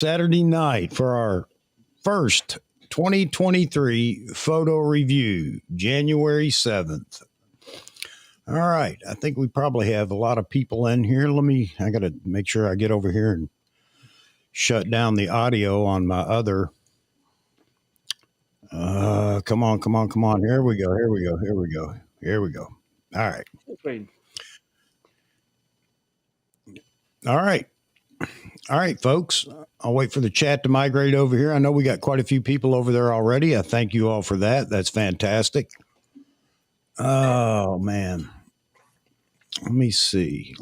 Saturday night for our first 2023 photo review, January 7th. All right. I think we probably have a lot of people in here. I got to make sure I get over here and shut down the audio on my other. Come on. Here we go. All right. All right, folks. I'll wait for the chat to migrate over here. I know we got quite a few people over there already. I thank you all for that. That's fantastic. Oh, man. Let me see.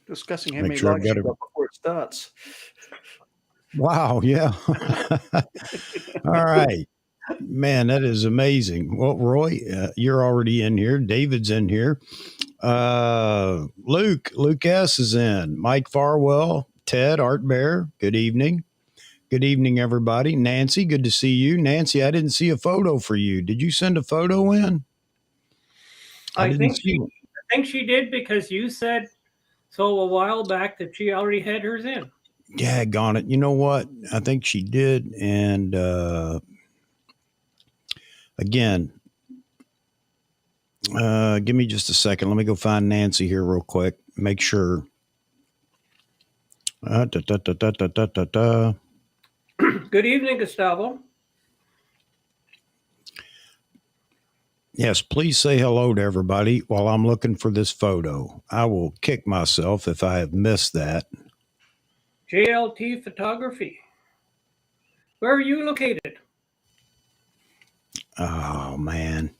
Discussing how many likes you got before it starts. Wow, yeah. All right. Man, that is amazing. Well, Roy, you're already in here. David's in here. Luke S is in. Mike Farwell, Ted, Art Bear, good evening. Good evening, everybody. Nancy, good to see you. Nancy, I didn't see a photo for you. Did you send a photo in? I think she did, because you said so a while back that she already had hers in. Daggone it. You know what? I think she did. And again, give me just a second. Let me go find Nancy here real quick. Make sure. Good evening, Gustavo. Yes, please say hello to everybody while I'm looking for this photo. I will kick myself if I have missed that. JLT Photography. Where are you located? Oh, man.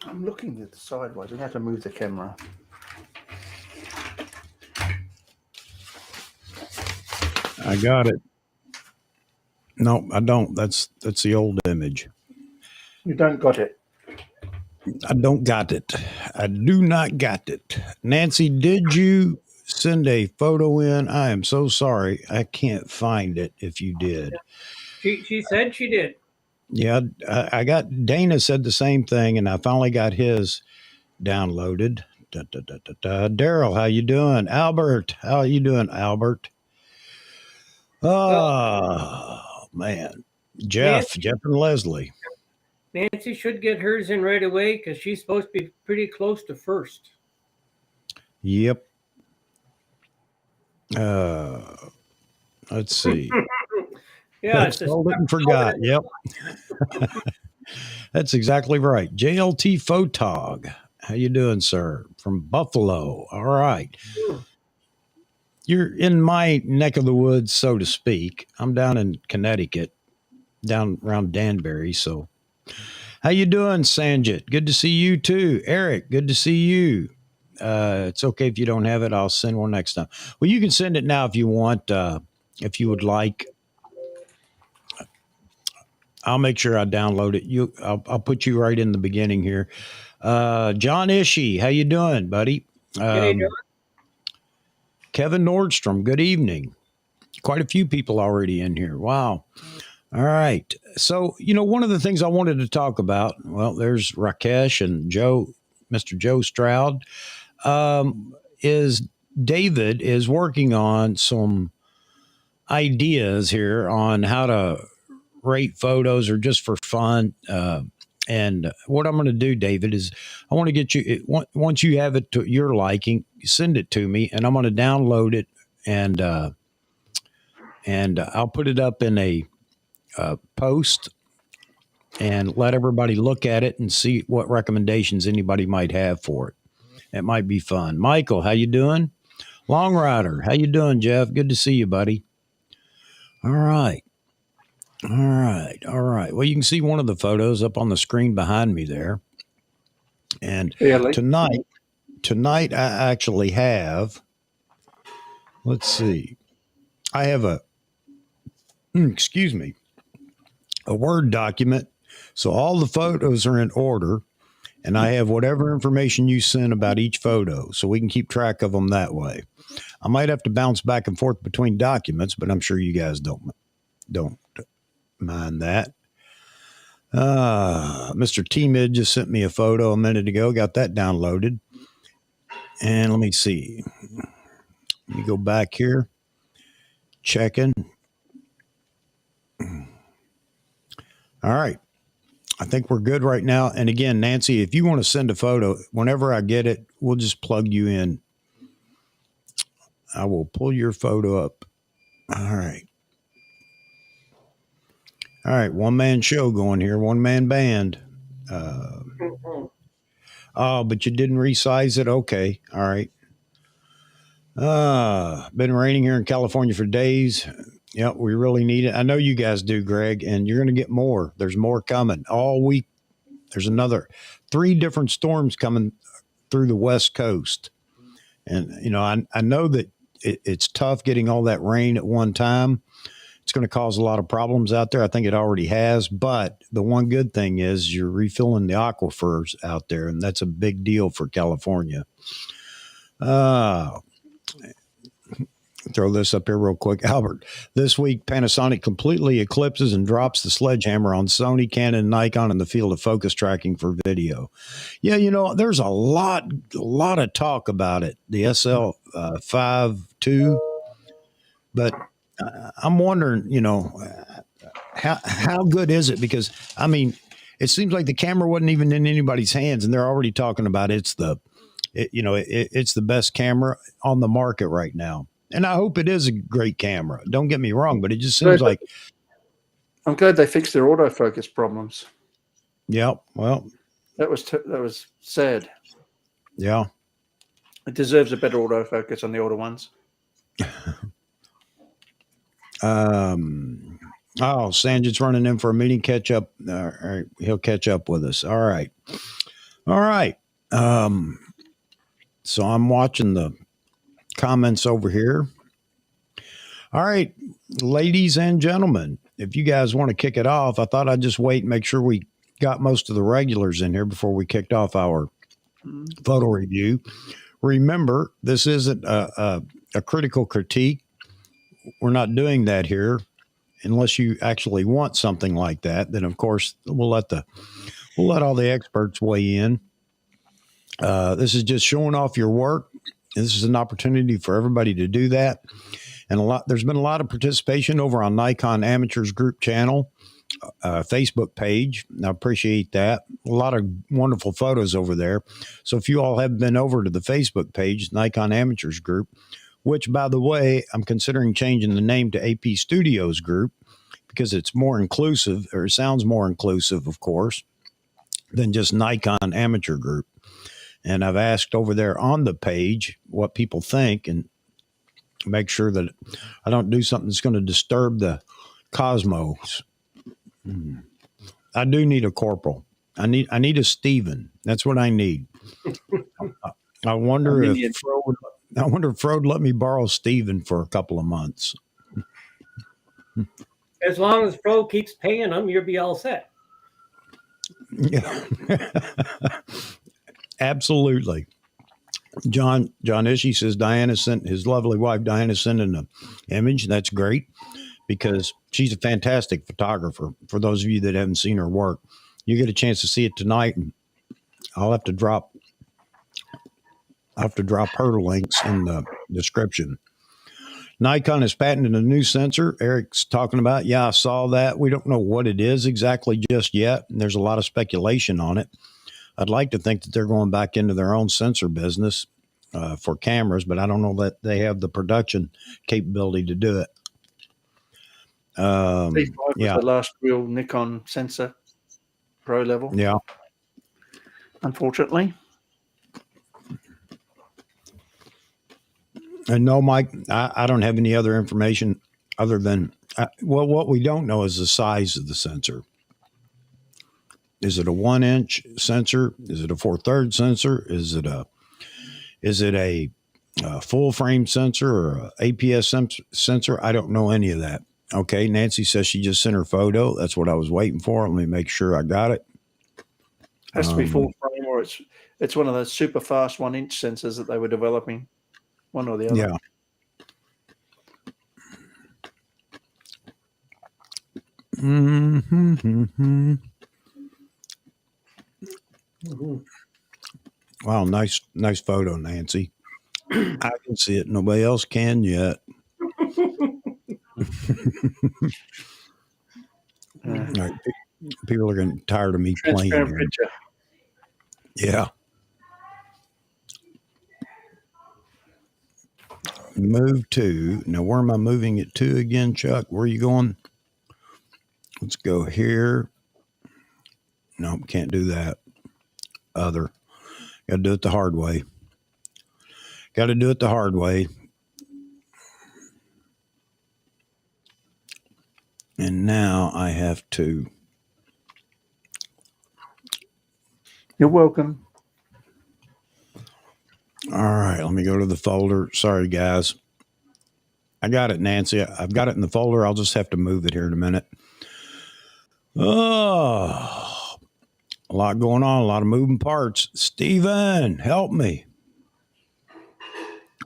I'm looking at the sideways. I have to move the camera. I got it. No, I don't. That's the old image. You don't got it. I don't got it. I do not got it. Nancy, did you send a photo in? I am so sorry. I can't find it if you did. She said she did. Yeah, I got, Dana said the same thing, and I finally got his downloaded. Daryl, how you doing? Albert, how you doing, Albert? Oh, man. Jeff and Leslie. Nancy should get hers in right away, because she's supposed to be pretty close to first. Yep. Let's see. Yeah, sold it and forgot. Yep. That's exactly right. JLT Photog. How you doing, sir? From Buffalo. All right. You're in my neck of the woods, so to speak. I'm down in Connecticut, down around Danbury. So how you doing, Sanjit? Good to see you too. Eric, good to see you. It's okay if you don't have it. I'll send one next time. Well, you can send it now if you want, if you would like. I'll make sure I download it. I'll put you right in the beginning here. John Ishii, how you doing, buddy? Kevin Nordstrom, good evening. Quite a few people already in here. Wow. All right. So, one of the things I wanted to talk about, well, there's Rakesh and Mr. Joe Stroud, is David is working on some ideas here on how to rate photos or just for fun. And what I'm going to do, David, is I want to get you, once you have it to your liking, send it to me, and I'm going to download it, and I'll put it up in a post and let everybody look at it and see what recommendations anybody might have for it. It might be fun. Michael, how you doing? Long Rider, how you doing, Jeff? Good to see you, buddy. All right. Well, you can see one of the photos up on the screen behind me there. And tonight I actually have, let's see, I have a Word document. So all the photos are in order, and I have whatever information you send about each photo, so we can keep track of them that way. I might have to bounce back and forth between documents, but I'm sure you guys don't mind that. Mr. T-Mid just sent me a photo a minute ago. Got that downloaded. And let me see. Let me go back here. Checking. All right. I think we're good right now. And again, Nancy, if you want to send a photo, whenever I get it, we'll just plug you in. I will pull your photo up. All right. All right. One man show going here. One man band. Oh, but you didn't resize it. Okay. All right. Been raining here in California for days. Yep, we really need it. I know you guys do, Greg, and you're going to get more. There's more coming all week. There's another 3 different storms coming through the West Coast. And, you know, I know that it's tough getting all that rain at one time. It's going to cause a lot of problems out there. I think it already has. But the one good thing is you're refilling the aquifers out there, and that's a big deal for California. Throw this up here real quick. Albert, this week Panasonic completely eclipses and drops the sledgehammer on Sony, Canon, and Nikon in the field of focus tracking for video. Yeah, you know, there's a lot of talk about it, the SL5 II, but I'm wondering, you know, how good is it? Because, I mean, it seems like the camera wasn't even in anybody's hands, and they're already talking about it's the best camera on the market right now. And I hope it is a great camera. Don't get me wrong, but it just seems like. I'm glad they fixed their autofocus problems. Yeah, well. That was sad. Yeah. It deserves a better autofocus on the older ones. Sanjit's running in for a meeting. Catch up. All right. He'll catch up with us. All right. All right. So I'm watching the comments over here. All right, ladies and gentlemen, if you guys want to kick it off, I thought I'd just wait and make sure we got most of the regulars in here before we kicked off our photo review. Remember, this isn't a critical critique. We're not doing that here unless you actually want something like that. Then, of course, we'll let all the experts weigh in. This is just showing off your work. This is an opportunity for everybody to do that. And there's been a lot of participation over on Nikon Amateurs Group channel, Facebook page. I appreciate that. A lot of wonderful photos over there. So if you all have been over to the Facebook page, Nikon Amateurs Group, which, by the way, I'm considering changing the name to AP Studios Group because it's more inclusive, or it sounds more inclusive, of course, than just Nikon Amateur Group. And I've asked over there on the page what people think and make sure that I don't do something that's going to disturb the cosmos. I do need a corporal. I need a Steven. That's what I need. I wonder if Fro would let me borrow Steven for a couple of months. As long as Fro keeps paying them, you'll be all set. Yeah. Absolutely. John Ishii says his lovely wife Diana sent in an image. That's great because she's a fantastic photographer. For those of you that haven't seen her work, you get a chance to see it tonight, and I'll have to drop her links in the description. Nikon has patented a new sensor Eric's talking about. Yeah, I saw that. We don't know what it is exactly just yet, and there's a lot of speculation on it. I'd like to think that they're going back into their own sensor business for cameras, but I don't know that they have the production capability to do it. P5 was the last real Nikon sensor, pro level. Yeah. Unfortunately. And no, Mike, I don't have any other information other than, what we don't know is the size of the sensor. Is it a 1-inch sensor? Is it a 4/3 sensor? Is it a full frame sensor or a APS sensor? I don't know any of that. Okay. Nancy says she just sent her photo. That's what I was waiting for. Let me make sure I got it. Has to be full frame, or it's one of those super fast 1-inch sensors that they were developing. One or the other. Yeah. Mm-hmm. Wow, nice photo, Nancy. I can see it. Nobody else can yet. All right. People are getting tired of me playing Transparent here. picture. Yeah. Move to. Now, where am I moving it to again, Chuck? Where are you going? Let's go here. Nope, can't do that. Other. Got to do it the hard way. Got to do it the hard way. And now I have to. You're welcome. All right, let me go to the folder. Sorry, guys. I got it, Nancy. I've got it in the folder. I'll just have to move it here in a minute. Oh, a lot going on, a lot of moving parts. Steven, help me.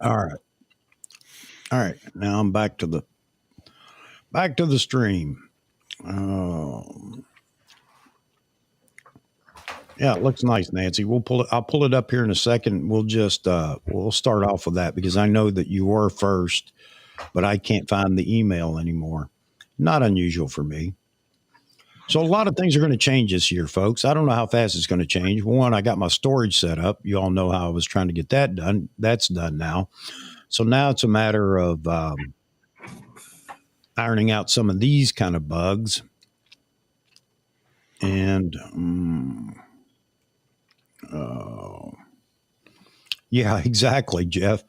All right. All right. Now I'm back to the stream. Yeah, it looks nice, Nancy. I'll pull it up here in a second. We'll just we'll start off with that because I know that you were first, but I can't find the email anymore. Not unusual for me. So a lot of things are going to change this year, folks. I don't know how fast it's going to change. One, I got my storage set up. You all know how I was trying to get that done. That's done now. So now it's a matter of ironing out some of these kind of bugs. And yeah, exactly, Jeff.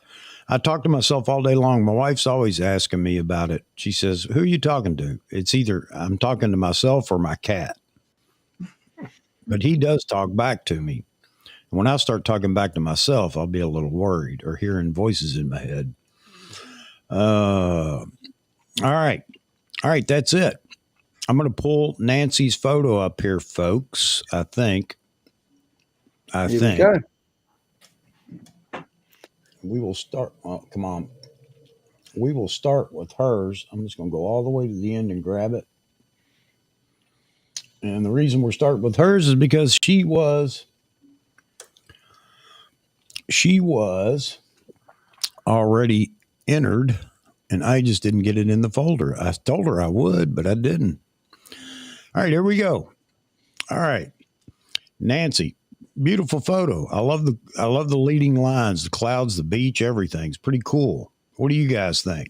I talk to myself all day long. My wife's always asking me about it. She says, "Who are you talking to?" It's either I'm talking to myself or my cat. But he does talk back to me. When I start talking back to myself, I'll be a little worried or hearing voices in my head. All right. All right, that's it. I'm going to pull Nancy's photo up here, folks. I think. We go. We will start. Oh, come on. We will start with hers. I'm just going to go all the way to the end and grab it. And the reason we're starting with hers is because she was already entered, and I just didn't get it in the folder. I told her I would, but I didn't. All right, here we go. All right, Nancy, beautiful photo. I love the leading lines, the clouds, the beach, everything's pretty cool. What do you guys think?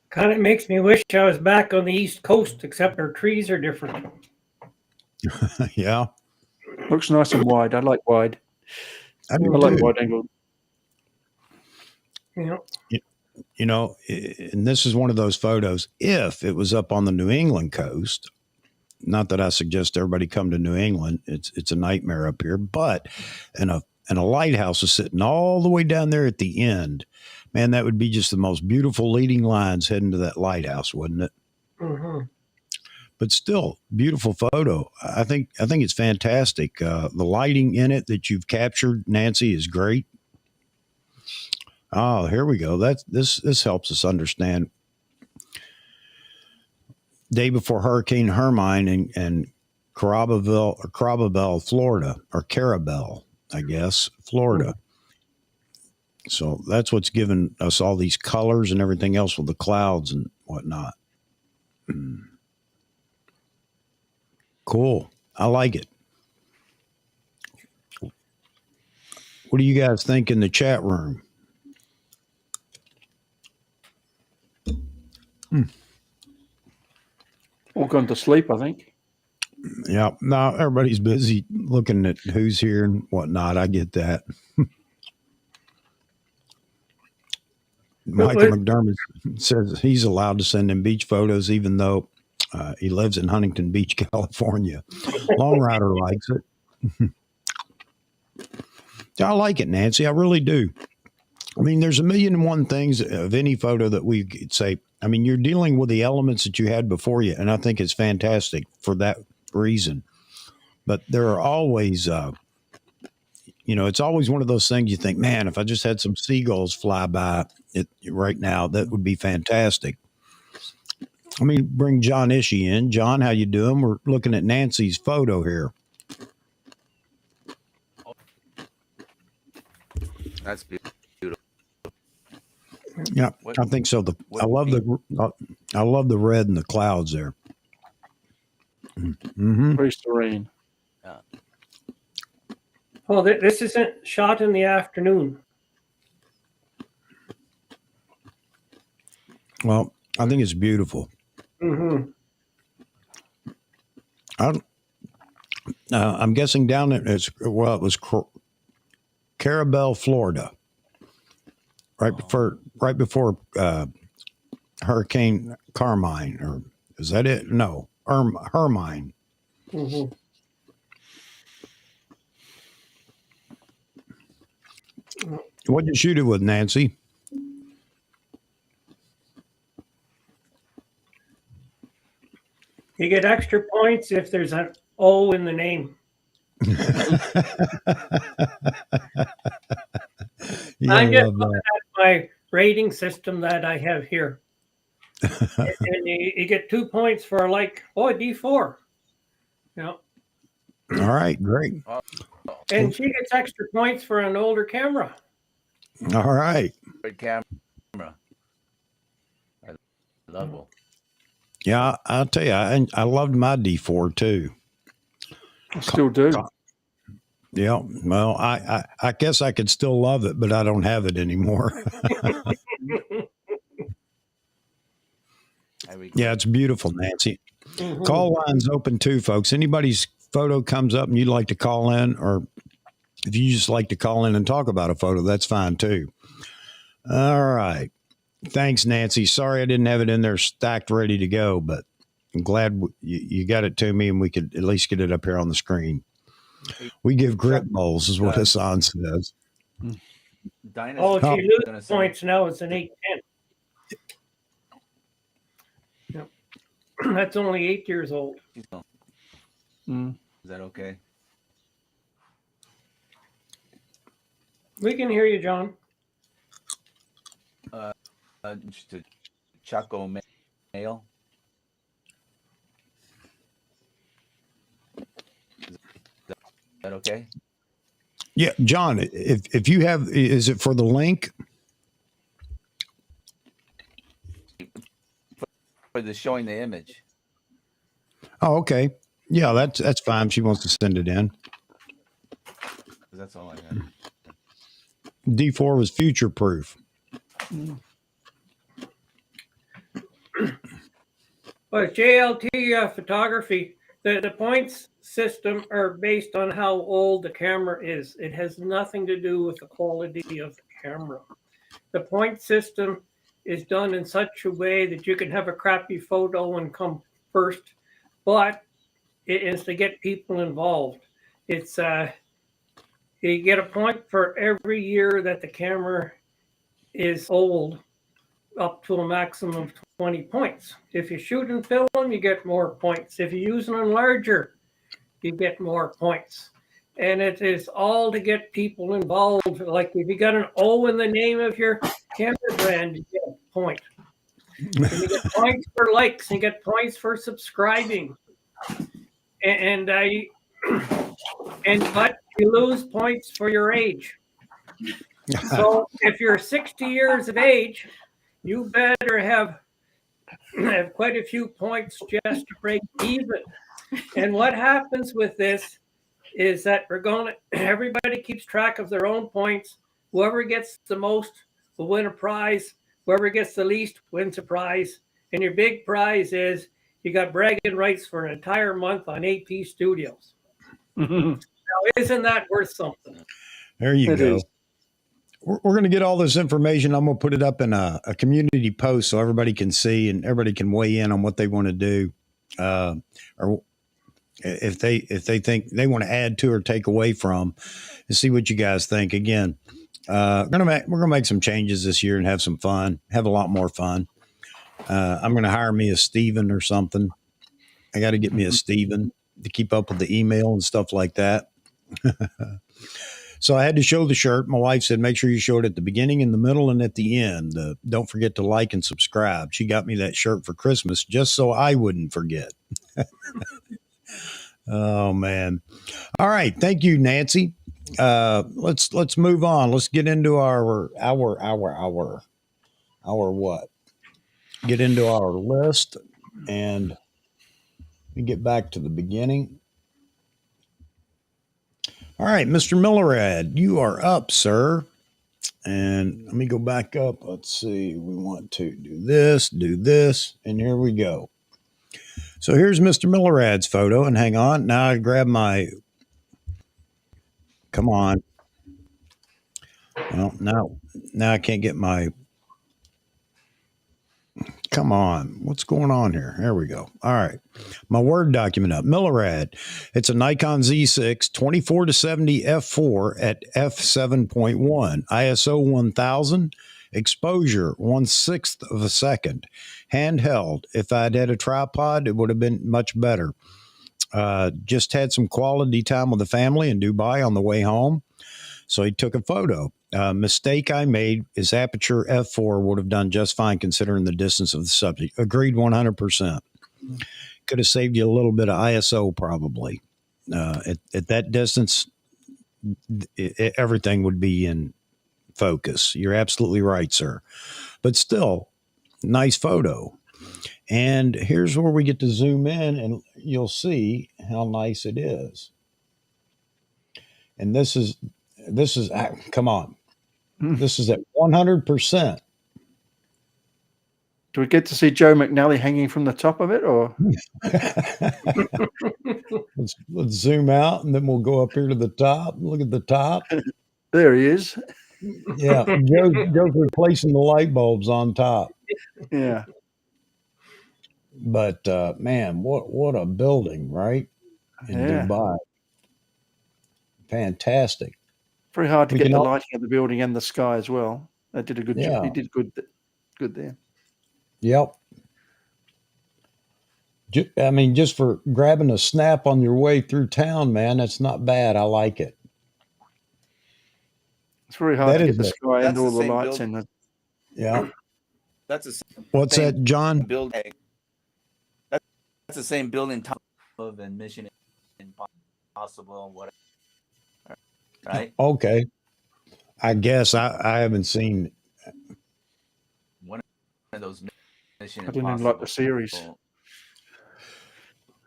Kind of makes me wish I was back on the East Coast, except our trees are different. Yeah. Looks nice and wide. I like wide. I like wide angle. Yeah. You know, and this is one of those photos. If it was up on the New England coast, not that I suggest everybody come to New England. It's a nightmare up here, but and a lighthouse is sitting all the way down there at the end. Man, that would be just the most beautiful leading lines heading to that lighthouse, wouldn't it? Mm-hmm. But still, beautiful photo. I think it's fantastic. The lighting in it that you've captured, Nancy, is great. Oh, here we go. This helps us understand. Day before Hurricane Hermine and Carabel, Florida, or Carabel, I guess, Florida. So that's what's given us all these colors and everything else with the clouds and whatnot. Cool. I like it. What do you guys think in the chat room? All gone to sleep, I think. Yeah. No, everybody's busy looking at who's here and whatnot. I get that. Michael McDermott says he's allowed to send in beach photos, even though he lives in Huntington Beach, California. Long Rider likes it. I like it, Nancy. I really do. I mean, there's 1,000,001 things of any photo that we could say. I mean, you're dealing with the elements that you had before you, and I think it's fantastic for that reason. But there are always, it's always one of those things you think, man, if I just had some seagulls fly by it right now, that would be fantastic. Let me bring John Ishii in. John, how you doing? We're looking at Nancy's photo here. That's beautiful. Yeah, I think so. I love the red and the clouds there. Mm-hmm. Very serene. Yeah. Oh, this isn't shot in the afternoon. Well, I think it's beautiful. Mm-hmm. I'm guessing down it was Carabel, Florida, right before Hurricane Carmine, or is that it? No, Hermine. Mm-hmm. What'd you shoot it with, Nancy? You get extra points if there's an O in the name. I'm just looking at my rating system that I have here. And you get 2 points for a D4. Yeah. All right, great. And she gets extra points for an older camera. All right. Good camera. I love it. Yeah, I'll tell you, I loved my D4 too. I still do. Yeah, well, I guess I could still love it, but I don't have it anymore. Yeah, it's beautiful, Nancy. Mm-hmm. Call line's open too, folks. Anybody's photo comes up and you'd like to call in, or if you just like to call in and talk about a photo, that's fine too. All right. Thanks, Nancy. Sorry I didn't have it in there stacked, ready to go, but I'm glad you got it to me and we could at least get it up here on the screen. We give grip bowls, is what Hassan says. Oh, she loses points now. It's an 8-10. Yep. That's only 8 years old. Is that okay? We can hear you, John. Just a chuckomail. Is that okay? Yeah, John, if you have, is it for the link? For the showing the image. Oh, okay. Yeah, that's fine. She wants to send it in. That's all I had. D4 was future proof. But JLT photography, the points system are based on how old the camera is. It has nothing to do with the quality of the camera. The point system is done in such a way that you can have a crappy photo and come first, but it is to get people involved. It's you get a point for every year that the camera is old, up to a maximum of 20 points. If you shoot in film, you get more points. If you use an enlarger, you get more points. And it is all to get people involved. Like if you got an O in the name of your camera brand, you get a point. And you get points for likes, and you get points for subscribing. But you lose points for your age. So if you're 60 years of age, you better have quite a few points just to break even. And what happens with this is that everybody keeps track of their own points. Whoever gets the most will win a prize. Whoever gets the least wins a prize. And your big prize is you got bragging rights for an entire month on AP Studios. Now, isn't that worth something? There you go. We're going to get all this information. I'm going to put it up in a community post so everybody can see and everybody can weigh in on what they want to do, or if they think they want to add to or take away from, and see what you guys think. Again, we're gonna make some changes this year and have some fun. Have a lot more fun. I'm going to hire me a Steven or something. I got to get me a Steven to keep up with the email and stuff like that. So I had to show the shirt. My wife said, make sure you show it at the beginning, in the middle, and at the end. Don't forget to like and subscribe. She got me that shirt for Christmas just so I wouldn't forget. Oh, man. All right. Thank you, Nancy. let's move on. Let's get into our what? Get into our list and we get back to the beginning. All right, Mr. Milorad, you are up, sir. And let me go back up. Let's see. We want to do this, and here we go. So here's Mr. Milorad's photo. And hang on. Now I grab my. Come on. Well, now I can't get my. Come on. What's going on here? There we go. All right. My Word document up. Milorad. It's a Nikon Z6 24 to 70 f4 at f7.1. ISO 1000. Exposure 1/6 of a second. Handheld. If I'd had a tripod, it would have been much better. Just had some quality time with the family in Dubai on the way home. So he took a photo. Mistake I made is aperture f4 would have done just fine considering the distance of the subject. Agreed 100%. Could have saved you a little bit of ISO probably. At that distance, everything would be in focus. You're absolutely right, sir. But still, nice photo. And here's where we get to zoom in and you'll see how nice it is. And this is come on. This is at 100%. Do we get to see Joe McNally hanging from the top of it, or? let's zoom out, and then we'll go up here to the top. Look at the top. There he is. Yeah, Joe's replacing the light bulbs on top. Yeah. But man, what a building, right? In Dubai. Fantastic. Very hard to get the lighting of the building and the sky as well. They did a good job. He did good there. Yep. I mean, just for grabbing a snap on your way through town, man, that's not bad. I like it. It's very hard to get the sky and all the lights in it. Yeah. That's What's that, John? Building. That's the same building top of and Mission Impossible and whatever. Right? Okay. I guess I haven't seen one of those Mission I didn't even like the series.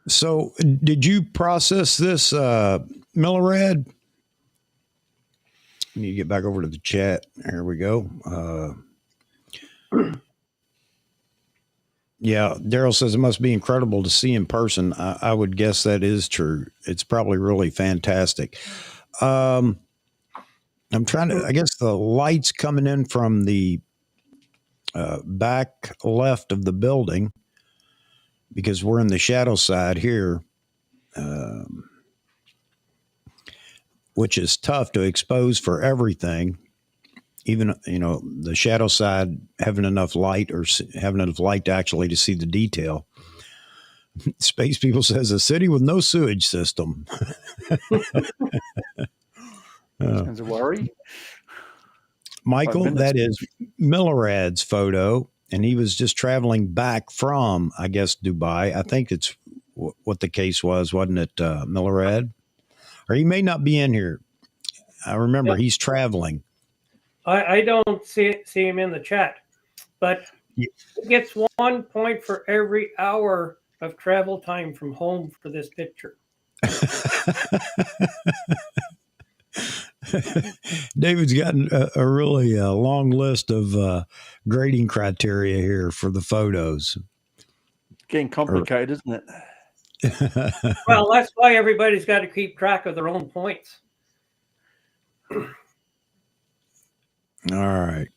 So did you process this, Milorad? Let me get back over to the chat. There we go. Yeah, Daryl says it must be incredible to see in person. I would guess that is true. It's probably really fantastic. I'm trying to, I guess the light's coming in from the back left of the building because we're in the shadow side here, which is tough to expose for everything. Even, the shadow side having enough light or having enough light to actually to see the detail. Space People says a city with no sewage system. Sounds a worry. Michael, that is Milorad's photo, and he was just traveling back from, I guess, Dubai. I think it's what the case was, wasn't it, Milorad? Or he may not be in here. I remember he's traveling. I don't see him in the chat, but he gets 1 point for every hour of travel time from home for this picture. David's gotten a really long list of grading criteria here for the photos. Getting complicated, isn't it? Well, that's why everybody's got to keep track of their own points. All right.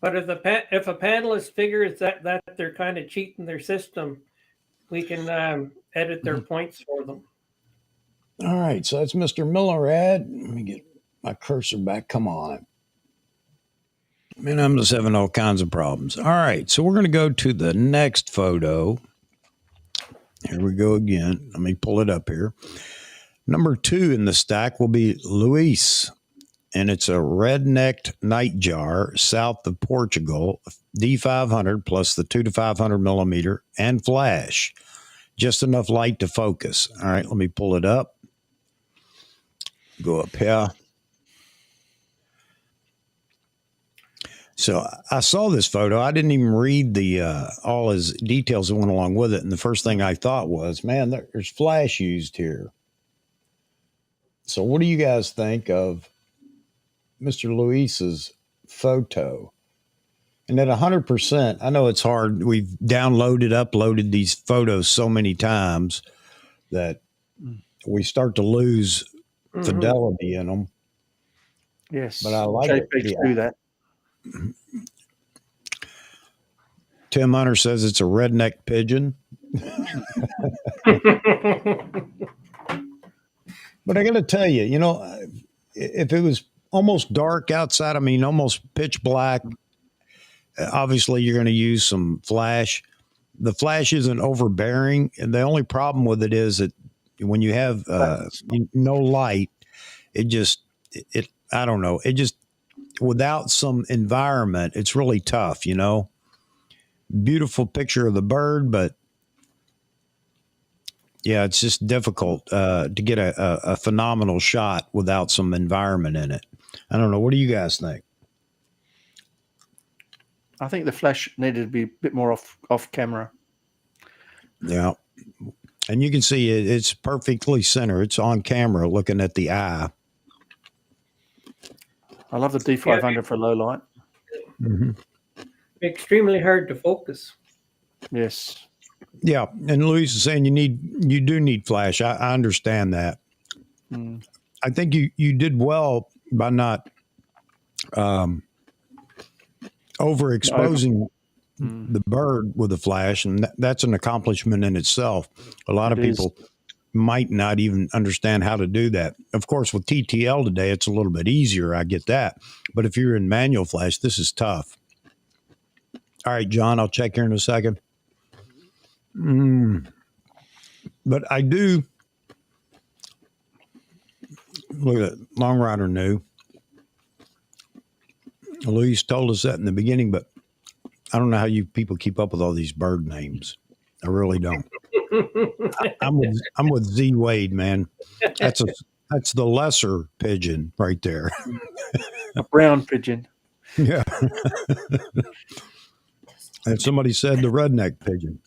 But if a panelist figures that they're kind of cheating their system, we can edit their points for them. All right, so that's Mr. Milorad. Let me get my cursor back. Come on. Man, I'm just having all kinds of problems. All right, so we're going to go to the next photo. Here we go again. Let me pull it up here. Number 2 in the stack will be Luis, and it's a red-necked nightjar south of Portugal, D500 plus the 2 to 500 millimeter and flash. Just enough light to focus. All right, let me pull it up. Go up here. So I saw this photo. I didn't even read the all his details that went along with it. And the first thing I thought was, man, there's flash used here. So what do you guys think of Mr. Luis's photo? And at 100%, I know it's hard. We've uploaded these photos so many times that we start to lose fidelity in them. Yes, But I like JPEGs it. do that. Tim Hunter says it's a redneck pigeon. But I got to tell you, if it was almost dark outside, I mean, almost pitch black, obviously you're going to use some flash. The flash isn't overbearing. And the only problem with it is that when you have no light, I don't know. It just, without some environment, it's really tough, Beautiful picture of the bird, but yeah, it's just difficult to get a phenomenal shot without some environment in it. I don't know. What do you guys think? I think the flash needed to be a bit more off camera. Yeah. And you can see it's perfectly centered. It's on camera looking at the eye. I love the D500 for low light. Mm-hmm. Extremely hard to focus. Yes. Yeah. And Luis is saying you do need flash. I understand that. I think you did well by not overexposing the bird with a flash, and that's an accomplishment in itself. A lot of people might not even understand how to do that. Of course, with TTL today, it's a little bit easier. I get that. But if you're in manual flash, this is tough. All right, John, I'll check here in a second. But I do look at that. Long Rider knew. Luis told us that in the beginning, but I don't know how you people keep up with all these bird names. I really don't. I'm with Z Wade, man. That's the lesser pigeon right there. A brown pigeon. Yeah. And somebody said the redneck pigeon.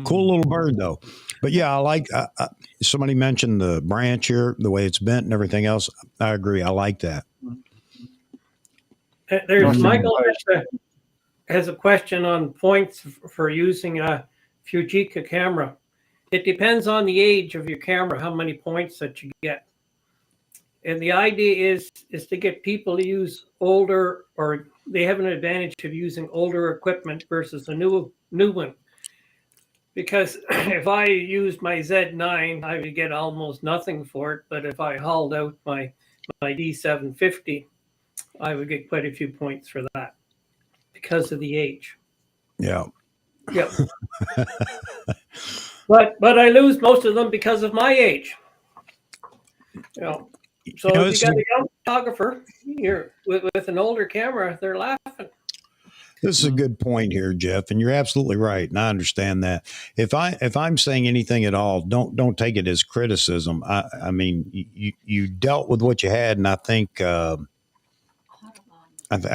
Cool little bird, though. But yeah, I like. Somebody mentioned the branch here, the way it's bent and everything else. I agree. I like that. There's Michael has a question on points for using a Fujica camera. It depends on the age of your camera, how many points that you get. And the idea is to get people to use older, or they have an advantage of using older equipment versus a new one. Because if I used my Z9, I would get almost nothing for it. But if I hauled out my D750, I would get quite a few points for that because of the age. Yeah. Yep. But I lose most of them because of my age. So if you got a young photographer, you're with an older camera, they're laughing. This is a good point here, Jeff, and you're absolutely right, and I understand that. If I'm saying anything at all, don't take it as criticism. I mean, you dealt with what you had, and I think I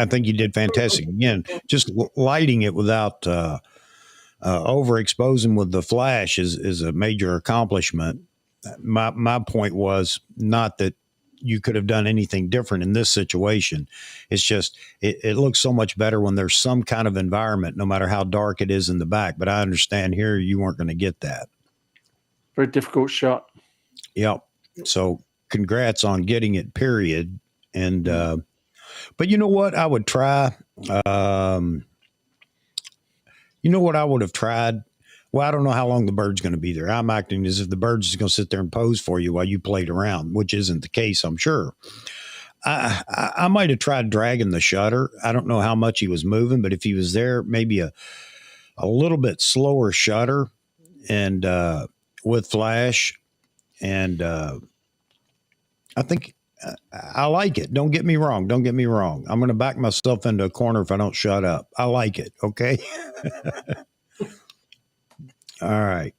think you did fantastic. Again, just lighting it without overexposing with the flash is a major accomplishment. My point was not that you could have done anything different in this situation. It's just, it looks so much better when there's some kind of environment, no matter how dark it is in the back. But I understand here you weren't going to get that. Very difficult shot. Yep. So congrats on getting it, period. And, but you know what I would try? You know what I would have tried? Well, I don't know how long the bird's going to be there. I'm acting as if the bird's just going to sit there and pose for you while you played around, which isn't the case, I'm sure. I might have tried dragging the shutter. I don't know how much he was moving, but if he was there, maybe a little bit slower shutter and with flash. And I think I like it. Don't get me wrong. I'm going to back myself into a corner if I don't shut up. I like it. Okay. All right.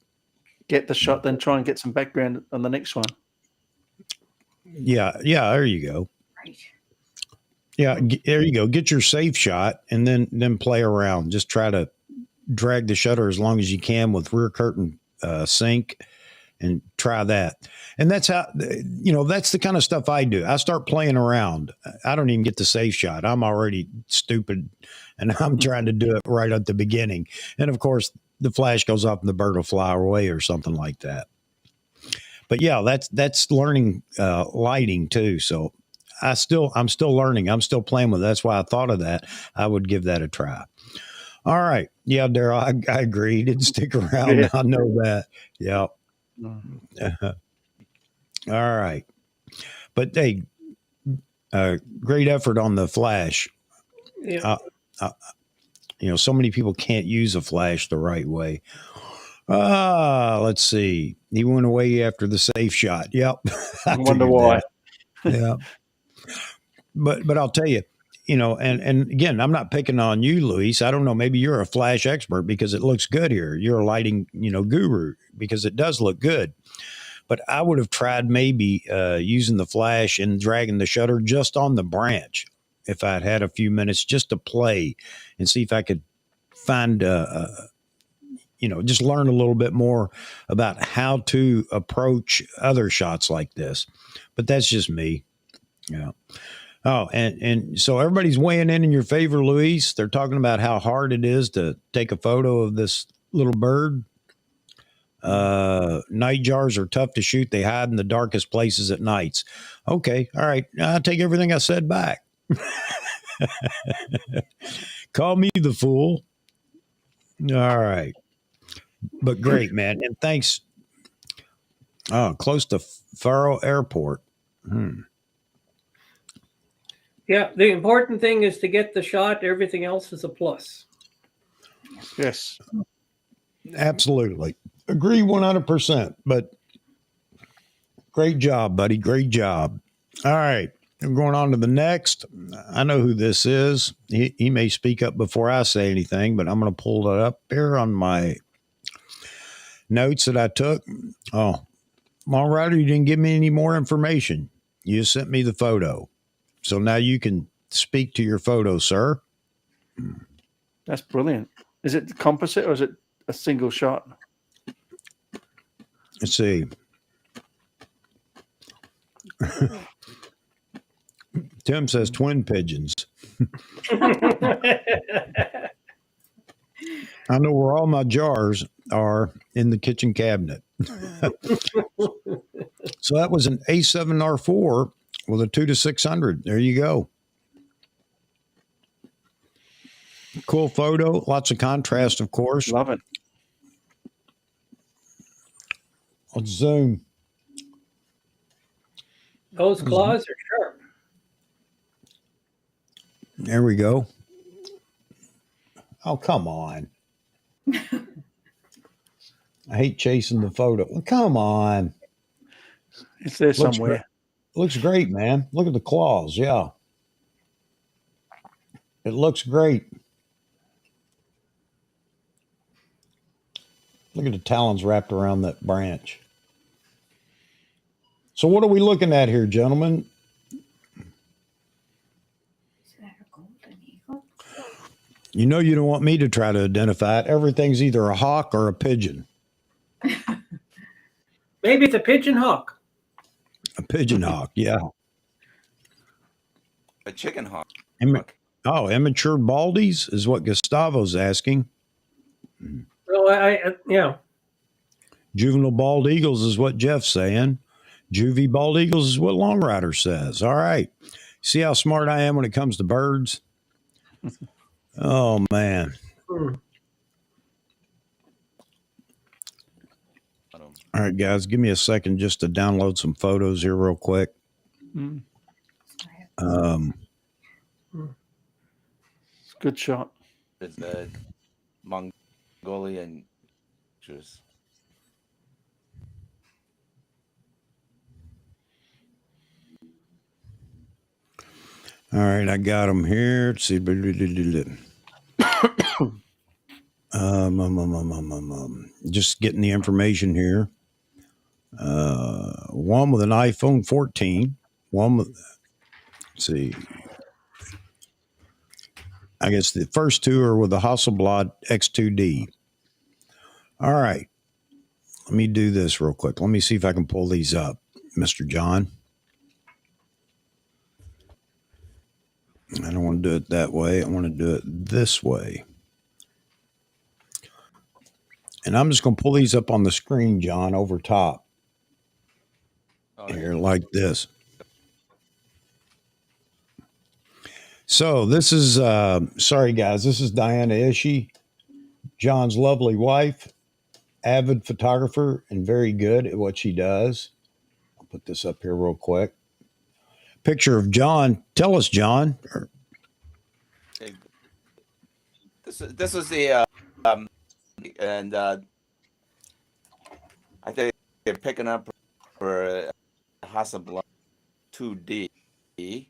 Get the shot, then try and get some background on the next one. Yeah, there you go. Right. Yeah, there you go. Get your safe shot and then play around. Just try to drag the shutter as long as you can with rear curtain sync and try that. And that's how, that's the kind of stuff I do. I start playing around. I don't even get the safe shot. I'm already stupid and I'm trying to do it right at the beginning. And of course, the flash goes off and the bird will fly away or something like that. But yeah, that's learning lighting too. So I'm still learning. I'm still playing with it. That's why I thought of that. I would give that a try. All right. Yeah, Daryl, I agree. He didn't stick around. Yeah. I know that. Yeah. All right. But hey, great effort on the flash. Yeah. So many people can't use a flash the right way. Let's see. He went away after the safe shot. Yep. I wonder why. Yeah. But I'll tell you, and again, I'm not picking on you, Luis. I don't know. Maybe you're a flash expert because it looks good here. You're a lighting, guru because it does look good. But I would have tried maybe using the flash and dragging the shutter just on the branch if I'd had a few minutes just to play and see if I could find, just learn a little bit more about how to approach other shots like this. But that's just me. Yeah. Oh, and so everybody's weighing in your favor, Luis. They're talking about how hard it is to take a photo of this little bird. Night jars are tough to shoot. They hide in the darkest places at nights. Okay. All right. I'll take everything I said back. Call me the fool. All right. But great, man. And thanks. Oh, close to Faro Airport. Yeah, the important thing is to get the shot. Everything else is a plus. Yes. Absolutely. Agree 100%. But great job, buddy. Great job. All right. I'm going on to the next. I know who this is. He may speak up before I say anything, but I'm going to pull it up here on my notes that I took. Oh, Milorad, you didn't give me any more information. You sent me the photo. So now you can speak to your photo, sir. That's brilliant. Is it composite or is it a single shot? Let's see. Tim says twin pigeons. I know where all my jars are in the kitchen cabinet. So that was an A7R4 with a 2-600. There you go. Cool photo. Lots of contrast, of course. Love it. Let's zoom. Those claws are sharp. There we go. Oh, come on. I hate chasing the photo. Come on. It's there somewhere. Looks great, man. Look at the claws. Yeah. It looks great. Look at the talons wrapped around that branch. So what are we looking at here, gentlemen? Is that a golden eagle? You know you don't want me to try to identify it. Everything's either a hawk or a pigeon. Maybe it's a pigeon hawk. A pigeon hawk, yeah. A chicken hawk. Immature baldies is what Gustavo's asking. Well, yeah. Juvenile bald eagles is what Jeff's saying. Juvie bald eagles is what Long Rider says. All right. See how smart I am when it comes to birds? Oh, man. All right, guys, give me a second just to download some photos here real quick. Good shot. It's the Mongolian juice. All right, I got them here. Let's see. Just getting the information here. One with an iPhone 14. let's see. I guess the first two are with the Hasselblad X2D. All right. Let me do this real quick. Let me see if I can pull these up, Mr. John. I don't want to do it that way. I want to do it this way. And I'm just going to pull these up on the screen, John, over top. Here, like this. So this is, sorry guys, this is Diana Ishii, John's lovely wife, avid photographer, and very good at what she does. I'll put this up here real quick. Picture of John. Tell us, John. This was the and I think they're picking up for Hasselblad 2D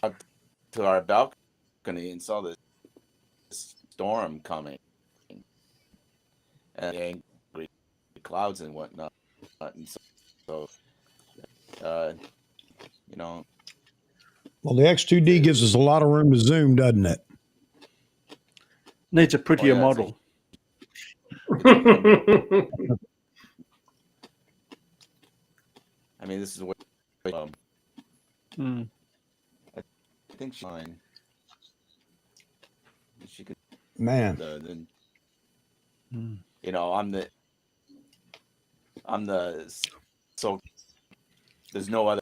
up to our balcony and saw this storm coming and angry clouds and whatnot. And so you know. Well, the X2D gives us a lot of room to zoom, doesn't it? Needs a prettier yeah, model. I mean, this is what Mm. I think she's fine. She could, Man. then Mm. you know, I'm the so there's no other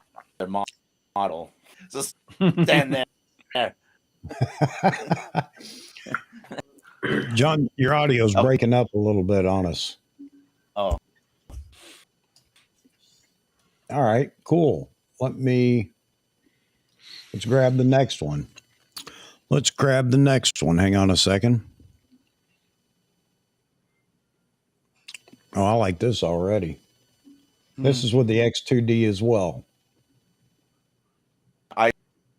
model. Just stand there. John, your audio's Oh. breaking up a little bit on us. Oh, All right, cool. Let's grab the next one. Hang on a second. Oh, I like this already. This is with the X2D as well.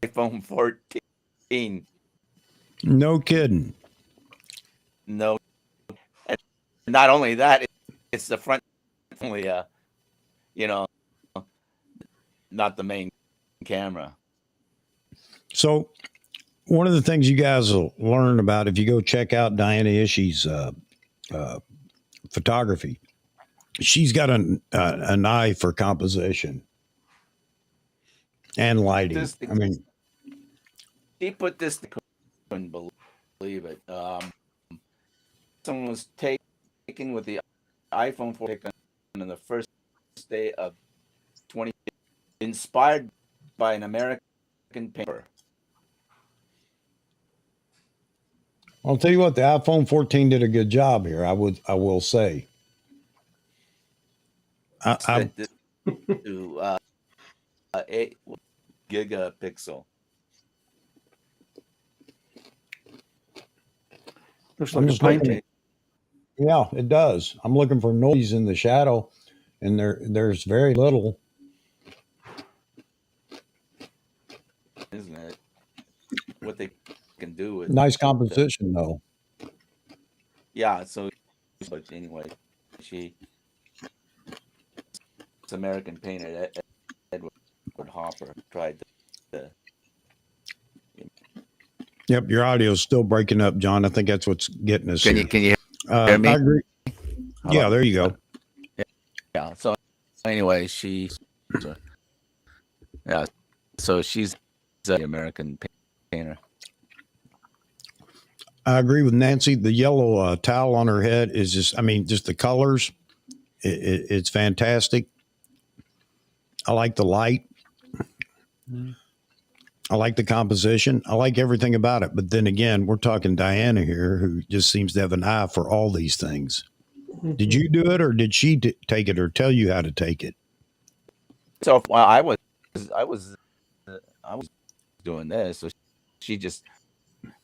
iPhone 14. No kidding. No, and not only that, it's the front only. You know, not the main camera. So, one of the things you guys will learn about if you go check out Diana Ishii's photography, she's got an eye for composition and lighting. I mean, He put this. Couldn't believe it. Someone was taken with the iPhone 14 on the first day of 20, inspired by an American painter. I'll tell you what, the iPhone 14 did a good job here. I will say. To 8 gigapixel. Looks I'm like a just looking painting. at- yeah, it does. I'm looking for noise in the shadow, and there's very little. Isn't it? What they can do with Nice composition, though. yeah. So, but anyway, it's American painter Edward Hopper tried to. Yep, your audio's still breaking up, John. I think that's what's getting us here. Can you hear me? I agree. Hello? Yeah, there you go. Yeah. So anyway, yeah. So she's the American painter. I agree with Nancy. The yellow towel on her head is just the colors. It's fantastic. I like the light. I like the composition. I like everything about it. But then again, we're talking Diana here, who just seems to have an eye for all these things. Did you do it, or did she take it, or tell you how to take it? So while I was doing this, so she just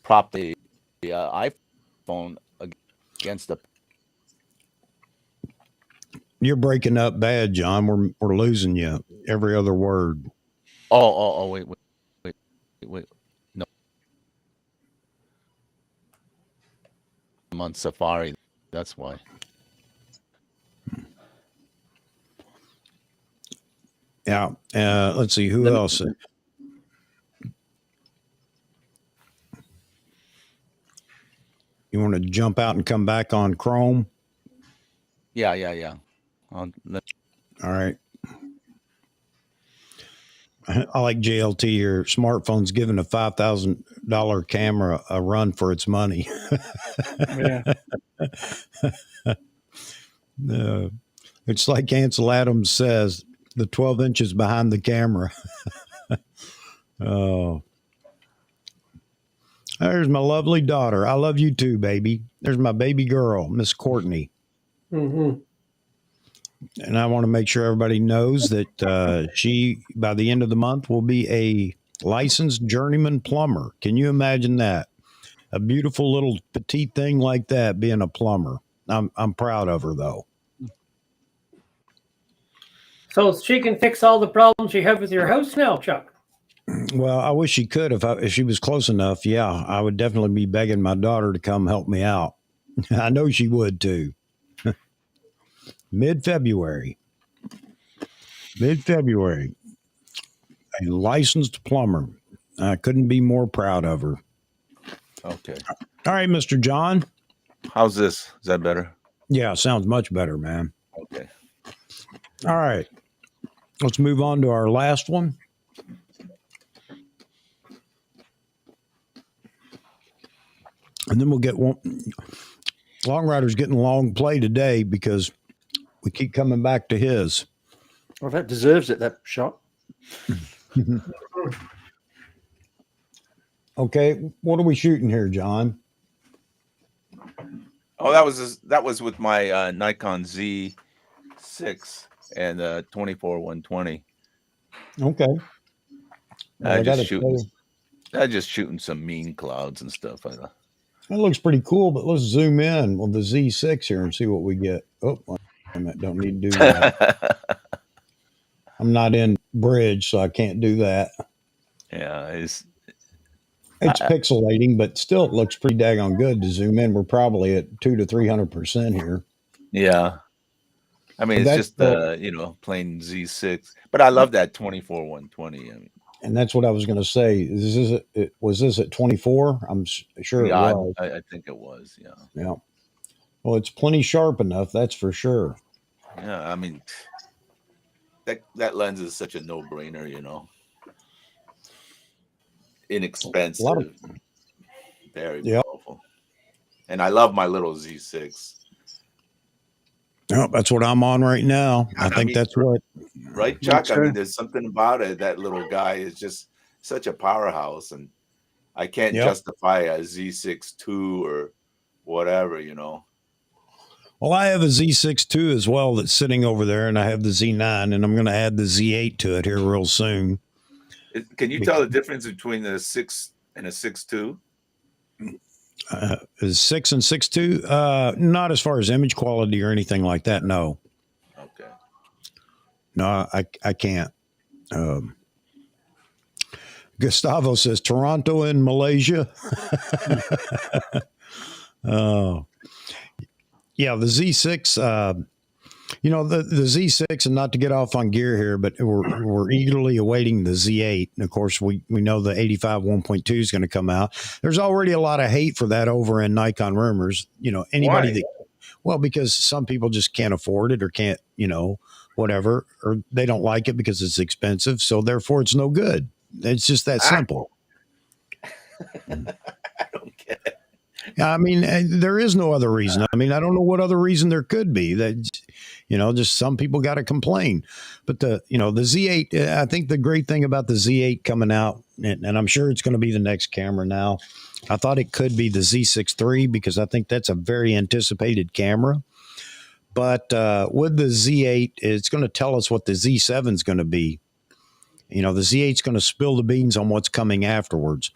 propped the iPhone against the. You're breaking up bad, John. We're losing you every other word. Oh, wait. No. I'm on Safari. That's why. Yeah. Let's see who else. You want to jump out and come back on Chrome? Yeah. All right. I like JLT. Your smartphone's giving a $5,000 camera a run for its money. Yeah. It's like Ansel Adams says, the 12 inches behind the camera. Oh, there's my lovely daughter. I love you too, baby. There's my baby girl, Miss Courtney. Mm-hmm. And I want to make sure everybody knows that she, by the end of the month, will be a licensed journeyman plumber. Can you imagine that? A beautiful little petite thing like that being a plumber. I'm proud of her, though. So she can fix all the problems you have with your house now, Chuck. Well, I wish she could if she was close enough. Yeah, I would definitely be begging my daughter to come help me out. I know she would too. Mid-February, a licensed plumber. I couldn't be more proud of her. Okay. All right, Mr. John. How's this? Is that better? Yeah, sounds much better, man. Okay. All right. Let's move on to our last one. And then we'll get one. Long Rider's getting long play today because we keep coming back to his. Well, that deserves it, that shot. Okay, what are we shooting here, John? Oh, that was with my Nikon Z6 and 24-120. Okay. Well, Just shooting some mean clouds and stuff. That looks pretty cool, but let's zoom in on the Z6 here and see what we get. Oh, wait a minute, don't need to do that. I'm not in bridge, so I can't do that. Yeah, it's pixelating, but still it looks pretty daggone good to zoom in. We're probably at 200 to 300% here. Yeah. I mean, it's just plain Z6, but I love that 24-120. I mean, and that's what I was going to say. Was this at 24? I'm sure it was. I think it was. Yeah. Yeah. Well, it's plenty sharp enough. That's for sure. Yeah. I mean, that lens is such a no-brainer, inexpensive, very powerful. And I love my little Z6. Oh, that's what I'm on right now. I think that's what. Right, Chuck? I mean, there's something about it. That little guy is just such a powerhouse, and I can't justify a Z6 II or whatever, Well, I have a Z6 II as well that's sitting over there, and I have the Z9, and I'm going to add the Z8 to it here real soon. Can you tell the difference between the 6 and a 6.2? Is 6 and 6.2? Not as far as image quality or anything like that. No. Okay. No, I can't. Gustavo says Toronto in Malaysia. Oh, yeah. The Z6. The Z6, and not to get off on gear here, but we're eagerly awaiting the Z8. And of course, we know the 85 1.2 is going to come out. There's already a lot of hate for that over in Nikon rumors. Anybody because some people just can't afford it or can't, whatever, or they don't like it because it's expensive. So therefore it's no good. It's just that simple. I don't get it. I mean, there is no other reason. I mean, I don't know what other reason there could be. That, just some people got to complain. But the Z8, I think the great thing about the Z8 coming out, and I'm sure it's going to be the next camera now. I thought it could be the Z6 III because I think that's a very anticipated camera. But with the Z8, it's going to tell us what the Z7 is going to be. The Z8 is going to spill the beans on what's coming afterwards.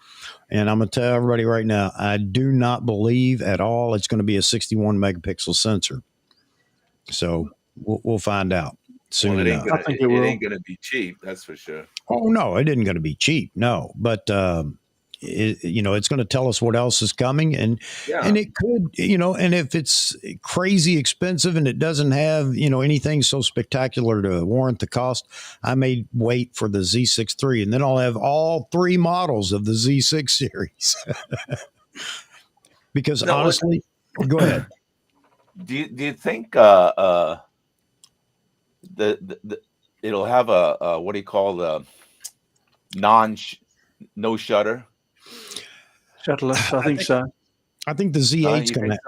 And I'm going to tell everybody right now, I do not believe at all it's going to be a 61 megapixel sensor. So we'll find out soon enough. I think it ain't going to be cheap. That's for sure. Oh, no, it isn't going to be cheap. No. But, it's going to tell us what else is coming, and it could, and if it's crazy expensive and it doesn't have, anything so spectacular to warrant the cost, I may wait for the Z6 III, and then I'll have all three models of the Z6 series. Because honestly, go ahead. Do you think the it'll have a what do you call the no shutter? Shutterless, I think so. I think the Z8 is going to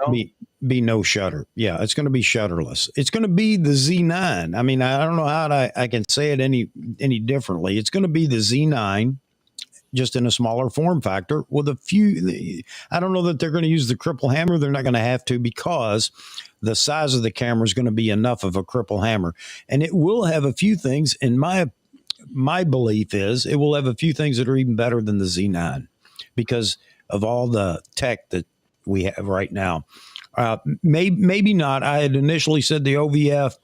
be no shutter. Yeah, it's going to be shutterless. It's going to be the Z9. I mean, I don't know how I can say it any differently. It's going to be the Z9, just in a smaller form factor with a few. I don't know that they're going to use the cripple hammer. They're not going to have to, because the size of the camera is going to be enough of a cripple hammer, and it will have a few things. In my belief is it will have a few things that are even better than the Z9 because of all the tech that we have right now. Maybe not. I had initially said the OVF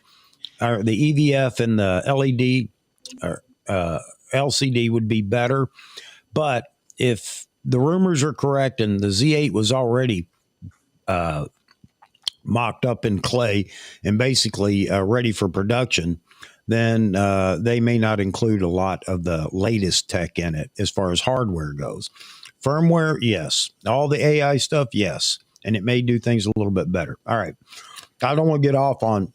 or the EVF and the LED or LCD would be better. But if the rumors are correct and the Z8 was already mocked up in clay and basically ready for production, then they may not include a lot of the latest tech in it as far as hardware goes. Firmware, yes. All the AI stuff, yes. And it may do things a little bit better. All right. I don't want to get off on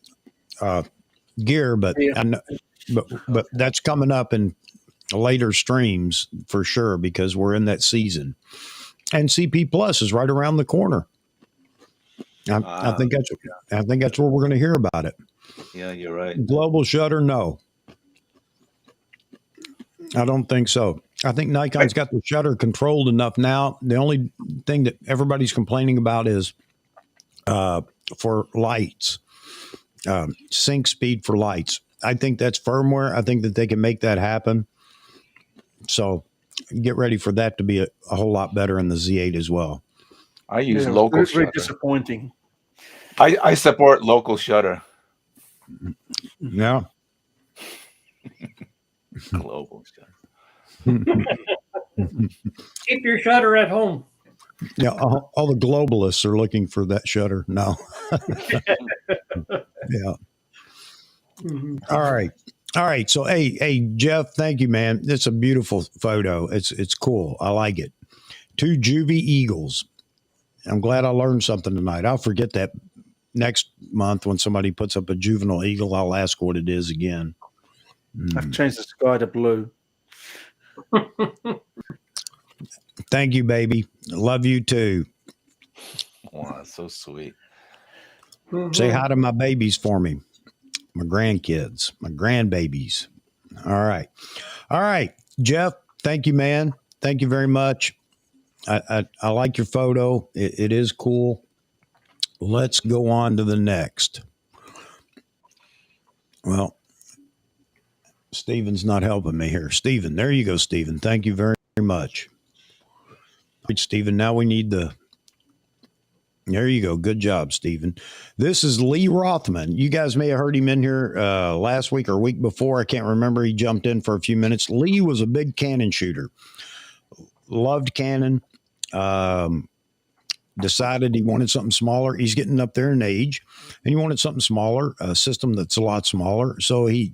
gear, but I know, but that's coming up in later streams for sure, because we're in that season, and CP Plus is right around the corner. I think that's where we're going to hear about it. Yeah, you're right. Global shutter, no, I don't think so. I think Nikon's got the shutter controlled enough now. The only thing that everybody's complaining about is for lights, sync speed for lights. I think that's firmware. I think that they can make that happen. So get ready for that to be a whole lot better in the Z8 as well. I use local shutter. Very disappointing. I support local shutter. Yeah. Global shutter. Keep your shutter at home. Yeah, all the globalists are looking for that shutter. No. Yeah. Mm-hmm. All right. So, hey, Jeff, thank you, man. It's a beautiful photo. It's cool. I like it. 2 juvie eagles. I'm glad I learned something tonight. I'll forget that next month when somebody puts up a juvenile eagle. I'll ask what it is again. I've changed the sky to blue. Thank you, baby. Love you too. Wow, that's so sweet. Mm-hmm. Say hi to my babies for me. My grandkids, my grandbabies. All right. Jeff, thank you, man. Thank you very much. I like your photo. It is cool. Let's go on to the next. Well, Stephen's not helping me here. Stephen, there you go, Stephen. Thank you very much. Right, Stephen, now we need there you go. Good job, Stephen. This is Lee Rothman. You guys may have heard him in here last week or week before. I can't remember. He jumped in for a few minutes. Lee was a big Canon shooter. Loved Canon. Decided he wanted something smaller. He's getting up there in age, and he wanted something smaller, a system that's a lot smaller. So he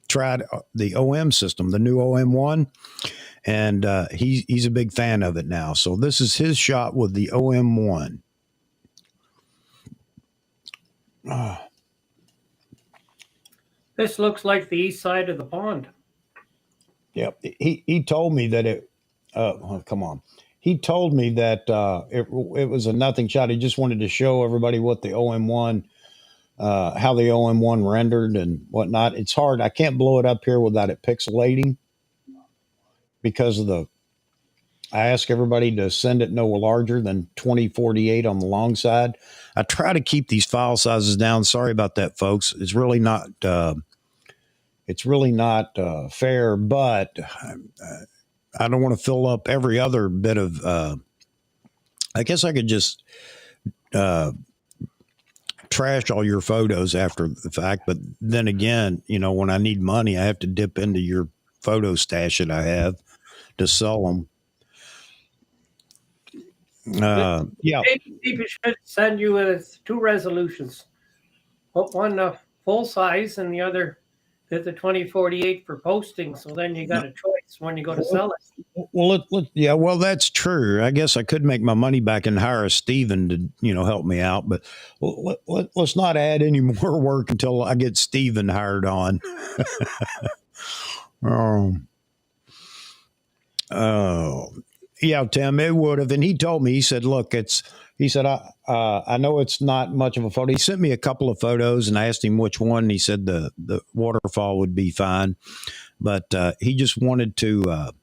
tried the OM system, the new OM1, and he's a big fan of it now. So this is his shot with the OM1. This looks like the east side of the pond. Yep. He told me that it. Oh, come on. He told me that it was a nothing shot. He just wanted to show everybody what the OM1, how the OM1 rendered and whatnot. It's hard. I can't blow it up here without it pixelating because of I ask everybody to send it no larger than 2048 on the long side. I try to keep these file sizes down. Sorry about that, folks. It's really not. It's really not fair, but I don't want to fill up every other bit of. I guess I could just trash all your photos after the fact, but then again, when I need money, I have to dip into your photo stash that I have to sell them. Yeah. Maybe people should send you with 2 resolutions. One full size and the other the 2048 for posting. So then you got a choice when you go to sell it. Well, yeah, well, that's true. I guess I could make my money back and hire a Steven to, help me out, but let's not add any more work until I get Steven hired on. Oh, yeah, Tim, it would have. And he told me, he said, look, I know it's not much of a photo. He sent me a couple of photos and I asked him which one. And he said the waterfall would be fine. But he just wanted to,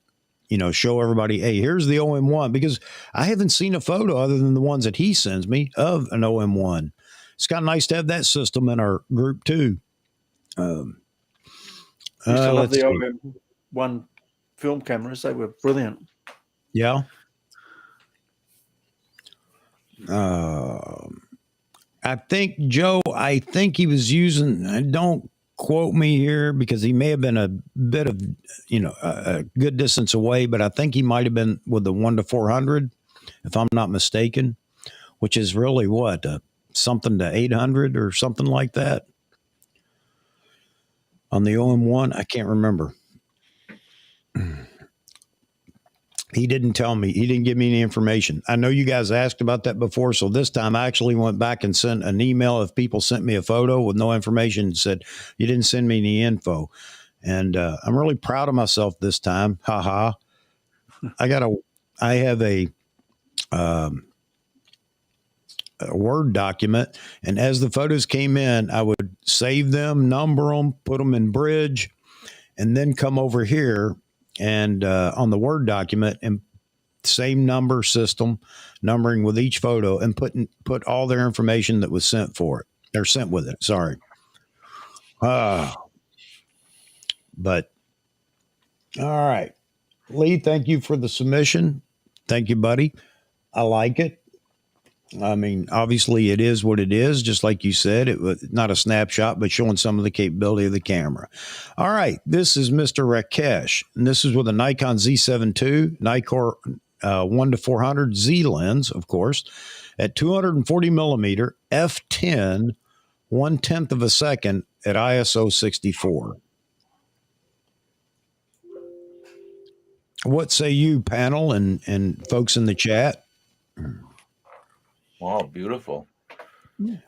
show everybody, hey, here's the OM1, because I haven't seen a photo other than the ones that he sends me of an OM1. It's kind of nice to have that system in our group too. I love the OM1 film cameras. They were brilliant. Yeah. I think he was using, don't quote me here because he may have been a bit of, a good distance away, but I think he might have been with the 1-400, if I'm not mistaken, which is really what, something to 800 or something like that on the OM1. I can't remember. He didn't tell me. He didn't give me any information. I know you guys asked about that before, so this time I actually went back and sent an email if people sent me a photo with no information and said, you didn't send me any info. And I'm really proud of myself this time. Ha ha. I have a Word document, and as the photos came in, I would save them, number them, put them in Bridge, and then come over here and on the Word document and same number system, numbering with each photo, and put all their information that was sent for it. They're sent with it. Sorry. But all right, Lee, thank you for the submission. Thank you, buddy. I like it. I mean, obviously it is what it is. Just like you said, it was not a snapshot, but showing some of the capability of the camera. All right. This is Mr. Rakesh, and this is with a Nikon Z7 II, Nikkor 1-400 Z lens, of course, at 240 millimeter f10, 1/10 of a second at ISO 64. What say you, panel and folks in the chat? Wow, beautiful.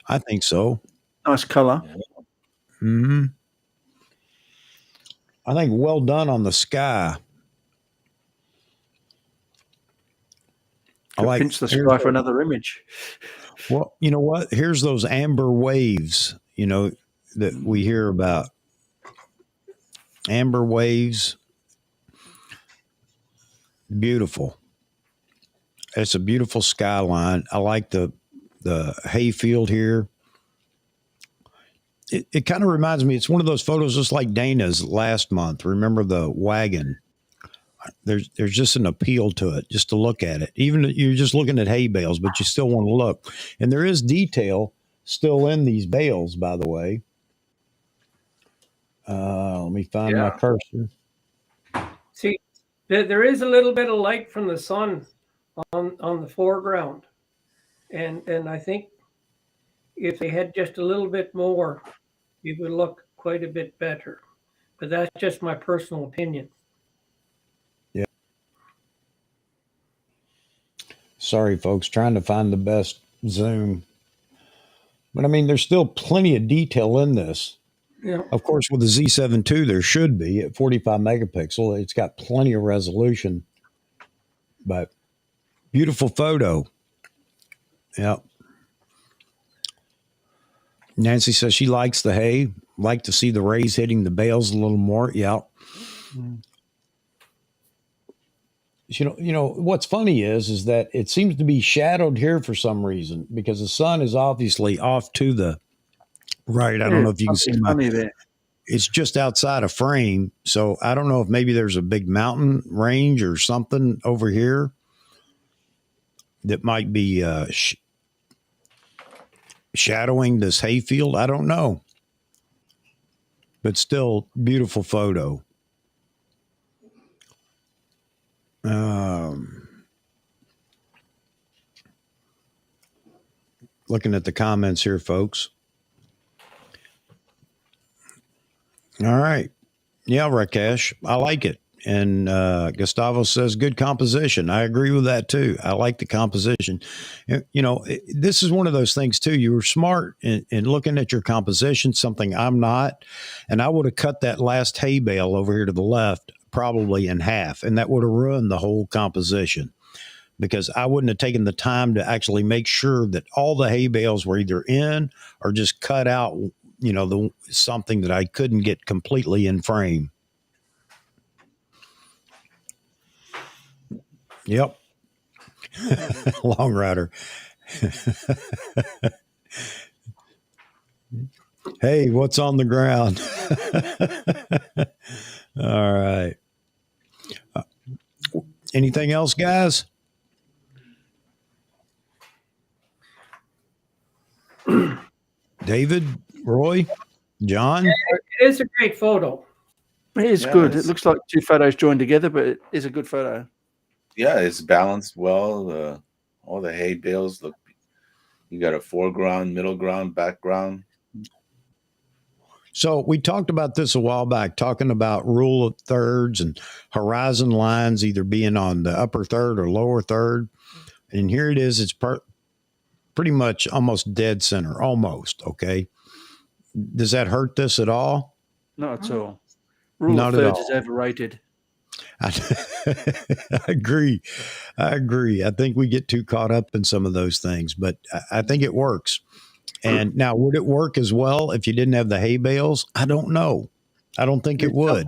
I think so. Nice color. Mm-hmm. I think well done on the sky. I like pinch the sky for another image. Well, you know what? Here's those amber waves, that we hear about. Amber waves. Beautiful. It's a beautiful skyline. I like the hayfield here. It kind of reminds me, it's one of those photos just like Dana's last month. Remember the wagon? There's just an appeal to it, just to look at it. Even you're just looking at hay bales, but you still want to look. And there is detail still in these bales, by the way. Let me find my cursor. See, there is a little bit of light from the sun on the foreground, and I think if they had just a little bit more, it would look quite a bit better. But that's just my personal opinion. Yeah. Sorry, folks, trying to find the best zoom. But I mean, there's still plenty of detail in this. Yeah. Of course, with the Z7 II, there should be at 45 megapixel. It's got plenty of resolution, but beautiful photo. Yeah. Nancy says she likes the hay, like to see the rays hitting the bales a little more. Yeah. Mm. What's funny is that it seems to be shadowed here for some reason because the sun is obviously off to the right. I don't know if you can see there. It's just outside a frame. So I don't know if maybe there's a big mountain range or something over here that might be shadowing this hayfield. I don't know. But still, beautiful photo. looking at the comments here, folks. All right. Yeah, Rakesh, I like it. And Gustavo says good composition. I agree with that too. I like the composition. You know, this is one of those things too. You were smart in looking at your composition, something I'm not. And I would have cut that last hay bale over here to the left probably in half, and that would have ruined the whole composition, because I wouldn't have taken the time to actually make sure that all the hay bales were either in or just cut out, you know, something that I couldn't get completely in frame. Yep. Long rider. Hey, what's on the ground? All right. Anything else, guys? David, Roy, John? It is a great photo. It is good. It looks like two photos joined together, but it is a good photo. Yeah, it's balanced well. All the hay bales look. You got a foreground, middle ground, background. So we talked about this a while back, talking about rule of thirds and horizon lines either being on the upper third or lower third. And here it is. It's pretty much almost dead center, almost. Okay. Does that hurt this at all? Not at all. Rule Not of at thirds all. is overrated. I agree. I think we get too caught up in some of those things, but I think it works. And now, would it work as well if you didn't have the hay bales? I don't know. I don't think it would.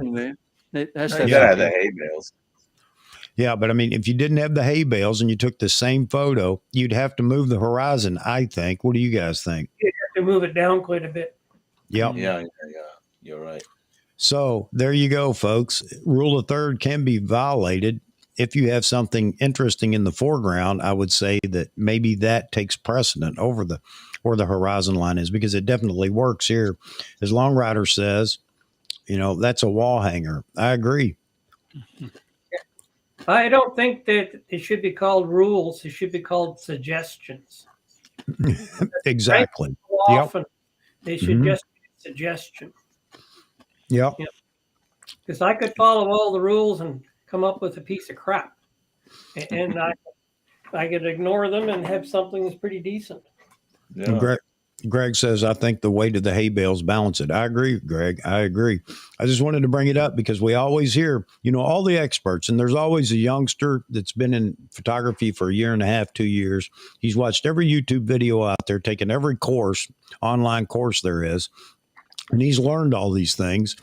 It has to You have gotta have the something. hay bales. Yeah, but I mean, if you didn't have the hay bales and you took the same photo, you'd have to move the horizon, I think. What do you guys think? You have to move it down quite a bit. Yep. Yeah. You're right. So there you go, folks. Rule of third can be violated. If you have something interesting in the foreground, I would say that maybe that takes precedent over where the horizon line is, because it definitely works here. As Long Rider says, you know, that's a wall hanger. I agree. I don't think that it should be called rules. It should be called suggestions. Exactly. So Yep. often they should Mhm. just be a suggestion. Yep. Because I could follow all the rules and come up with a piece of crap. And I could ignore them and have something that's pretty decent. Yeah. Greg says, I think the weight of the hay bales balance it. I agree, Greg. I agree. I just wanted to bring it up because we always hear, you know, all the experts, and there's always a youngster that's been in photography for a year and a half, 2 years. He's watched every YouTube video out there, taken every online course there is, and he's learned all these things.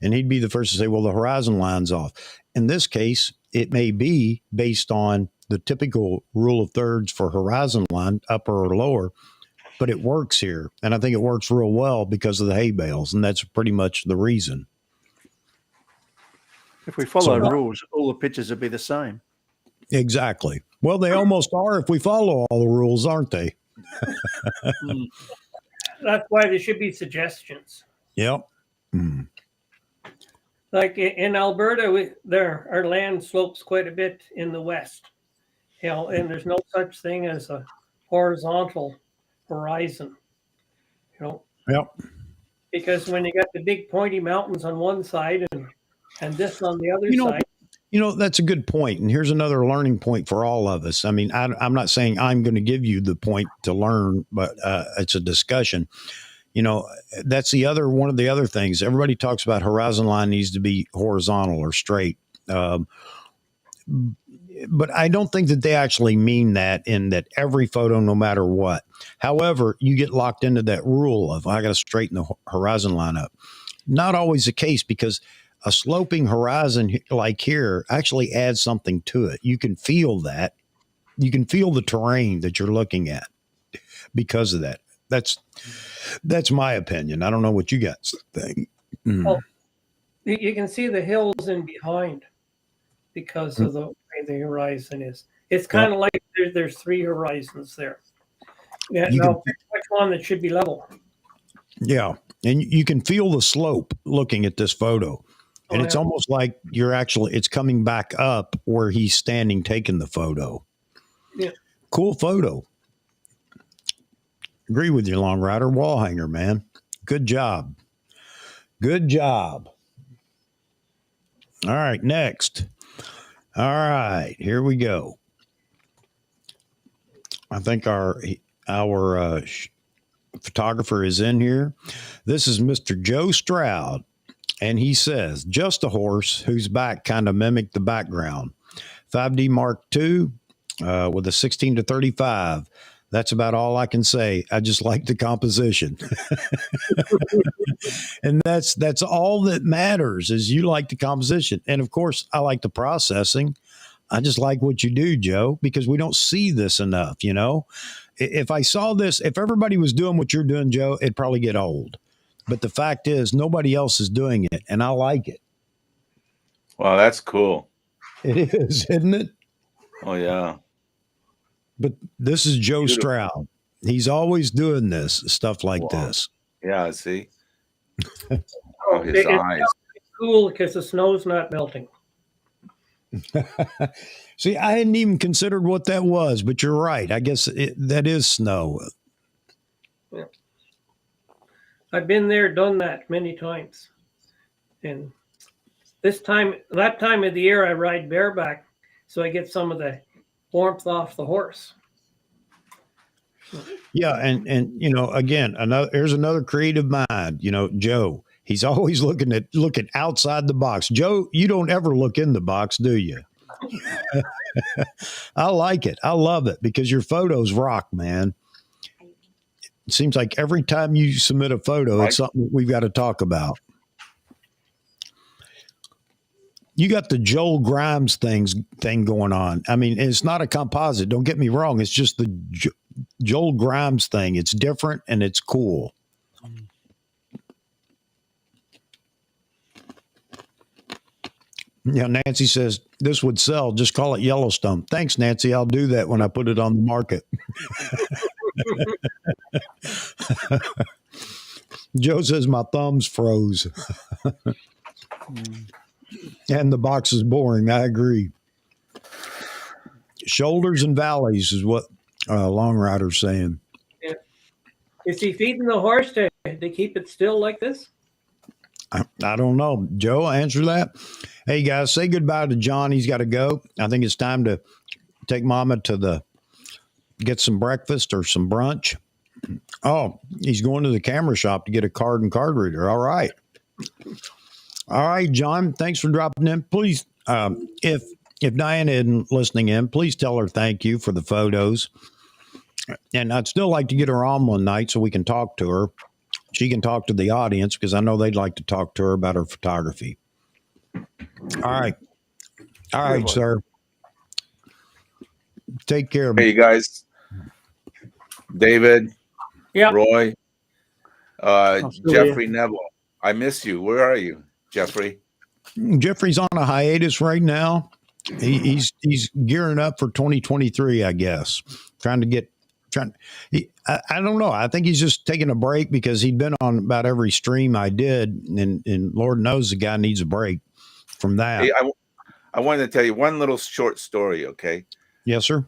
And he'd be the first to say, well, the horizon line's off. In this case, it may be based on the typical rule of thirds for horizon line, upper or lower, but it works here. And I think it works real well because of the hay bales. And that's pretty much the reason. If we follow So- rules, all the pictures would be the same. Exactly. Well, they almost are if we follow all the rules, aren't they? That's why there should be suggestions. Yep. Mm. Like in Alberta, our land slopes quite a bit in the west, you know, and there's no such thing as a horizontal horizon, you know, Yep. because when you got the big pointy mountains on one side and this on the other You know, side. You know, that's a good point. And here's another learning point for all of us. I mean, I'm not saying I'm going to give you the point to learn, but it's a discussion. You know, that's one of the other things. Everybody talks about horizon line needs to be horizontal or straight. But I don't think that they actually mean that in that every photo, no matter what. However, you get locked into that rule of I got to straighten the horizon line up. Not always the case, because a sloping horizon like here actually adds something to it. You can feel that. You can feel the terrain that you're looking at because of that. That's my opinion. I don't know what you guys think. Mm. Well, you can see the hills in behind because of the way the horizon is. It's kind of like there's three horizons there. Yeah, You now can- pick which one that should be level. Yeah. And you can feel the slope looking at this photo. And Oh, it's yeah. almost like it's coming back up where he's standing taking the photo. Yeah. Cool photo. Agree with you, Long Rider. Wall hanger, man. Good job. Good job. All right, next. All right, here we go. I think our photographer is in here. This is Mr. Joe Stroud, and he says, just a horse whose back kind of mimicked the background. 5D Mark II with a 16 to 35. That's about all I can say. I just like the composition. And that's all that matters is you like the composition. And of course, I like the processing. I just like what you do, Joe, because we don't see this enough, you know? If I saw this, if everybody was doing what you're doing, Joe, it'd probably get old. But the fact is, nobody else is doing it, and I like it. Wow, that's cool. It is, isn't it? Oh, yeah. But this is Joe Beautiful. Stroud. He's always doing this, stuff like this. Yeah, see? Oh, his eyes. Cool because the snow's not melting. See, I hadn't even considered what that was, but you're right. I guess that is snow. Yeah. I've been there, done that many times. And that time of the year, I ride bareback, so I get some of the warmth off the horse. Yeah, and you know, again, here's another creative mind. You know, Joe, he's always looking outside the box. Joe, you don't ever look in the box, do you? I like it. I love it because your photos rock, man. It seems like every time you submit a photo, it's something we've got to talk about. You got the Joel Grimes thing going on. I mean, it's not a composite. Don't get me wrong. It's just the Joel Grimes thing. It's different and it's cool. Yeah, Nancy says this would sell. Just call it Yellowstone. Thanks, Nancy. I'll do that when I put it on the market. Joe says my thumbs froze. And the box is boring. I agree. Shoulders and valleys is what Long Rider's saying. Yeah. Is he feeding the horse to keep it still like this? I don't know. Joe, answer that. Hey, guys, say goodbye to John. He's got to go. I think it's time to take Mama to get some breakfast or some brunch. Oh, he's going to the camera shop to get a card and card reader. All right. All right, John, thanks for dropping in. Please, if Diana isn't listening in, please tell her thank you for the photos. And I'd still like to get her on one night so we can talk to her. She can talk to the audience because I know they'd like to talk to her about her photography. All right. All right, sir. Take care. Hey, you guys. David. Yeah. Roy. still Jeffrey Neville. I miss you. Where are you, Jeffrey? Jeffrey's on a hiatus right now. He's gearing up for 2023, I guess. I don't know. I think he's just taking a break because he'd been on about every stream I did, and Lord knows the guy needs a break from that. Hey, I wanted to tell you one little short story, okay? Yes, sir.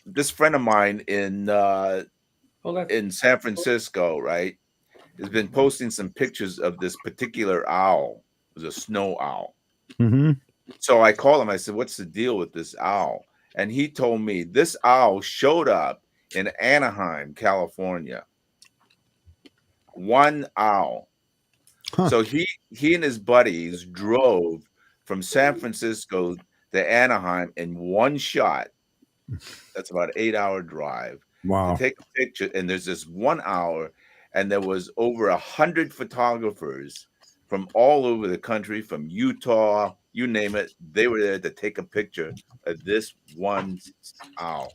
This friend of mine in San Francisco, right, has been posting some pictures of this particular owl. It was a snow owl. Mm-hmm. So I called him. I said, "What's the deal with this owl?" And he told me this owl showed up in Anaheim, California. One owl. Huh. So he and his buddies drove from San Francisco to Anaheim in one shot. That's about an 8-hour drive. Wow. To take a picture, and there's this 1 hour, and there was over 100 photographers from all over the country, from Utah, you name it. They were there to take a picture of this one owl.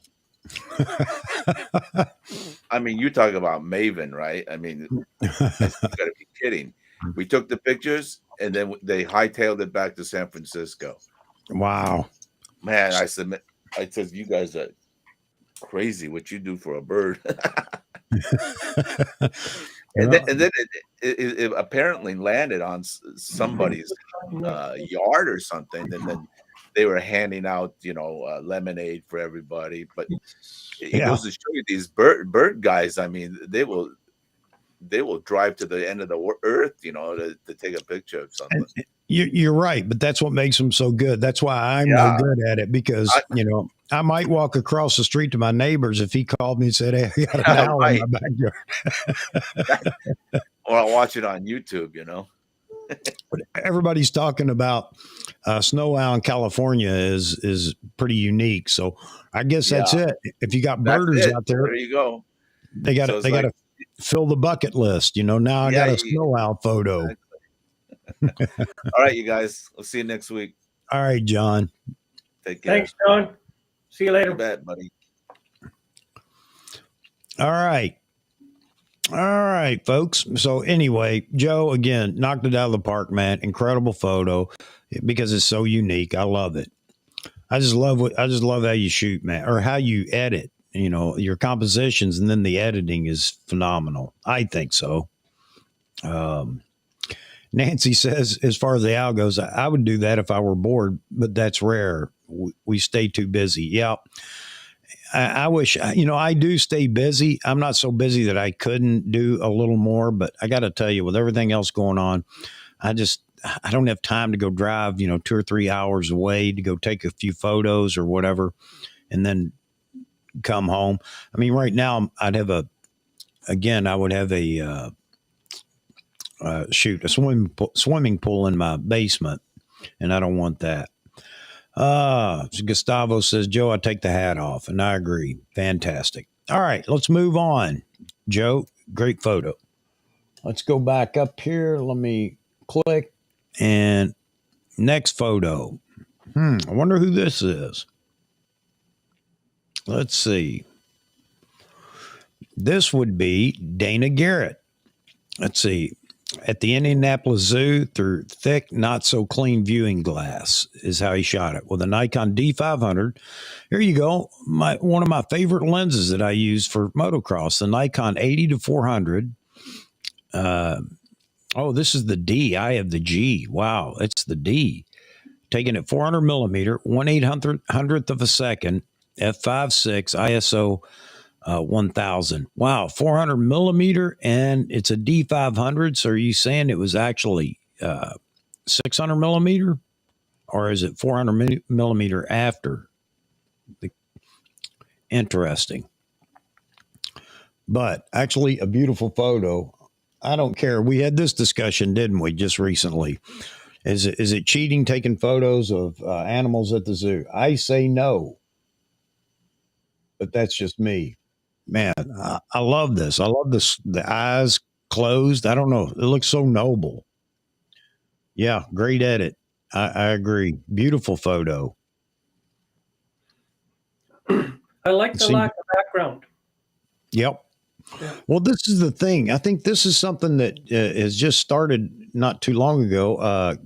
I mean, you talk about Maven, right? I mean, you gotta be kidding. We took the pictures, and then they hightailed it back to San Francisco. Wow. Man, I said, you guys are crazy what you do for a bird. And then it apparently landed on somebody's yard or something, and then they were handing out, lemonade for everybody. But it Yeah. goes to show you these bird guys. I mean, they will drive to the end of the earth, to take a picture of something. You're right, but that's what makes them so good. That's why I'm no good at it, because I might walk across the street to my neighbors if he called me and said, "Hey, I got an owl in my backyard." Or I'll watch it on YouTube. Everybody's talking about snow owl in California is pretty unique. So I guess that's it. If you got birders out there you go. They got to fill the bucket list. Now I got a snow owl photo. Exactly. All right, you guys. We'll see you next week. All right, John. Take care. Thanks, John. See you later. You bet, buddy. All right. All right, folks. So anyway, Joe, again, knocked it out of the park, man. Incredible photo because it's so unique. I love it. I just love how you shoot, man, or how you edit, your compositions, and then the editing is phenomenal. I think so. Nancy says, as far as the owl goes, I would do that if I were bored, but that's rare. We stay too busy. Yeah. I wish, I do stay busy. I'm not so busy that I couldn't do a little more, but I got to tell you, with everything else going on, I don't have time to go drive, 2 or 3 hours away to go take a few photos or whatever, and then come home. I mean, right now I would have a swimming pool in my basement, and I don't want that. Gustavo says, Joe, I take the hat off, and I agree. Fantastic. All right, let's move on. Joe, great photo. Let's go back up here. Let me click, and next photo. I wonder who this is. Let's see. This would be Dana Garrett. Let's see. At the Indianapolis Zoo, through thick, not so clean viewing glass is how he shot it with a Nikon D500. Here you go. One of my favorite lenses that I use for motocross, the Nikon 80-400. This is the D. I have the G. Wow, it's the D. Taken at 400 millimeter, 1/800th of a second, f/5.6 ISO 1000. Wow, 400 millimeter, and it's a D500. So are you saying it was actually 600 millimeter, or is it 400 millimeter after? Interesting. But actually, a beautiful photo. I don't care. We had this discussion, didn't we, just recently? Is it cheating taking photos of animals at the zoo? I say no, but that's just me. Man, I love this. I love this. The eyes closed. I don't know. It looks so noble. Yeah, great edit. I agree. Beautiful photo. I like the lack of background. Yep. Yeah. Well, this is the thing. I think this is something that has just started not too long ago.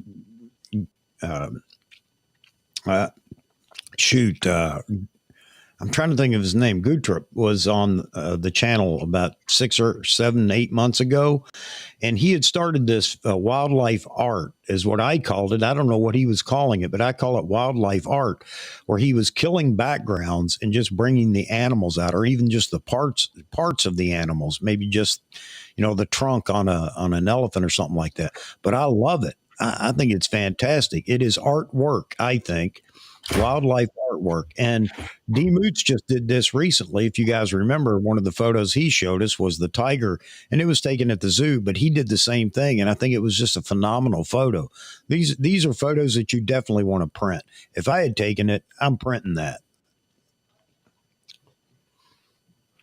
I'm trying to think of his name. Gutrip was on the channel about 6 or 7, 8 months ago, and he had started this wildlife art, is what I called it. I don't know what he was calling it, but I call it wildlife art, where he was killing backgrounds and just bringing the animals out, or even just the parts of the animals, maybe just the trunk on an elephant or something like that. But I love it. I think it's fantastic. It is artwork, I think. Wildlife artwork. And D Moots just did this recently. If you guys remember, one of the photos he showed us was the tiger, and it was taken at the zoo, but he did the same thing. And I think it was just a phenomenal photo. These are photos that you definitely want to print. If I had taken it, I'm printing that.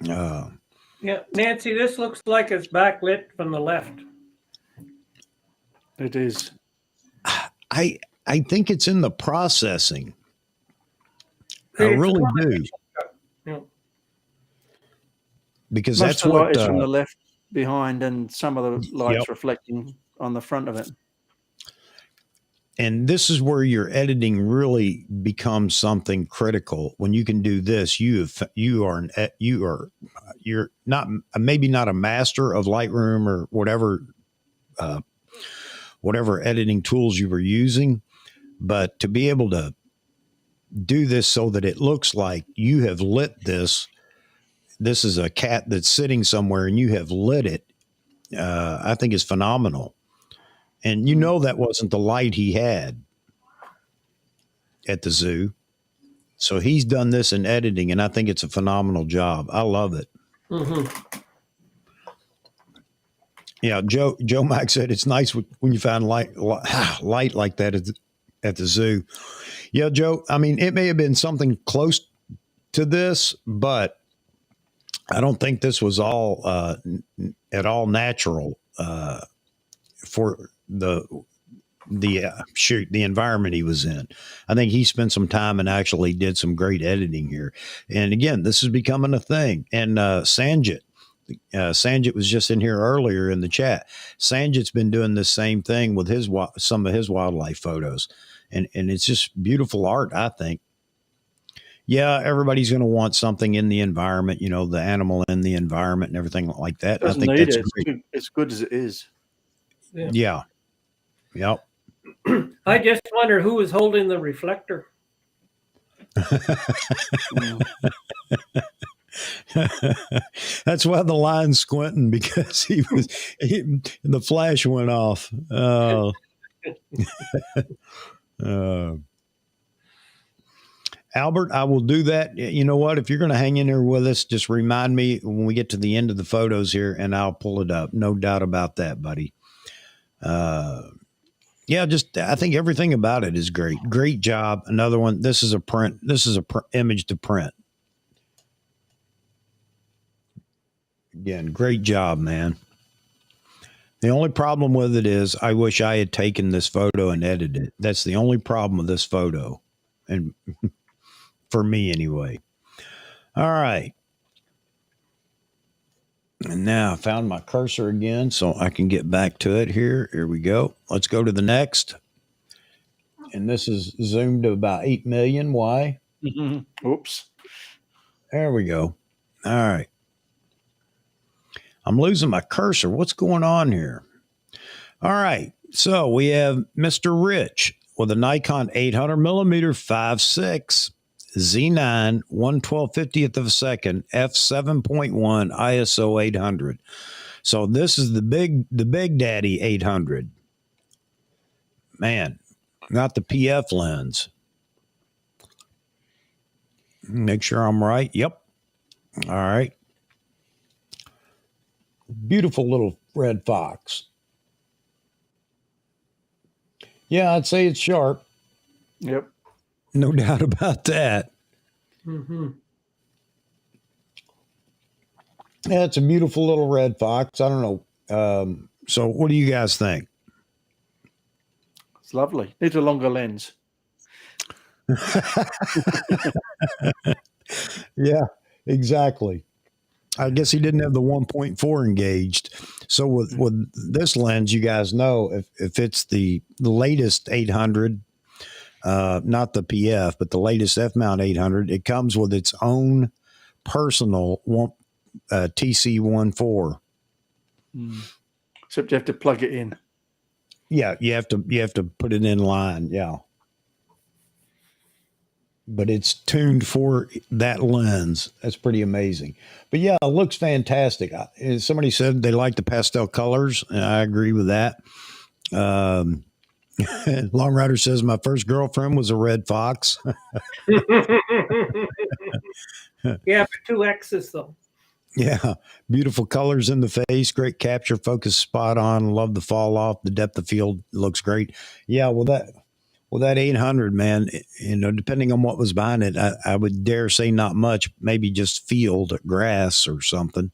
Yeah, Nancy, this looks like it's backlit from the left. It is. I think it's in the processing. I really do. Yeah. Because Most that's of the what light is from the left behind, and some of the lights reflecting on the front of it. And this is where your editing really becomes something critical. When you can do this, you're not, maybe not a master of Lightroom or whatever editing tools you were using, but to be able to do this so that it looks like you have lit this. This is a cat that's sitting somewhere and you have lit it. I think is phenomenal. And you know that wasn't the light he had at the zoo. So he's done this in editing, and I think it's a phenomenal job. I love it. Mm-hmm. Yeah, Joe Mack said it's nice when you find light like that at the zoo. Yeah, Joe, I mean, it may have been something close to this, but I don't think this was all at all natural for the environment he was in. I think he spent some time and actually did some great editing here. And again, this is becoming a thing. And Sanjit was just in here earlier in the chat. Sanjit's been doing the same thing with some of his wildlife photos. And it's just beautiful art, I think. Yeah, everybody's going to want something in the environment, you know, the animal in the environment and everything like that. I think that's great. It's good as it is. Yeah. Yep. I just wonder who was holding the reflector. That's why the line's squinting, because the flash went off. Albert, I will do that. You know what? If you're going to hang in here with us, just remind me when we get to the end of the photos here, and I'll pull it up. No doubt about that, buddy. Yeah, I think everything about it is great. Great job. Another one. This is a print. This is image to print. Again, great job, man. The only problem with it is I wish I had taken this photo and edited it. That's the only problem with this photo. And for me anyway. All right. And now I found my cursor again so I can get back to it here. Here we go. Let's go to the next. And this is zoomed to about 8 million. Why? Mm-hmm. Oops. There we go. All right. I'm losing my cursor. What's going on here? All right. So we have Mr. Rich with a Nikon 800 millimeter 5.6 Z9 1/1250th of a second f7.1 ISO 800. So this is the big daddy 800. Man, not the PF lens. Make sure I'm right. Yep. All right. Beautiful little red fox. Yeah, I'd say it's sharp. Yep. No doubt about that. Mm-hmm. Yeah, it's a beautiful little red fox. I don't know. So what do you guys think? It's lovely. Needs a longer lens. Yeah, exactly. I guess he didn't have the 1.4 engaged. So with this lens, you guys know if it's the latest 800, not the PF, but the latest F-mount 800, it comes with its own personal TC14. Except you have to plug it in. Yeah, you have to put it in line. Yeah. But it's tuned for that lens. That's pretty amazing. But yeah, it looks fantastic. Somebody said they like the pastel colors, and I agree with that. Long Rider says my first girlfriend was a red fox. Yeah, for 2 X's though. Yeah, beautiful colors in the face, great capture, focus spot on. Love the fall off, the depth of field looks great. Yeah, well that 800, man, you know, depending on what was behind it, I would dare say not much, maybe just field, grass or something.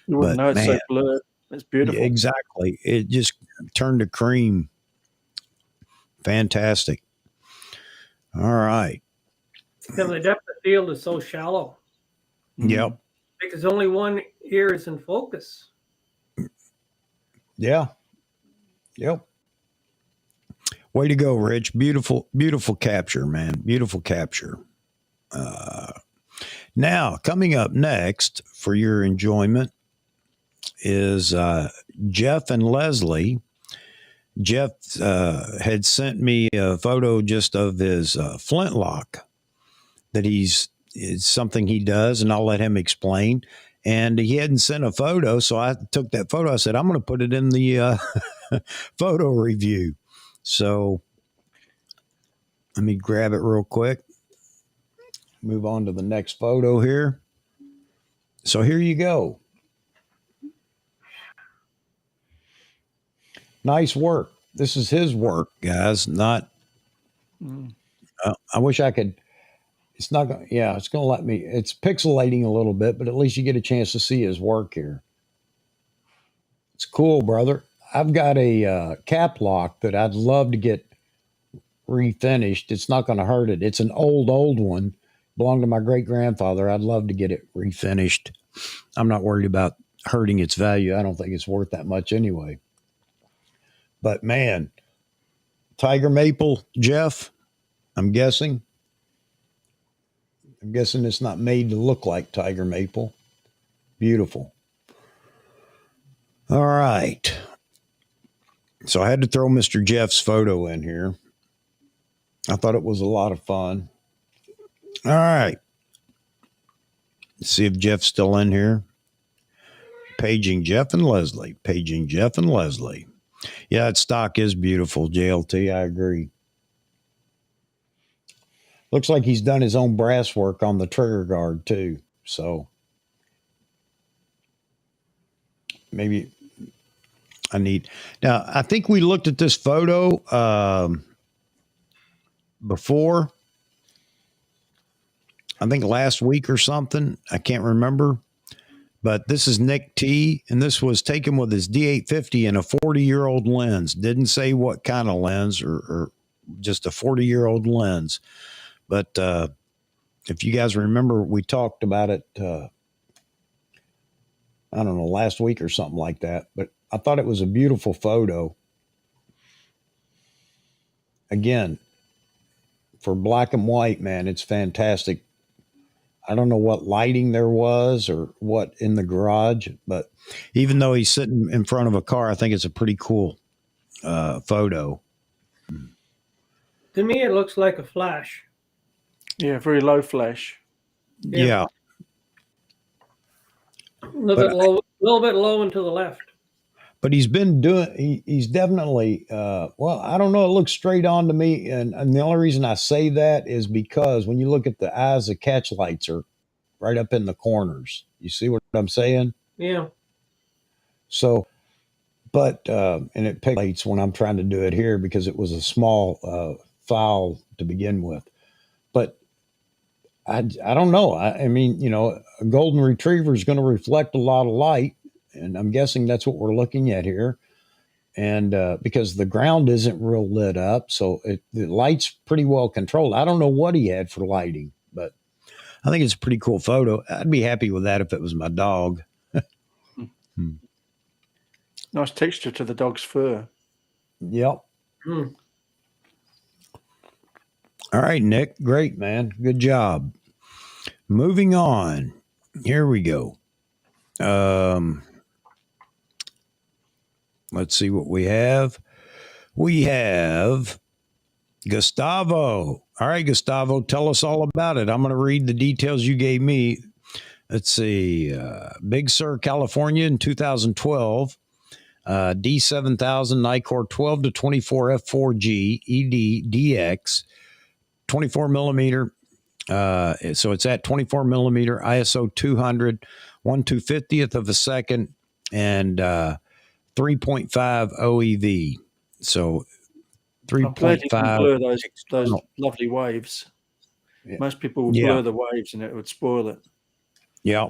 You wouldn't know, it's so blurred. It's beautiful. Yeah, exactly. It just turned to cream. Fantastic. All right. Because the depth of field is so shallow. Yep. Because only one ear is in focus. Yeah. Yep. Way to go, Rich. Beautiful, beautiful capture, man. Beautiful capture. Now, coming up next for your enjoyment is Jeff and Leslie. Jeff had sent me a photo just of his flintlock. that it's something he does, and I'll let him explain. And he hadn't sent a photo, so I took that photo. I said, I'm going to put it in the photo review. So let me grab it real quick. Move on to the next photo here. So here you go. Nice work. This is his work, guys. Not. I wish I could. It's not going. Yeah, it's going to let me. It's pixelating a little bit, but at least you get a chance to see his work here. It's cool, brother. I've got a cap lock that I'd love to get refinished. It's not going to hurt it. It's an old one. Belonged to my great grandfather. I'd love to get it refinished. I'm not worried about hurting its value. I don't think it's worth that much anyway. But man, tiger maple, Jeff, I'm guessing it's not made to look like tiger maple. Beautiful. All right. So I had to throw Mr. Jeff's photo in here. I thought it was a lot of fun. All right. Let's see if Jeff's still in here. Paging Jeff and Leslie. Paging Jeff and Leslie. Yeah, that stock is beautiful, JLT. I agree. Looks like he's done his own brass work on the trigger guard, too. So maybe I need. Now, I think we looked at this photo before. I think last week or something. I can't remember. But this is Nick T, and this was taken with his D850 and a 40-year-old lens. Didn't say what kind of lens or just a 40-year-old lens. But if you guys remember, we talked about it, I don't know, last week or something like that. But I thought it was a beautiful photo. Again, for black and white, man, it's fantastic. I don't know what lighting there was or what in the garage, but even though he's sitting in front of a car, I think it's a pretty cool photo. To me, it looks like a flash. Yeah, very low flash. Yeah. A little bit low and to the left. But he's been doing, he's definitely, well, I don't know. It looks straight on to me. And the only reason I say that is because when you look at the eyes, the catch lights are right up in the corners. You see what I'm saying? Yeah. So, but, and it pixelates when I'm trying to do it here because it was a small file to begin with. But I don't know. I mean, you know, a golden retriever is going to reflect a lot of light. And I'm guessing that's what we're looking at here. And because the ground isn't real lit up, so the light's pretty well controlled. I don't know what he had for lighting, but I think it's a pretty cool photo. I'd be happy with that if it was my dog. Nice texture to the dog's fur. Yep. Mm. All right, Nick. Great, man. Good job. Moving on. Here we go. Let's see what we have. We have Gustavo. All right, Gustavo, tell us all about it. I'm going to read the details you gave me. Let's see. Big Sur, California in 2012. D7000 Nikkor 12 to 24 F4G ED DX 24 millimeter. So it's at 24 millimeter ISO 200, 1/250th of a second, and 3.5 OEV. So 3.5. I'm glad you can blur those lovely waves. Yeah. Most people would blur the waves and it would spoil it. Yeah.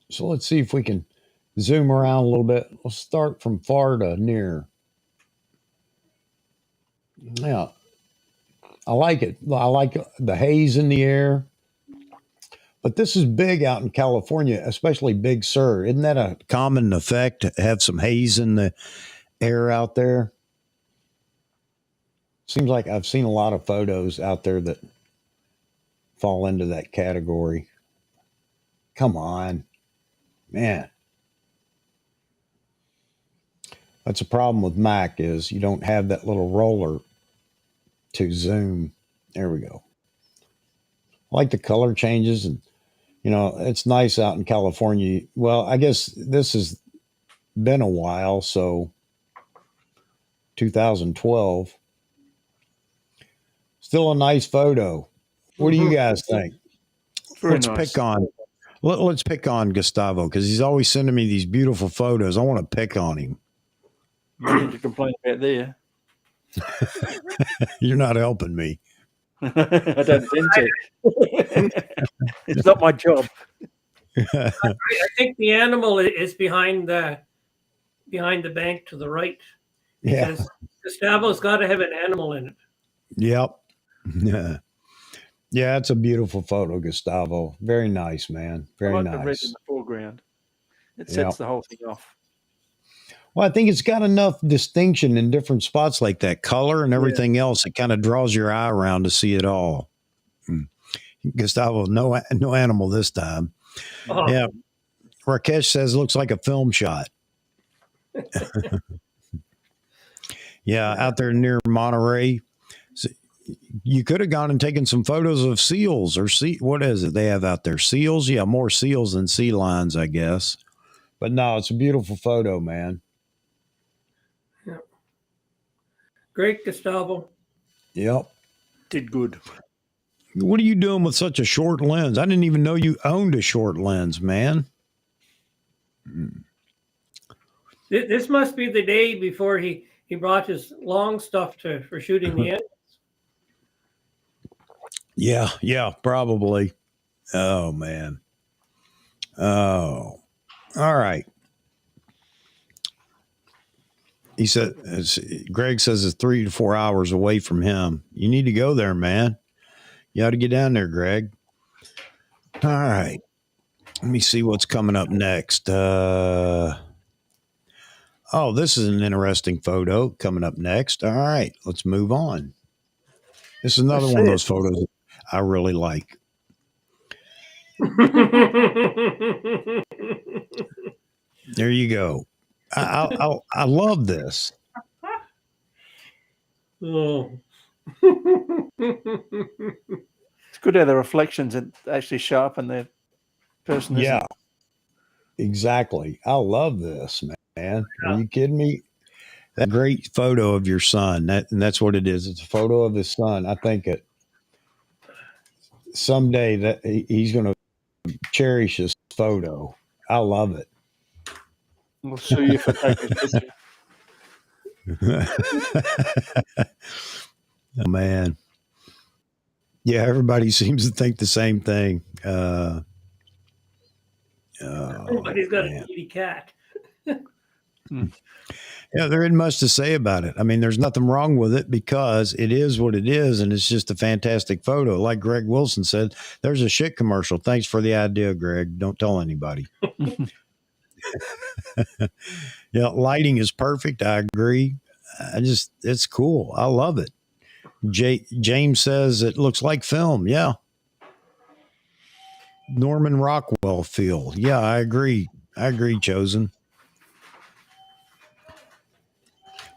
So let's see if we can zoom around a little bit. We'll start from far to near. Yeah. I like it. I like the haze in the air. But this is big out in California, especially Big Sur. Isn't that a common effect to have some haze in the air out there? Seems like I've seen a lot of photos out there that fall into that category. Come on, man. That's a problem with Mac is you don't have that little roller to zoom. There we go. I like the color changes, and it's nice out in California. Well, I guess this has been a while, so 2012. Still a nice photo. What do you guys think? Very Let's nice. pick on let's pick on Gustavo because he's always sending me these beautiful photos. I want to pick on him. Nothing to complain about there. You're not helping me. I don't intend to. It's not my job. I think the animal is behind the bank to the right. Yeah. Because Gustavo's got to have an animal in it. Yep. Yeah. Yeah, it's a beautiful photo, Gustavo. Very nice, man. Very I like the red in nice. the foreground. It sets Yep. the whole thing off. Well, I think it's got enough distinction in different spots like that color and everything else. It kind of draws your eye around to see it all. Gustavo, no animal this time. Oh, Yeah. Rakesh says looks like a film shot. Yeah, out there near Monterey. So you could have gone and taken some photos of seals or what is it they have out there? Seals? Yeah, more seals than sea lions, I guess. But no, it's a beautiful photo, man. great, Gustavo. Yep. Did good. What are you doing with such a short lens? I didn't even know you owned a short lens, man. This must be the day before he brought his long stuff for shooting the end. Yeah, probably. Oh, man. Oh, all right. He said, Greg says it's 3 to 4 hours away from him. You need to go there, man. You ought to get down there, Greg. All right. Let me see what's coming up next. Oh, this is an interesting photo coming up next. All right. Let's move on. This is another one of those photos that I really like. There you go. I love this. Oh. It's good how the reflections actually sharpen the person. Yeah, exactly. I love this, man. Are you kidding me? That great photo of your son. And that's what it is. It's a photo of his son. I think it someday that he's going to cherish this photo. I love it. We'll sue you for taking a picture. Oh, man. Yeah, everybody seems to think the same thing. Everybody's got a kitty cat. Yeah, there isn't much to say about it. I mean, there's nothing wrong with it because it is what it is, and it's just a fantastic photo. Like Greg Wilson said, there's a shit commercial. Thanks for the idea, Greg. Don't tell anybody. Yeah, lighting is perfect. I agree. It's cool. I love it. James says it looks like film. Yeah. Norman Rockwell feel. Yeah, I agree. Chosen.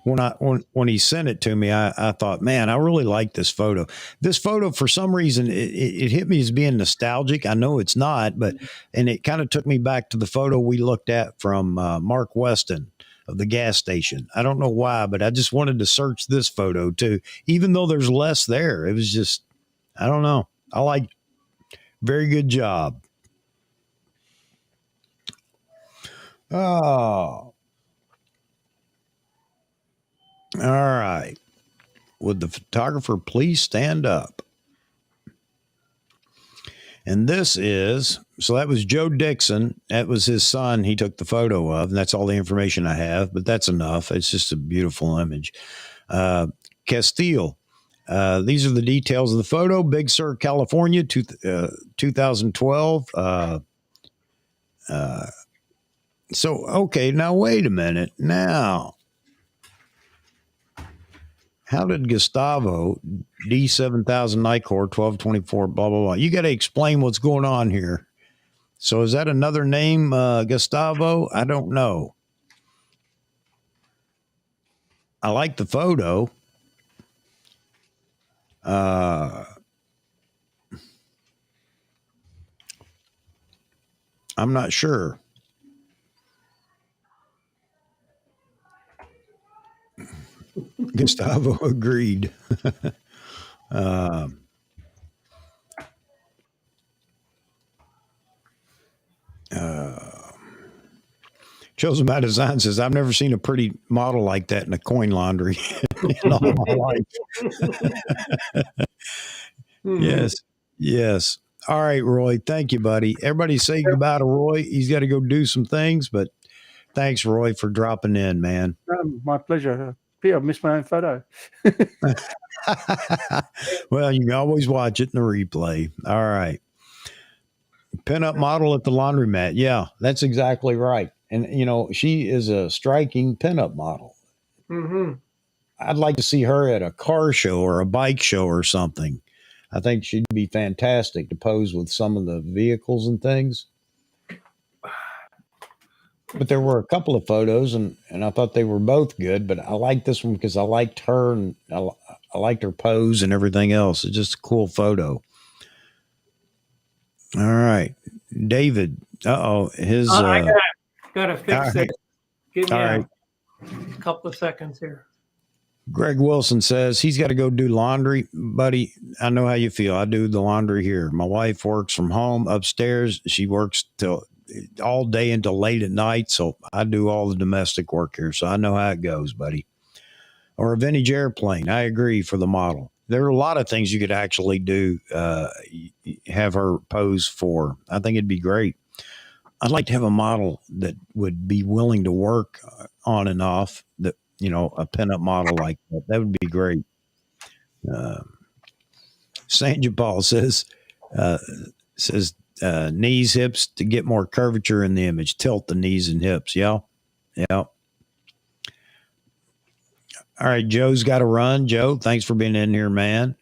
When he sent it to me, I thought, man, I really like this photo. This photo, for some reason, it hit me as being nostalgic. I know it's not, and it kind of took me back to the photo we looked at from Mark Weston of the gas station. I don't know why, but I just wanted to search this photo too, even though there's less there. It was just, I don't know. I like, very good job. Oh. All right. Would the photographer please stand up? And this is, so that was Joe Dixon. That was his son he took the photo of, and that's all the information I have, but that's enough. It's just a beautiful image. Castile. These are the details of the photo. Big Sur, California, 2012. So, okay, now wait a minute. Now, how did Gustavo, D7000 Nikkor, 1224, blah, blah, blah. You got to explain what's going on here. So is that another name, Gustavo? I don't know. I like the photo. I'm not sure. Gustavo agreed. uh, Chosen by Design says, I've never seen a pretty model like that in a coin laundry in all my life. Yes. Yes. All right, Roy. Thank you, buddy. Everybody say goodbye to Roy. He's got to go do some things, but thanks, Roy, for dropping in, man. My pleasure. Peter, I missed my own photo. Well, you can always watch it in the replay. All right. Pin-up model at the laundromat. Yeah, that's exactly right. And, you know, she is a striking pin-up model. Mm-hmm. I'd like to see her at a car show or a bike show or something. I think she'd be fantastic to pose with some of the vehicles and things. But there were a couple of photos, and I thought they were both good. But I liked this one because I liked her, and I liked her pose and everything else. It's just a cool photo. All right. David. His. I gotta fix right. this. Give me All a right. couple of seconds here. Greg Wilson says he's got to go do laundry. Buddy, I know how you feel. I do the laundry here. My wife works from home upstairs. She works till all day until late at night. So I do all the domestic work here. So I know how it goes, buddy. Or a vintage airplane. I agree for the model. There are a lot of things you could actually do, have her pose for. I think it'd be great. I'd like to have a model that would be willing to work on and off, that, you know, a pinup model like that. That would be great. Sandra Paul says, knees, hips to get more curvature in the image. Tilt the knees and hips. Yeah. Yeah. All right. Joe's got to run. Joe, thanks for being in here, man.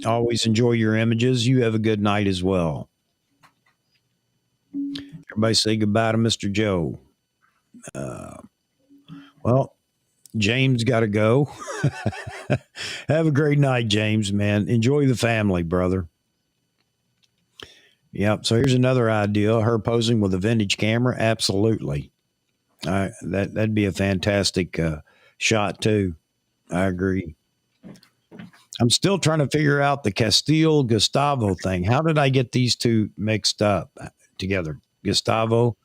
Always enjoy your images. You have a good night as well. Everybody say goodbye to Mr. Joe. Well, James got to go. Have a great night, James, man. Enjoy the family, brother. Yep. So here's another idea. Her posing with a vintage camera. Absolutely. That'd be a fantastic shot too. I agree. I'm still trying to figure out the Castile Gustavo thing. How did I get these two mixed up together? Gustavo,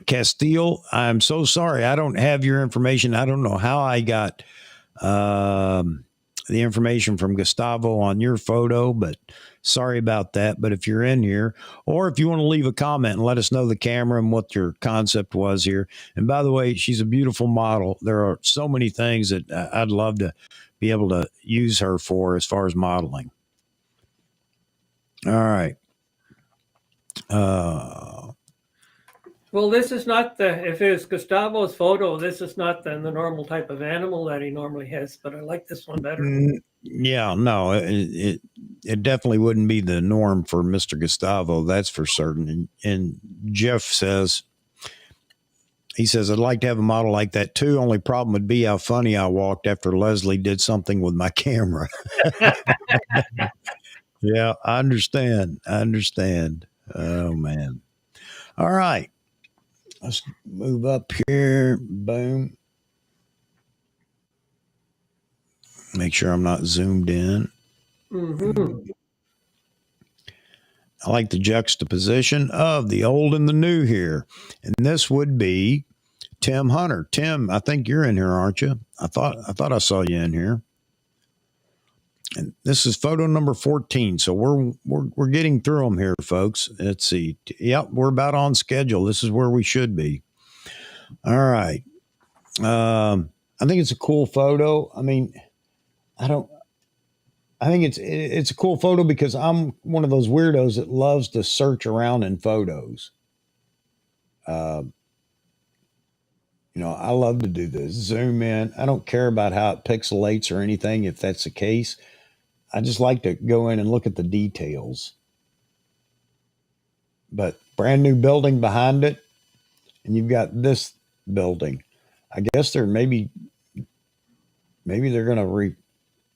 Castile. I'm so sorry. I don't have your information. I don't know how I got the information from Gustavo on your photo, but sorry about that. But if you're in here, or if you want to leave a comment and let us know the camera and what your concept was here. And by the way, she's a beautiful model. There are so many things that I'd love to be able to use her for as far as modeling. All right. Well, this is not if it's Gustavo's photo, this is not the normal type of animal that he normally has, but I like this one better. Yeah, no, it definitely wouldn't be the norm for Mr. Gustavo. That's for certain. And Jeff says, he says, I'd like to have a model like that too. Only problem would be how funny I walked after Leslie did something with my camera. Yeah, I understand. Oh, man. All right. Let's move up here. Boom. Make sure I'm not zoomed in. Mm-hmm. I like the juxtaposition of the old and the new here. And this would be Tim Hunter. Tim, I think you're in here, aren't you? I thought I saw you in here. And this is photo number 14. So we're getting through them here, folks. Let's see. Yep, we're about on schedule. This is where we should be. All right. I think it's a cool photo. I mean, I think it's a cool photo because I'm one of those weirdos that loves to search around in photos. I love to do this. Zoom in. I don't care about how it pixelates or anything, if that's the case. I just like to go in and look at the details. But brand new building behind it, and you've got this building. I guess maybe they're going to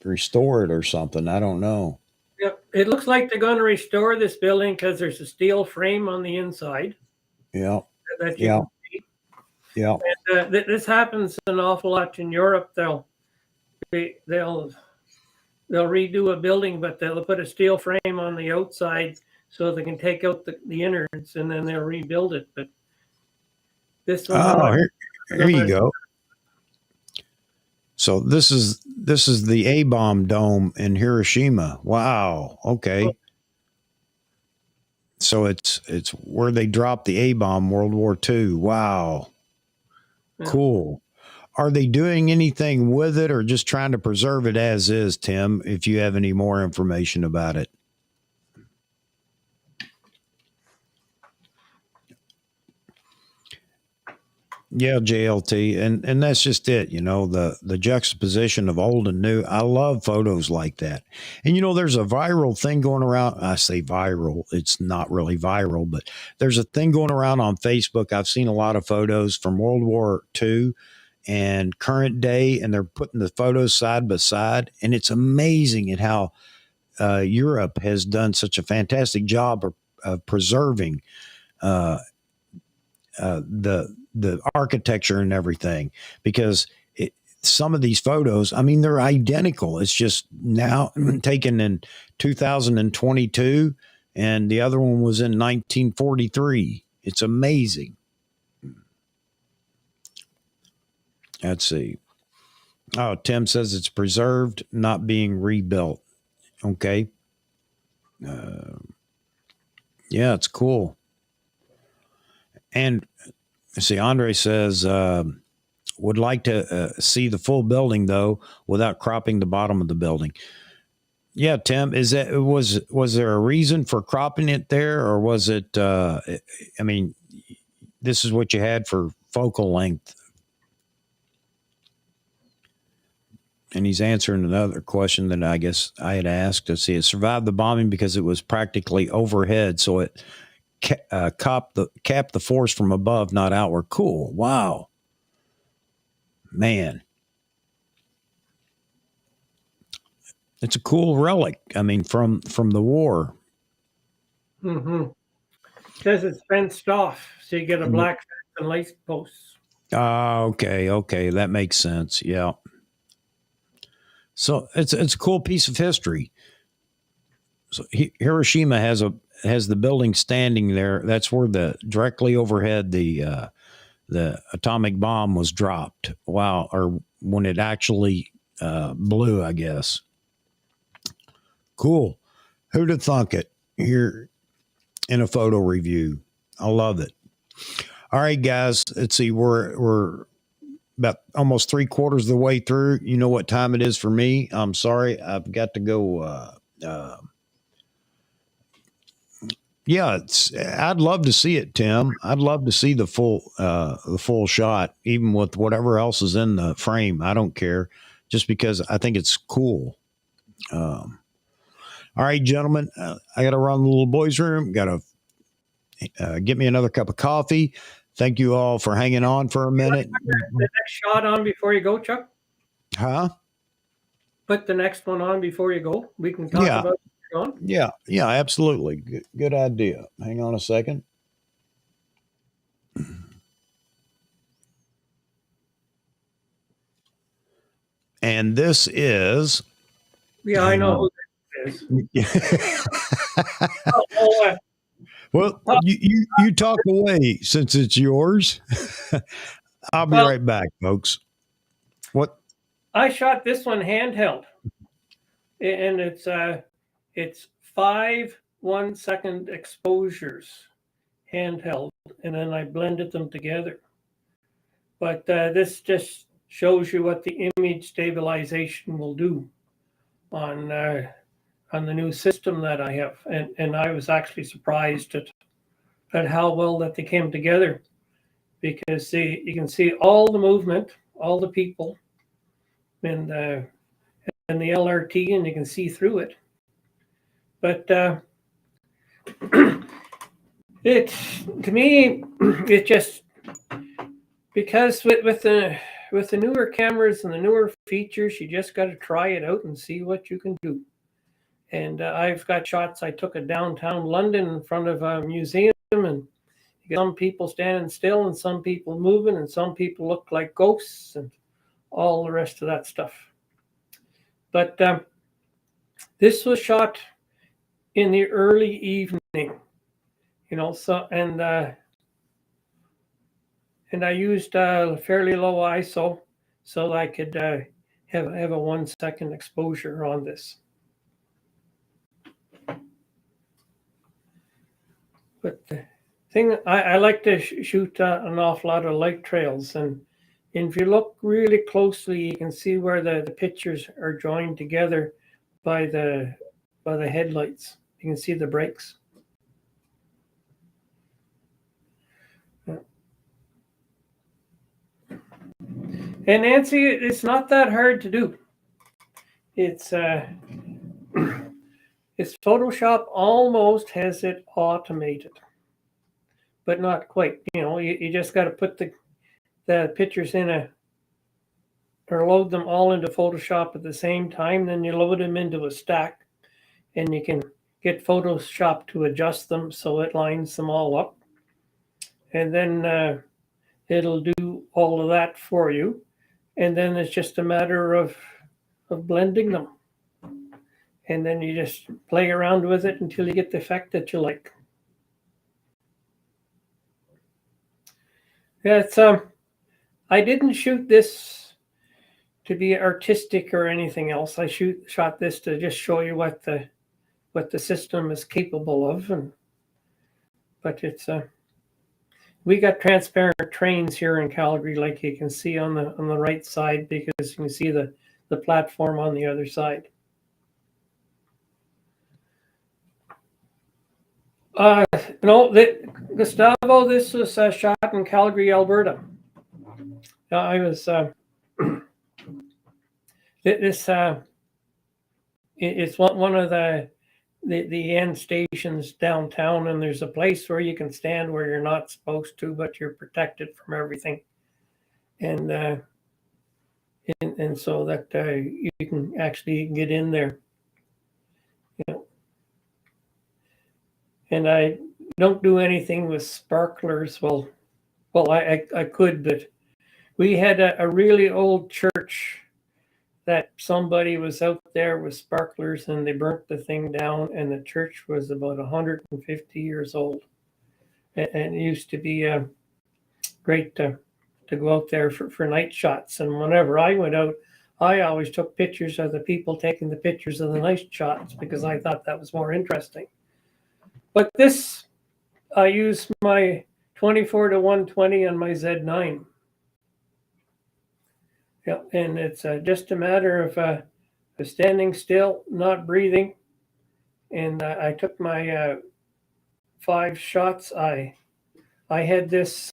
restore it or something. I don't know. Yep. It looks like they're going to restore this building because there's a steel frame on the inside Yeah. that you Yeah. can see. Yeah. And, this happens an awful lot in Europe. They'll redo a building, but they'll put a steel frame on the outside so they can take out the innards, and then they'll rebuild it. But this one, Oh, here you go. So this is the A-bomb dome in Hiroshima. Wow. Okay. So it's where they dropped the A-bomb, World War II. Wow. Yeah. Cool. Are they doing anything with it or just trying to preserve it as is, Tim, if you have any more information about it? Yeah, JLT. And that's just it, the juxtaposition of old and new. I love photos like that. And there's a viral thing going around. I say viral, it's not really viral, but there's a thing going around on Facebook. I've seen a lot of photos from World War II and current day, and they're putting the photos side by side. And it's amazing at how Europe has done such a fantastic job of preserving the architecture and everything, because some of these photos, I mean, they're identical. It's just now taken in 2022, and the other one was in 1943. It's amazing. Let's see. Oh, Tim says it's preserved, not being rebuilt. Okay. Yeah, it's cool. And see, Andre says, would like to see the full building though, without cropping the bottom of the building. Yeah, Tim, was there a reason for cropping it there, or was it? I mean, this is what you had for focal length. And he's answering another question that I guess I had asked. To see, it survived the bombing because it was practically overhead, so it capped the force from above, not outward. Cool. Wow. Man. It's a cool relic. I mean, from the war. Mm-hmm. Says it's fenced off, so you get a black fence and light posts. Okay. That makes sense. Yeah. So it's a cool piece of history. So Hiroshima has the building standing there. That's where directly overhead the atomic bomb was dropped. Wow. Or when it actually blew, I guess. Cool. Who'd have thunk it here in a photo review? I love it. All right, guys. Let's see. We're about almost 3/4 of the way through. You know what time it is for me. I'm sorry. I've got to go. Yeah, I'd love to see it, Tim. I'd love to see the full shot, even with whatever else is in the frame. I don't care, just because I think it's cool. All right, gentlemen, I got to run the little boys' room. Got to get me another cup of coffee. Thank you all for hanging on for a minute. The next shot on before you go, Chuck? Huh? Put the next one on before you go. We can talk about it on. Yeah, absolutely. Good idea. Hang on a second. And this is... Yeah, I know who this is. Well, you talk away since it's yours. I'll be right back, folks. What? I shot this one handheld, and it's 5 1-second exposures handheld, and then I blended them together. But this just shows you what the image stabilization will do on the new system that I have, and I was actually surprised at how well that they came together, because you can see all the movement, all the people, and the LRT, and you can see through it. But it, to me, it just, because with the newer cameras and the newer features, you just got to try it out and see what you can do. And I've got shots I took of downtown London in front of a museum, and you get some people standing still and some people moving and some people look like ghosts and all the rest of that stuff. But this was shot in the early evening, you know, so and I used fairly low ISO so that I could have a 1 second exposure on this. But the thing, I like to shoot an awful lot of light trails, and if you look really closely, you can see where the pictures are joined together by the headlights. You can see the brakes. And Nancy, it's not that hard to do. It's Photoshop almost has it automated, but not quite. You know, you just got to put the pictures in or load them all into Photoshop at the same time. Then you load them into a stack, and you can get Photoshop to adjust them so it lines them all up. And then it'll do all of that for you. And then it's just a matter of blending them. And then you just play around with it until you get the effect that you like. Yeah, it's I didn't shoot this to be artistic or anything else. I shot this to just show you what the system is capable of. But it's we got transparent trains here in Calgary, like you can see on the right side, because you can see the platform on the other side. No, Gustavo, this was shot in Calgary, Alberta. I was it's one of the end stations downtown, and there's a place where you can stand where you're not supposed to, but you're protected from everything, and so that you can actually get in there. You know. And I don't do anything with sparklers. Well, I could, but we had a really old church that somebody was out there with sparklers, and they burnt the thing down, and the church was about 150 years old. And it used to be great to go out there for night shots. And whenever I went out, I always took pictures of the people taking the pictures of the night shots, because I thought that was more interesting. But this, I use my 24-120 on my Z9. Yeah, and it's just a matter of standing still, not breathing. And I took my 5 shots. I had this.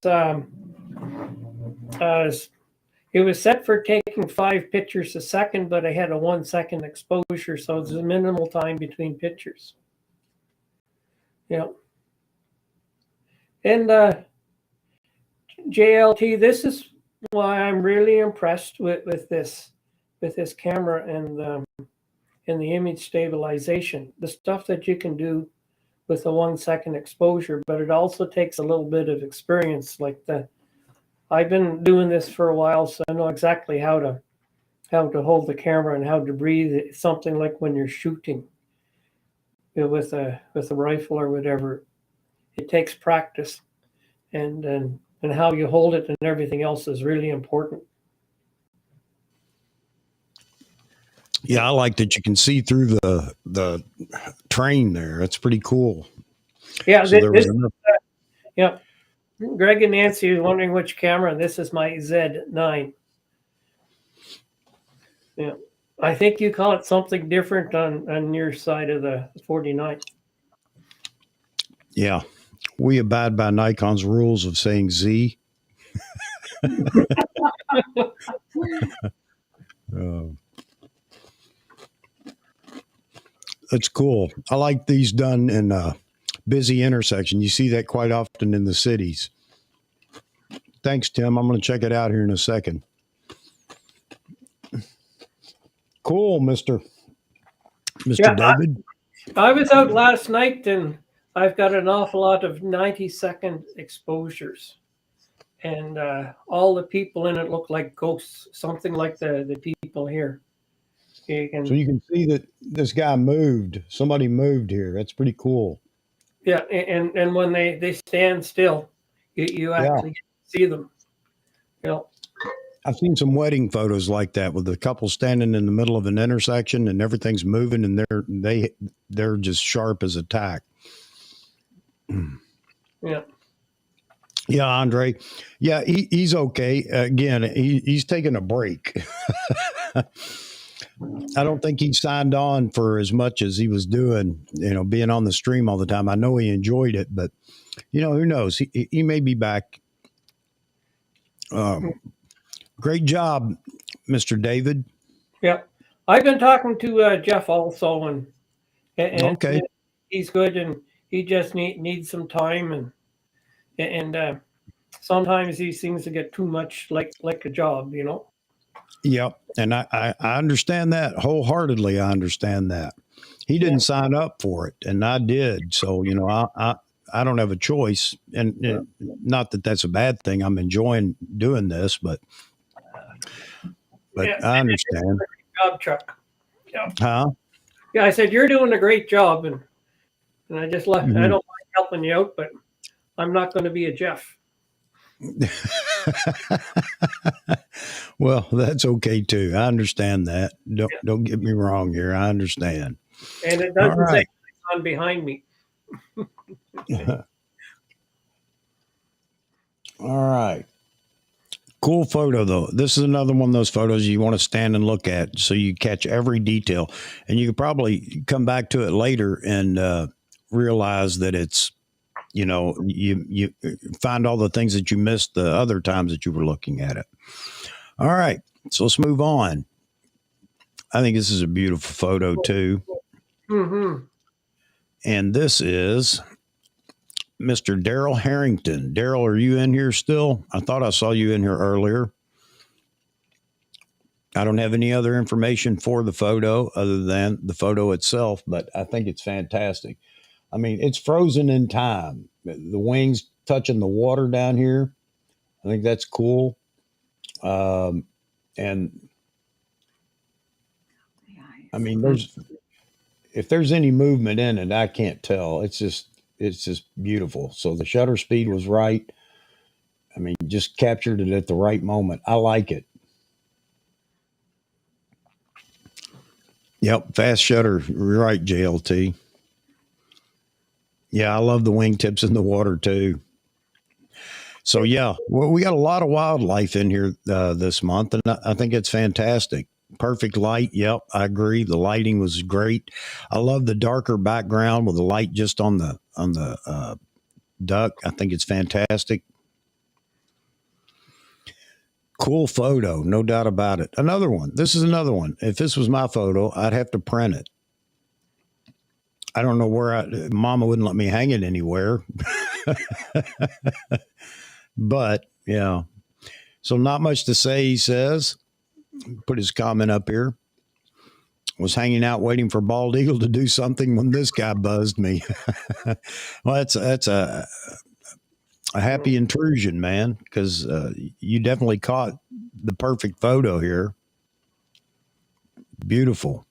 It was set for taking 5 pictures a second, but I had a 1 second exposure, so there's a minimal time between pictures. Yeah. And JLT, this is why I'm really impressed with this camera and the image stabilization. The stuff that you can do with a 1 second exposure, but it also takes a little bit of experience. I've been doing this for a while, so I know exactly how to hold the camera and how to breathe. It's something like when you're shooting, you know, with a rifle or whatever. It takes practice, and how you hold it and everything else is really important. Yeah, I like that you can see through the train there. That's pretty cool. Yeah, So yeah. Greg and Nancy are wondering which camera. This is my Z9. Yeah, I think you call it something different on your side of the 49. Yeah, we abide by Nikon's rules of saying Z. That's cool. I like these done in a busy intersection. You see that quite often in the cities. Thanks, Tim. I'm going to check it out here in a second. Cool, Mr. Yeah, David. I was out last night and I've got an awful lot of 90-second exposures. And all the people in it look like ghosts, something like the people here. You So can, you can see that this guy moved. Somebody moved here. That's pretty cool. yeah, and when they stand still, you Yeah. actually see them. You know, I've seen some wedding photos like that with the couple standing in the middle of an intersection and everything's moving and they're just sharp as a tack. yeah. Yeah, Andre. Yeah, he's okay. Again, he's taking a break. I don't think he signed on for as much as he was doing, being on the stream all the time. I know he enjoyed it, but who knows? He may be back. Great job, Mr. David. Yeah, I've been talking to Jeff also, and Okay. he's good, and he just needs some time, and sometimes these things get too much like a job, you know. Yep. And I understand that wholeheartedly. I understand that. He didn't sign up for it, and I did. So, I don't have a choice. And not that that's a bad thing. I'm enjoying doing this, but Yeah, I understand. Great job, Chuck. Yeah. Huh? Yeah, I said you're doing a great job, and I just left. Mhm. I don't mind helping you out, but I'm not going to be a Jeff. Well, that's okay too. I understand that. Don't get me wrong here. I understand. And it All doesn't say right. my son behind me. All right. Cool photo though. This is another one of those photos you want to stand and look at so you catch every detail, and you could probably come back to it later and realize that it's you find all the things that you missed the other times that you were looking at it. All right, so let's move on. I think this is a beautiful photo too, Mm-hmm. and this is Mr. Daryl Harrington. Daryl, are you in here still? I thought I saw you in here earlier. I don't have any other information for the photo other than the photo itself, but I think it's fantastic. I mean, it's frozen in time. The wings touching the water down here. I think that's cool. And I mean, if there's any movement in it, I can't tell. It's just beautiful. So the shutter speed was right. I mean, just captured it at the right moment. I like it. Yep, fast shutter. You're right, JLT. Yeah, I love the wingtips in the water too. So yeah, well, we got a lot of wildlife in here this month, and I think it's fantastic. Perfect light. Yep, I agree. The lighting was great. I love the darker background with the light just on the duck. I think it's fantastic. Cool photo, no doubt about it. Another one. This is another one. If this was my photo, I'd have to print it. I don't know where Mama wouldn't let me hang it anywhere. But yeah. So not much to say, he says. Put his comment up here. Was hanging out waiting for Bald Eagle to do something when this guy buzzed me. Well, that's a happy intrusion, man, because you definitely caught the perfect photo here. Beautiful.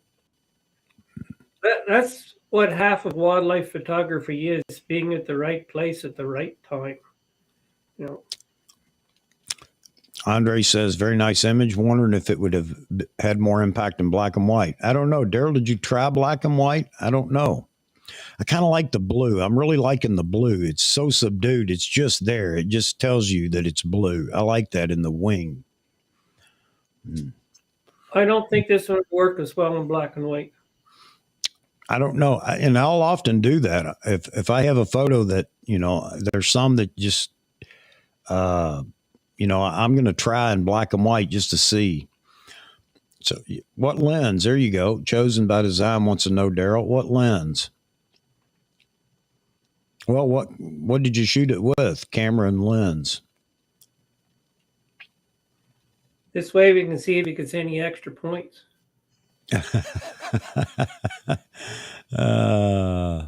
That's what half of wildlife photography is: being at the right place at the right time. You know. Andre says, very nice image. Wondering if it would have had more impact in black and white. I don't know. Daryl, did you try black and white? I don't know. I kind of like the blue. I'm really liking the blue. It's so subdued. It's just there. It just tells you that it's blue. I like that in the wing. I don't think this would work as well in black and white. I don't know. And I'll often do that. If I have a photo that, there's some that just, I'm going to try in black and white just to see. So what lens? There you go. Chosen by Design wants to know, Daryl, what lens? Well, what did you shoot it with? Camera and lens. This way we can see if he gets any extra points. uh,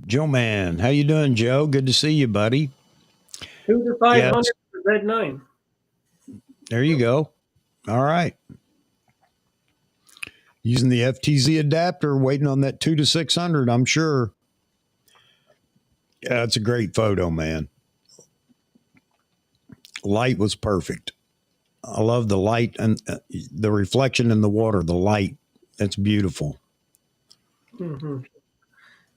Joe Man, how you doing, Joe? Good to see you, buddy. 2 to 500 Yes. for red 9. There you go. All right. Using the FTZ adapter, waiting on that 2 to 600, I'm sure. Yeah, it's a great photo, man. Light was perfect. I love the light and the reflection in the water, the light. It's beautiful. Mm-hmm.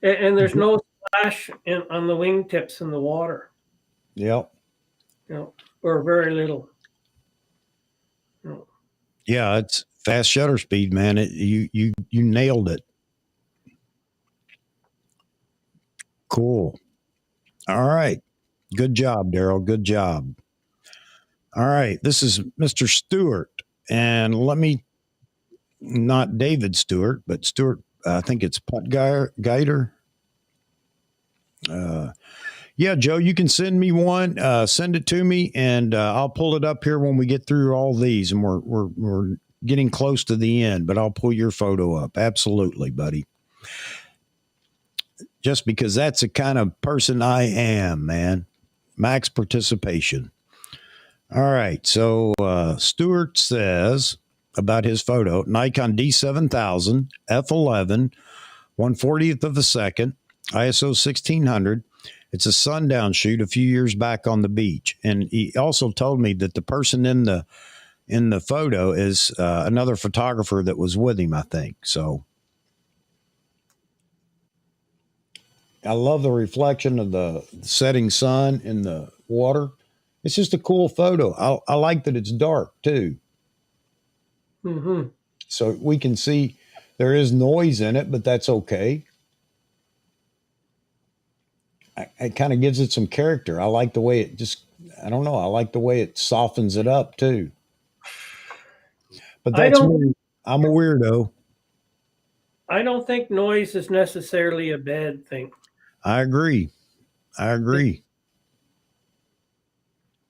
And there's no splash on the wingtips in the water. Yep. You know, or very little. You know. Yeah, it's fast shutter speed, man. You nailed it. Cool. All right. Good job, Daryl. Good job. All right. This is Mr. Stuart. And let me, not David Stewart, but Stuart, I think it's Putt Guider. Yeah, Joe, you can send me one. Send it to me, and I'll pull it up here when we get through all these. And we're getting close to the end, but I'll pull your photo up. Absolutely, buddy. Just because that's the kind of person I am, man. Max participation. All right. So Stuart says about his photo, Nikon D7000, F11, 1/40th of a second, ISO 1600. It's a sundown shoot a few years back on the beach. And he also told me that the person in the photo is another photographer that was with him, I think. So I love the reflection of the setting sun in the water. It's just a cool photo. I like that it's dark too. Mm-hmm. So we can see there is noise in it, but that's okay. It kind of gives it some character. I like the way it just, I don't know. I like the way it softens it up too. But that's me. I'm a weirdo. I don't think noise is necessarily a bad thing. I agree. And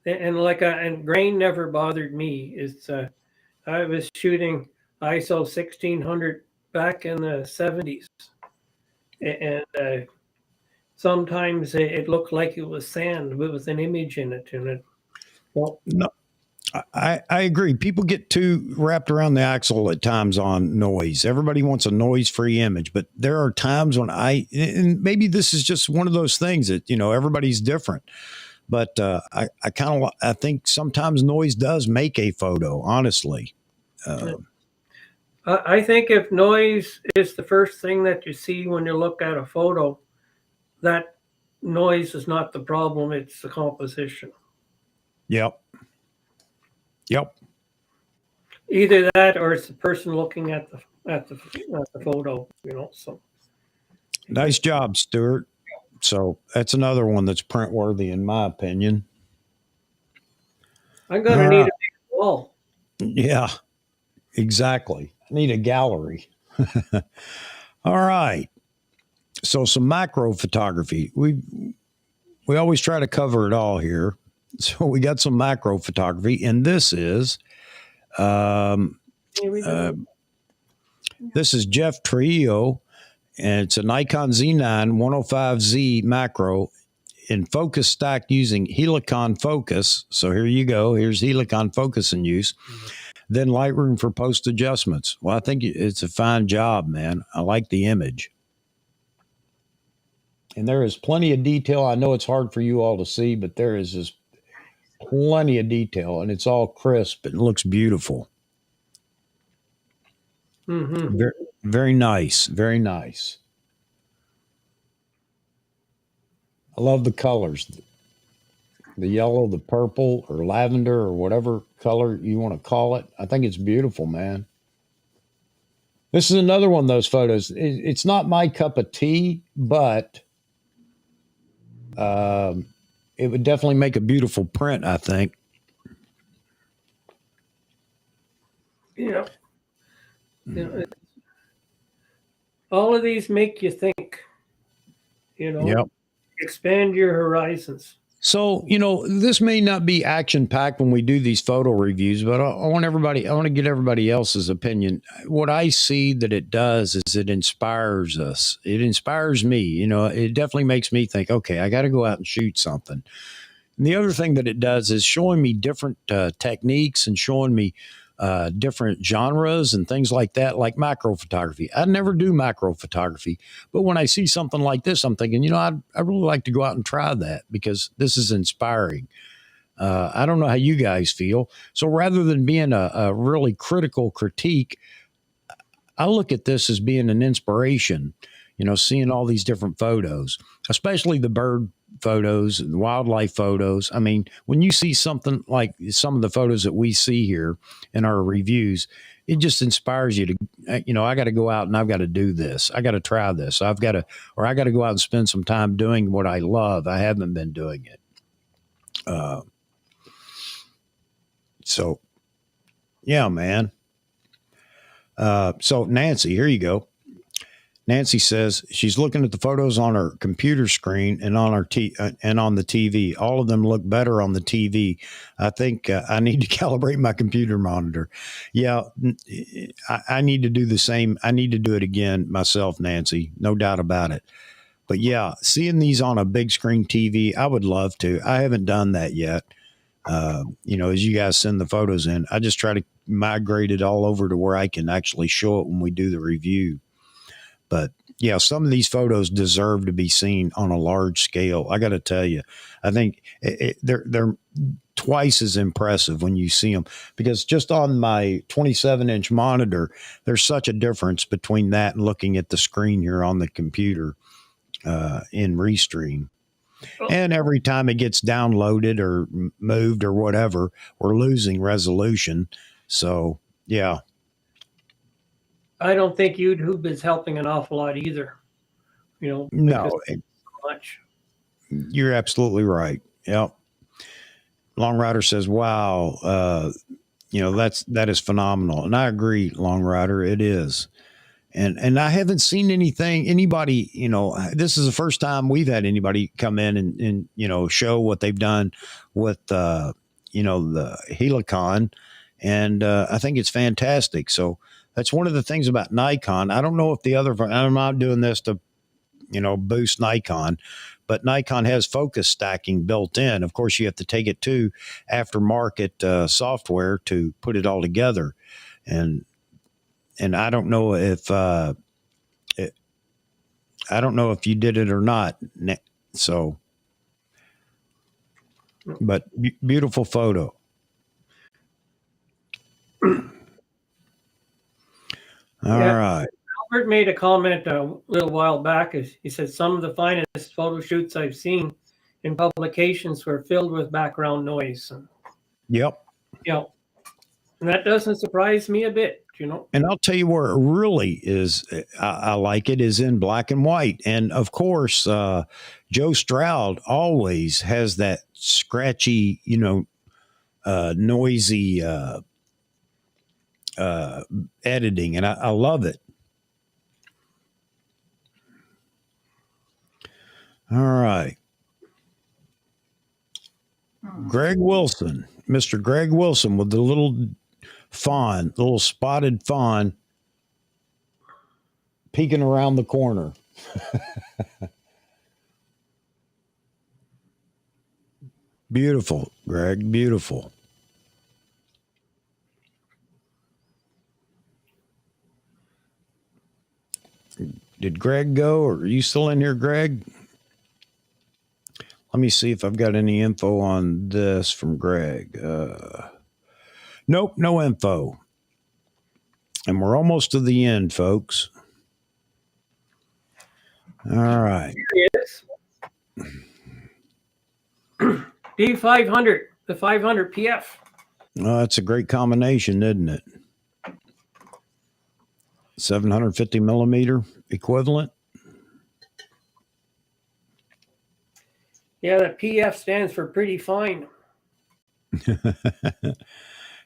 and grain never bothered me. It's I was shooting ISO 1600 back in the 70s, and sometimes it looked like it was sand with an image in it. And no, I agree. People get too wrapped around the axle at times on noise. Everybody wants a noise-free image, but there are times when and maybe this is just one of those things that, everybody's different. But I think sometimes noise does make a photo, honestly. I think if noise is the first thing that you see when you look at a photo, that noise is not the problem. It's the composition. Yep. Either that, or it's the person looking at the photo. So Nice job, Stuart. So that's another one that's print worthy, in my opinion. I'm gonna need a big wall. Yeah, exactly. I need a gallery. All right. So some macro photography. We always try to cover it all here. So we got some macro photography, and this is this is Jeff Trio, and it's a Nikon Z9 105Z macro in focus stack using Helicon focus. So here you go. Here's Helicon focus in use. Mm-hmm. Then Lightroom for post adjustments. Well, I think it's a fine job, man. I like the image. And there is plenty of detail. I know it's hard for you all to see, but there is just plenty of detail, and it's all crisp. It looks beautiful. Mm-hmm. Very, very nice. Very nice. I love the colors. The yellow, the purple, or lavender, or whatever color you want to call it. I think it's beautiful, man. This is another one of those photos. It's not my cup of tea, but it would definitely make a beautiful print, I think. Yeah. All of these make you think, Yep. Expand your horizons. So, this may not be action packed when we do these photo reviews, but I want to get everybody else's opinion. What I see that it does is it inspires us. It inspires me. It definitely makes me think, okay, I got to go out and shoot something. And the other thing that it does is showing me different techniques and showing me different genres and things like that, like macro photography. I never do macro photography, but when I see something like this, I'm thinking, I really like to go out and try that because this is inspiring. I don't know how you guys feel. So rather than being a really critical critique, I look at this as being an inspiration, seeing all these different photos, especially the bird photos and wildlife photos. I mean, when you see something like some of the photos that we see here in our reviews, it just inspires you to, I got to go out and I've got to do this. I got to try this. I got to go out and spend some time doing what I love. I haven't been doing it. So yeah, man. So Nancy, here you go. Nancy says she's looking at the photos on her computer screen and on and on the TV. All of them look better on the TV. I think I need to calibrate my computer monitor. Yeah, I need to do the same. I need to do it again myself, Nancy. No doubt about it. But yeah, seeing these on a big screen TV, I would love to. I haven't done that yet. As you guys send the photos in, I just try to migrate it all over to where I can actually show it when we do the review. But yeah, some of these photos deserve to be seen on a large scale. I got to tell you, I think they're twice as impressive when you see them, because just on my 27-inch monitor, there's such a difference between that and looking at the screen here on the computer in Restream. And every time it gets downloaded or moved or whatever, we're losing resolution. So yeah. I don't think YouTube is helping an awful lot either. No, much. You're absolutely right. Yep. Long Rider says, "Wow, that is phenomenal," and I agree, Long Rider. It is, and I haven't seen anybody. This is the first time we've had anybody come in and show what they've done with the Helicon, and I think it's fantastic. So. That's one of the things about Nikon. I don't know if I'm not doing this to, boost Nikon, but Nikon has focus stacking built in. Of course, you have to take it to aftermarket software to put it all together. And I don't know if, I don't know if you did it or not. So, but beautiful photo. All right. Albert made a comment a little while back. He said some of the finest photo shoots I've seen in publications were filled with background noise. Yep. And that doesn't surprise me a bit, And I'll tell you where it really is. I like it is in black and white. And of course, Joe Stroud always has that scratchy, noisy, editing, and I love it. All right. Greg Wilson, Mr. Greg Wilson with the little spotted fawn peeking around the corner. Beautiful, Greg, beautiful. Did Greg go, or are you still in here, Greg? Let me see if I've got any info on this from Greg. Nope, no info. And we're almost to the end, folks. All right. Here it is. D500, the 500 PF. Oh, that's a great combination, isn't it? 750 millimeter equivalent. Yeah, that PF stands for pretty fine.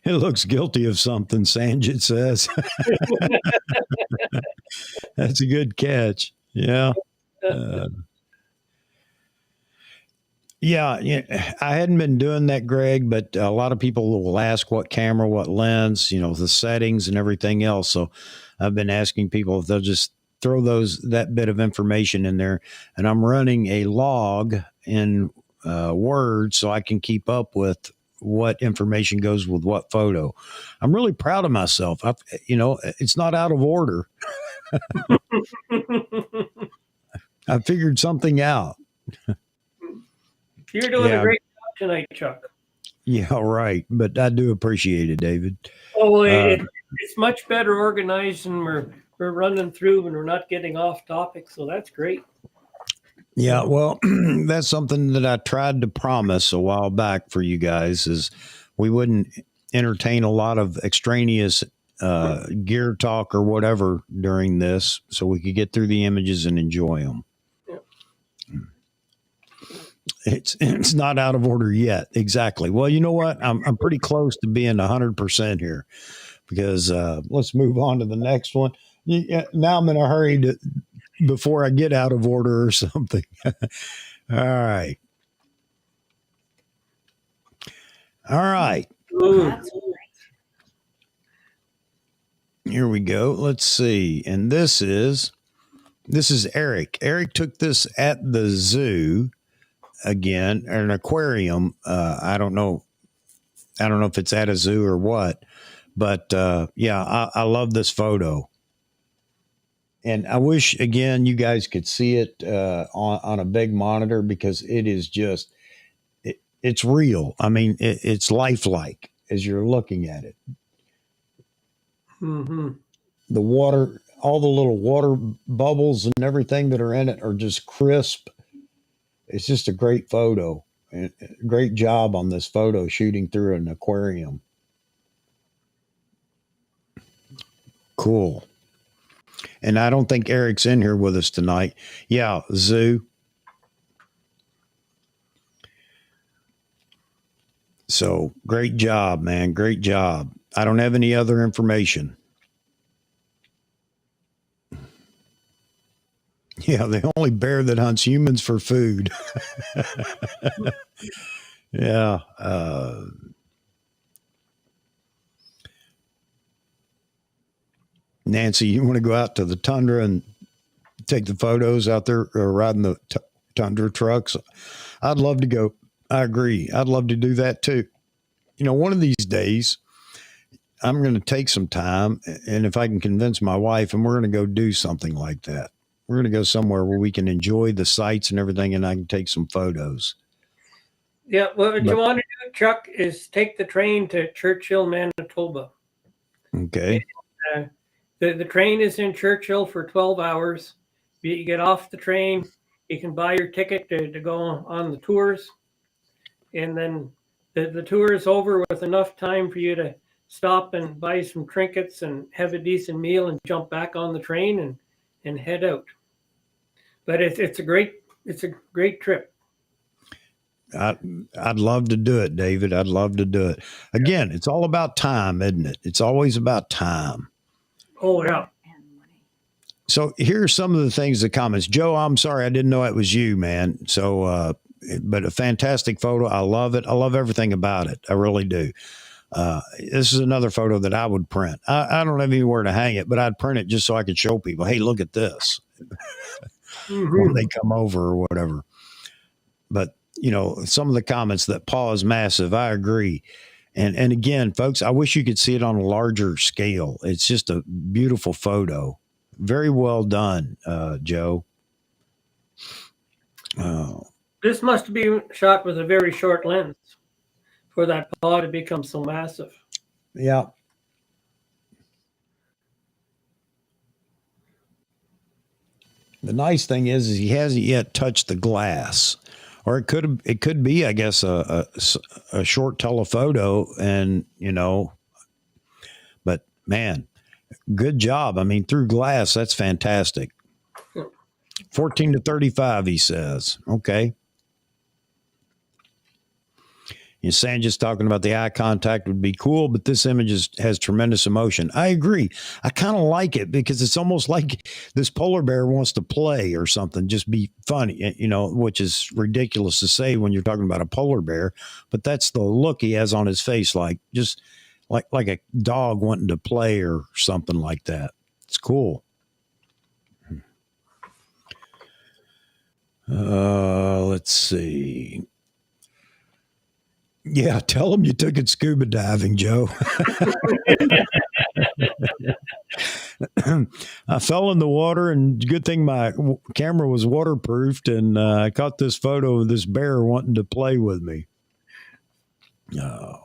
It looks guilty of something, Sanjit says. That's a good catch. Yeah. Yeah, I hadn't been doing that, Greg, but a lot of people will ask what camera, what lens, the settings and everything else. So I've been asking people if they'll just throw that bit of information in there, and I'm running a log in Word so I can keep up with what information goes with what photo. I'm really proud of myself. It's not out of order. I figured something out. You're doing Yeah. a great job tonight, Chuck. Yeah, right. But I do appreciate it, David. Oh, it's much better organized, and we're running through, and we're not getting off topic. So that's great. Yeah, well, that's something that I tried to promise a while back for you guys is we wouldn't entertain a lot of extraneous gear talk or whatever during this, so we could get through the images and enjoy them. It's not out of order yet. Exactly. Well, you know what? I'm pretty close to being 100% here because let's move on to the next one. Now I'm in a hurry before I get out of order or something. All right. All right. That's great. Here we go. Let's see. And this is Eric. Eric took this at the zoo again, or an aquarium. I don't know if it's at a zoo or what, but I love this photo. And I wish, again, you guys could see it on a big monitor because it is just, it's real. I mean, it's lifelike as you're looking at it. Mm-hmm. The water, all the little water bubbles and everything that are in it are just crisp. It's just a great photo. And great job on this photo shooting through an aquarium. Cool. And I don't think Eric's in here with us tonight. Yeah, zoo. So great job, man. Great job. I don't have any other information. Yeah, the only bear that hunts humans for food. Yeah. Nancy, you want to go out to the tundra and take the photos out there riding the tundra trucks? I'd love to go. I agree. I'd love to do that too. One of these days, I'm going to take some time, and if I can convince my wife, and we're going to go do something like that. We're going to go somewhere where we can enjoy the sights and everything, and I can take some photos. Yeah, what you want to do, Chuck, is take the train to Churchill, Manitoba. Okay. The train is in Churchill for 12 hours. You get off the train, you can buy your ticket to go on the tours, and then the tour is over with enough time for you to stop and buy some trinkets and have a decent meal and jump back on the train and head out. But it's a great trip. I'd love to do it, David. I'd love to do it. Again, it's all about time, isn't it? It's always about time. Oh, yeah. So here's some of the things, the comments. Joe, I'm sorry, I didn't know it was you, man. So, but a fantastic photo. I love it. I love everything about it. I really do. This is another photo that I would print. I don't have anywhere to hang it, but I'd print it just so I could show people, hey, look at this when they come over or whatever. But, some of the comments that Paw is massive. I agree. And again, folks, I wish you could see it on a larger scale. It's just a beautiful photo. Very well done, Joe. This must be shot with a very short lens for that paw to become so massive. Yeah. The nice thing is he hasn't yet touched the glass, or it could be, I guess, a short telephoto, and but man, good job. I mean, through glass, that's fantastic. 14 to 35, he says. Okay. Sanjay's talking about the eye contact would be cool, but this image has tremendous emotion. I agree. I kind of like it because it's almost like this polar bear wants to play or something, just be funny, which is ridiculous to say when you're talking about a polar bear, but that's the look he has on his face, like just like a dog wanting to play or something like that. It's cool. Let's see. Yeah, tell him you took it scuba diving, Joe. I fell in the water, and good thing my camera was waterproofed, and I caught this photo of this bear wanting to play with me. Yeah,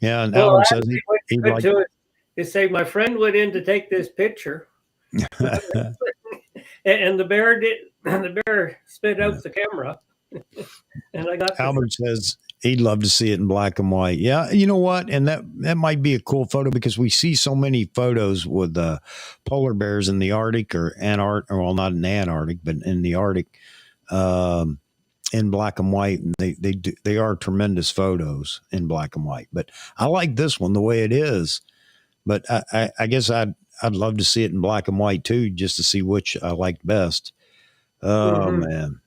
and Well, Albert says he'd like to say my friend went in to take this picture, and the bear did. And the bear spit out the camera, and I got. Albert says he'd love to see it in black and white. Yeah, you know what? And that might be a cool photo because we see so many photos with polar bears in the Arctic or Antarctic, well, not in the Antarctic, but in the Arctic, in black and white, and they are tremendous photos in black and white. But I like this one the way it is. But I guess I'd love to see it in black and white too, just to see which I liked best. Oh man.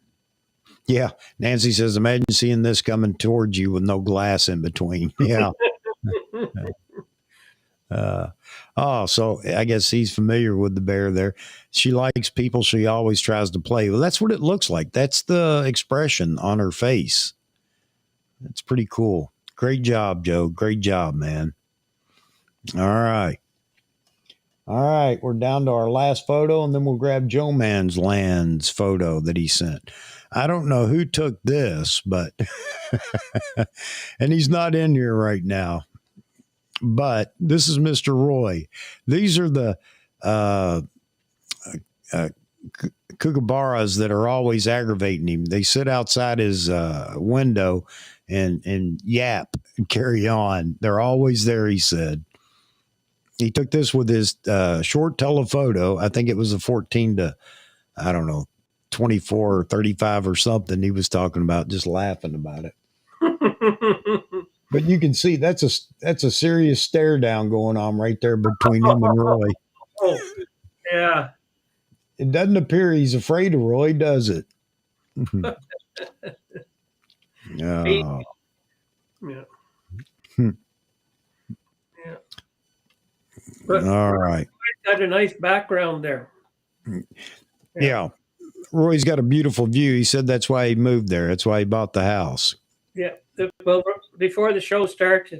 Yeah. Nancy says, imagine seeing this coming towards you with no glass in between. Yeah. So I guess he's familiar with the bear there. She likes people. She always tries to play. Well, that's what it looks like. That's the expression on her face. That's pretty cool. Great job, Joe. Great job, man. All right. All right, we're down to our last photo, and then we'll grab Joe Man's Land's photo that he sent. I don't know who took this, but and he's not in here right now. But this is Mr. Roy. These are the kookaburras that are always aggravating him. They sit outside his window and yap and carry on. They're always there, he said. He took this with his short telephoto. I think it was a 14 to, 24 or 35 or something he was talking about, just laughing about it. But you can see that's a serious stare down going on right there between him and Roy. Oh, yeah. It doesn't appear he's afraid of Roy, does it? Oh. Yeah. Yeah. But all right. Got a nice background there. Yeah. Roy's got a beautiful view. He said that's why he moved there. That's why he bought the house. Yeah. Well, before the show starts,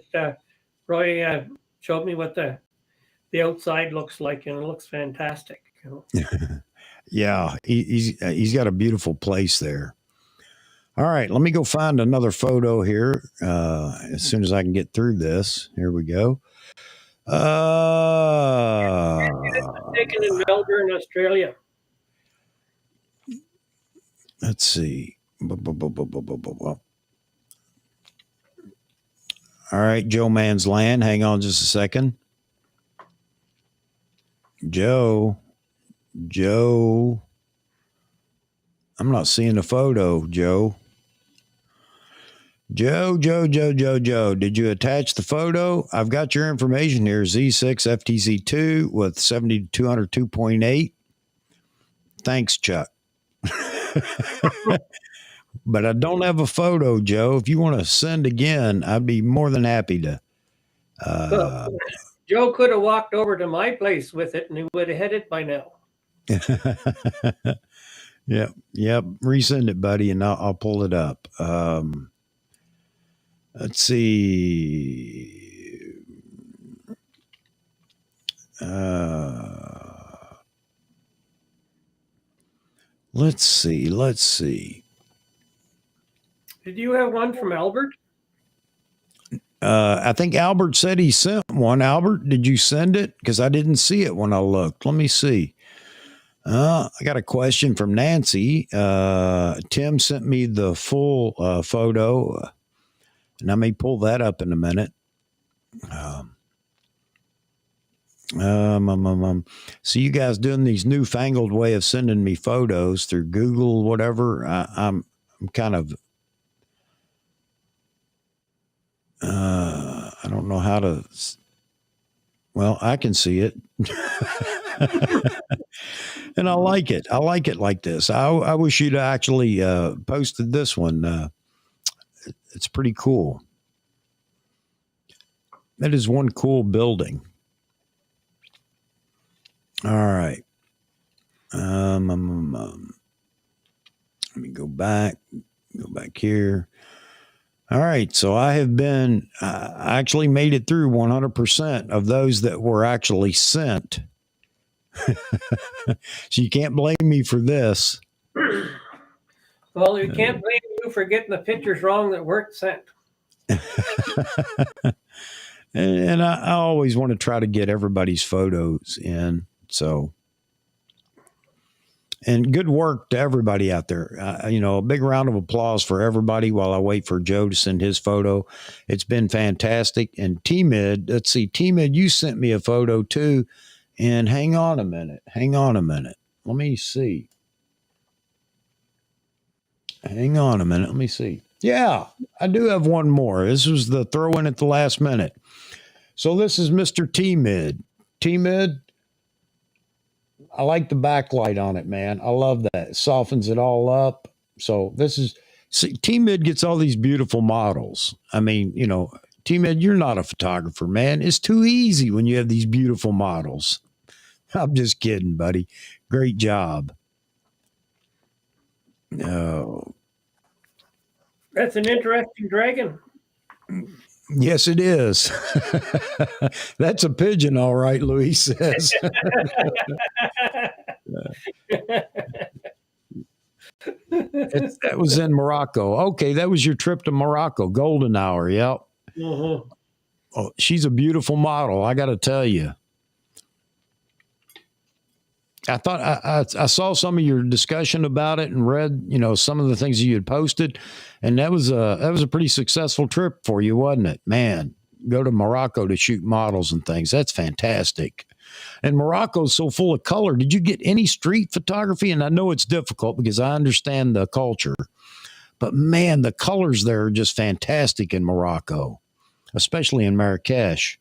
Roy showed me what the outside looks like, and it looks fantastic. Yeah, he's got a beautiful place there. All right, let me go find another photo here as soon as I can get through this. Here we go. Taken in Melbourne, Australia. Let's see. All right, Joe Man's Land. Hang on just a second. Joe. I'm not seeing the photo, Joe. Joe. Did you attach the photo? I've got your information here. Z6 FTC2 with 7200 2.8. Thanks, Chuck. But I don't have a photo, Joe. If you want to send again, I'd be more than happy to. Joe could have walked over to my place with it, and he would have had it by now. Yep. Resend it, buddy, and I'll pull it up. Let's see. Let's see. Did you have one from Albert? I think Albert said he sent one. Albert, did you send it? Because I didn't see it when I looked. Let me see. I got a question from Nancy. Tim sent me the full photo, and I may pull that up in a minute. So you guys doing these newfangled way of sending me photos through Google, whatever. I'm kind of I don't know how to. Well, I can see it. And I like it. I like it like this. I wish you'd actually posted this one. It's pretty cool. That is one cool building. All right. Let me go back here. All right. So I actually made it through 100% of those that were actually sent. So you can't blame me for this. Well, you can't blame you for getting the pictures wrong that weren't sent. And I always want to try to get everybody's photos in. So, and good work to everybody out there. A big round of applause for everybody while I wait for Joe to send his photo. It's been fantastic. And T-Mid, let's see, T-Mid, you sent me a photo too. And hang on a minute. Let me see. Let me see. Yeah, I do have one more. This was the throw in at the last minute. So this is Mr. T-Mid. T-Mid, I like the backlight on it, man. I love that. It softens it all up. So T-Mid gets all these beautiful models. I mean, T-Mid, you're not a photographer, man. It's too easy when you have these beautiful models. I'm just kidding, buddy. Great job. No. That's an interesting dragon. Yes, it is. That's a pigeon, all right, Louis says. That was in Morocco. Okay, that was your trip to Morocco. Golden hour, yep. Mm-hmm. Oh, she's a beautiful model, I got to tell you. I thought I saw some of your discussion about it and read, some of the things you had posted, and that was a pretty successful trip for you, wasn't it? Man, go to Morocco to shoot models and things. That's fantastic. And Morocco's so full of color. Did you get any street photography? And I know it's difficult because I understand the culture, but man, the colors there are just fantastic in Morocco, especially in Marrakesh.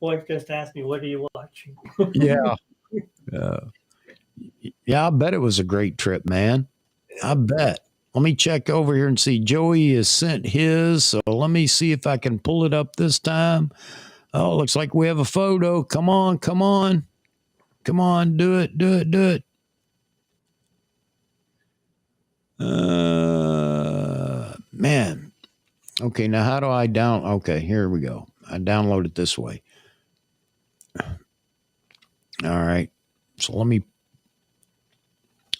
Wife just asked me, "What are you watching?" Yeah. Yeah, I bet it was a great trip, man. I bet. Let me check over here and see. Joey has sent his, so let me see if I can pull it up this time. Oh, looks like we have a photo. Come on. Do it. Man. Okay, now how do I okay, here we go. I download it this way. All right. So let me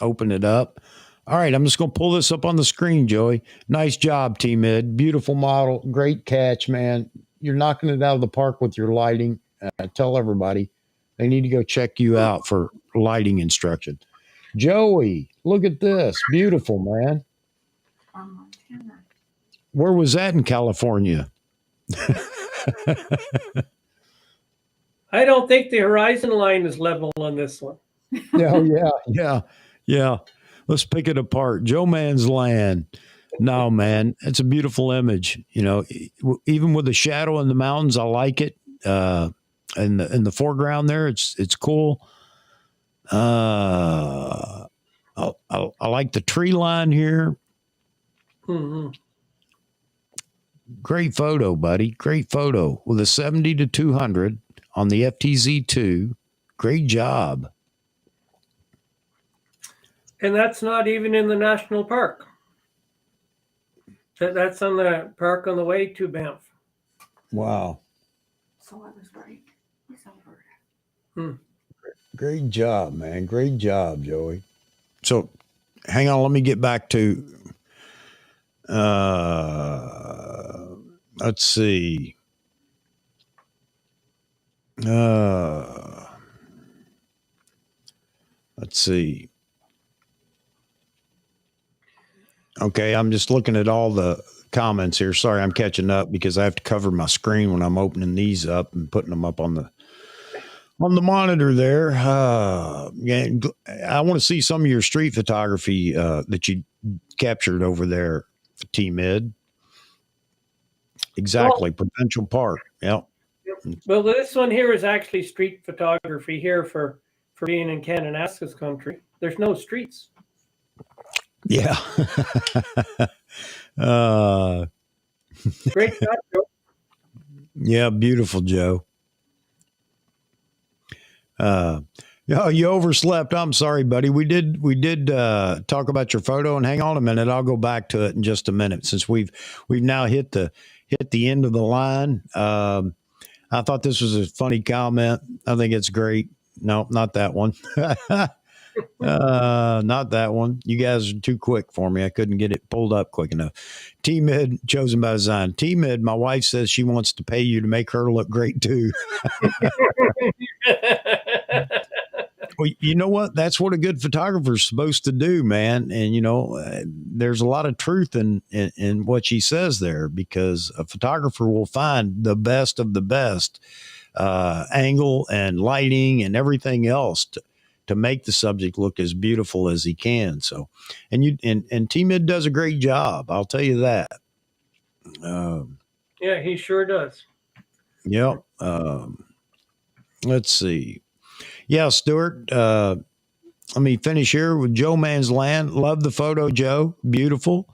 open it up. All right. I'm just going to pull this up on the screen, Joey. Nice job, T-Mid. Beautiful model. Great catch, man. You're knocking it out of the park with your lighting. Tell everybody they need to go check you out for lighting instruction. Joey, look at this. Beautiful, man. From Montana. Where was that in California? I don't think the horizon line is level on this one. Yeah. Let's pick it apart. Joe Man's Land. No, man, it's a beautiful image. Even with the shadow in the mountains, I like it. In the foreground there, it's cool. I like the tree line here. Mm-hmm. Great photo, buddy. Great photo with a 70-200 on the FTZ2. Great job. And that's not even in the national park. That's on the park on the way to Banff. Wow. So I was right. It's Alberta. Great job, man. Great job, Joey. So hang on. Let me get back to, let's see. Let's see. Okay, I'm just looking at all the comments here. Sorry, I'm catching up because I have to cover my screen when I'm opening these up and putting them up on on the monitor there. Yeah, I want to see some of your street photography that you captured over there, T Mid. Exactly, Provincial Park. Yep. Well, this one here is actually street photography here for being in Kananaskis country. There's no streets. Yeah. Great shot, Joe. Yeah, beautiful, Joe. Yeah, you overslept. I'm sorry, buddy. We did talk about your photo, and hang on a minute. I'll go back to it in just a minute since we've now hit the end of the line. I thought this was a funny comment. I think it's great. No, not that one. Not that one. You guys are too quick for me. I couldn't get it pulled up quick enough. T-Mid, chosen by design. T-Mid, my wife says she wants to pay you to make her look great too. Well, you know what? That's what a good photographer is supposed to do, man. And, there's a lot of truth in what she says there, because a photographer will find the best of the best angle and lighting and everything else to make the subject look as beautiful as he can. So, and T-Mid does a great job. I'll tell you that. Yeah, he sure does. Yep. Let's see. Yeah, Stuart, let me finish here with Joe Man's Land. Love the photo, Joe. Beautiful.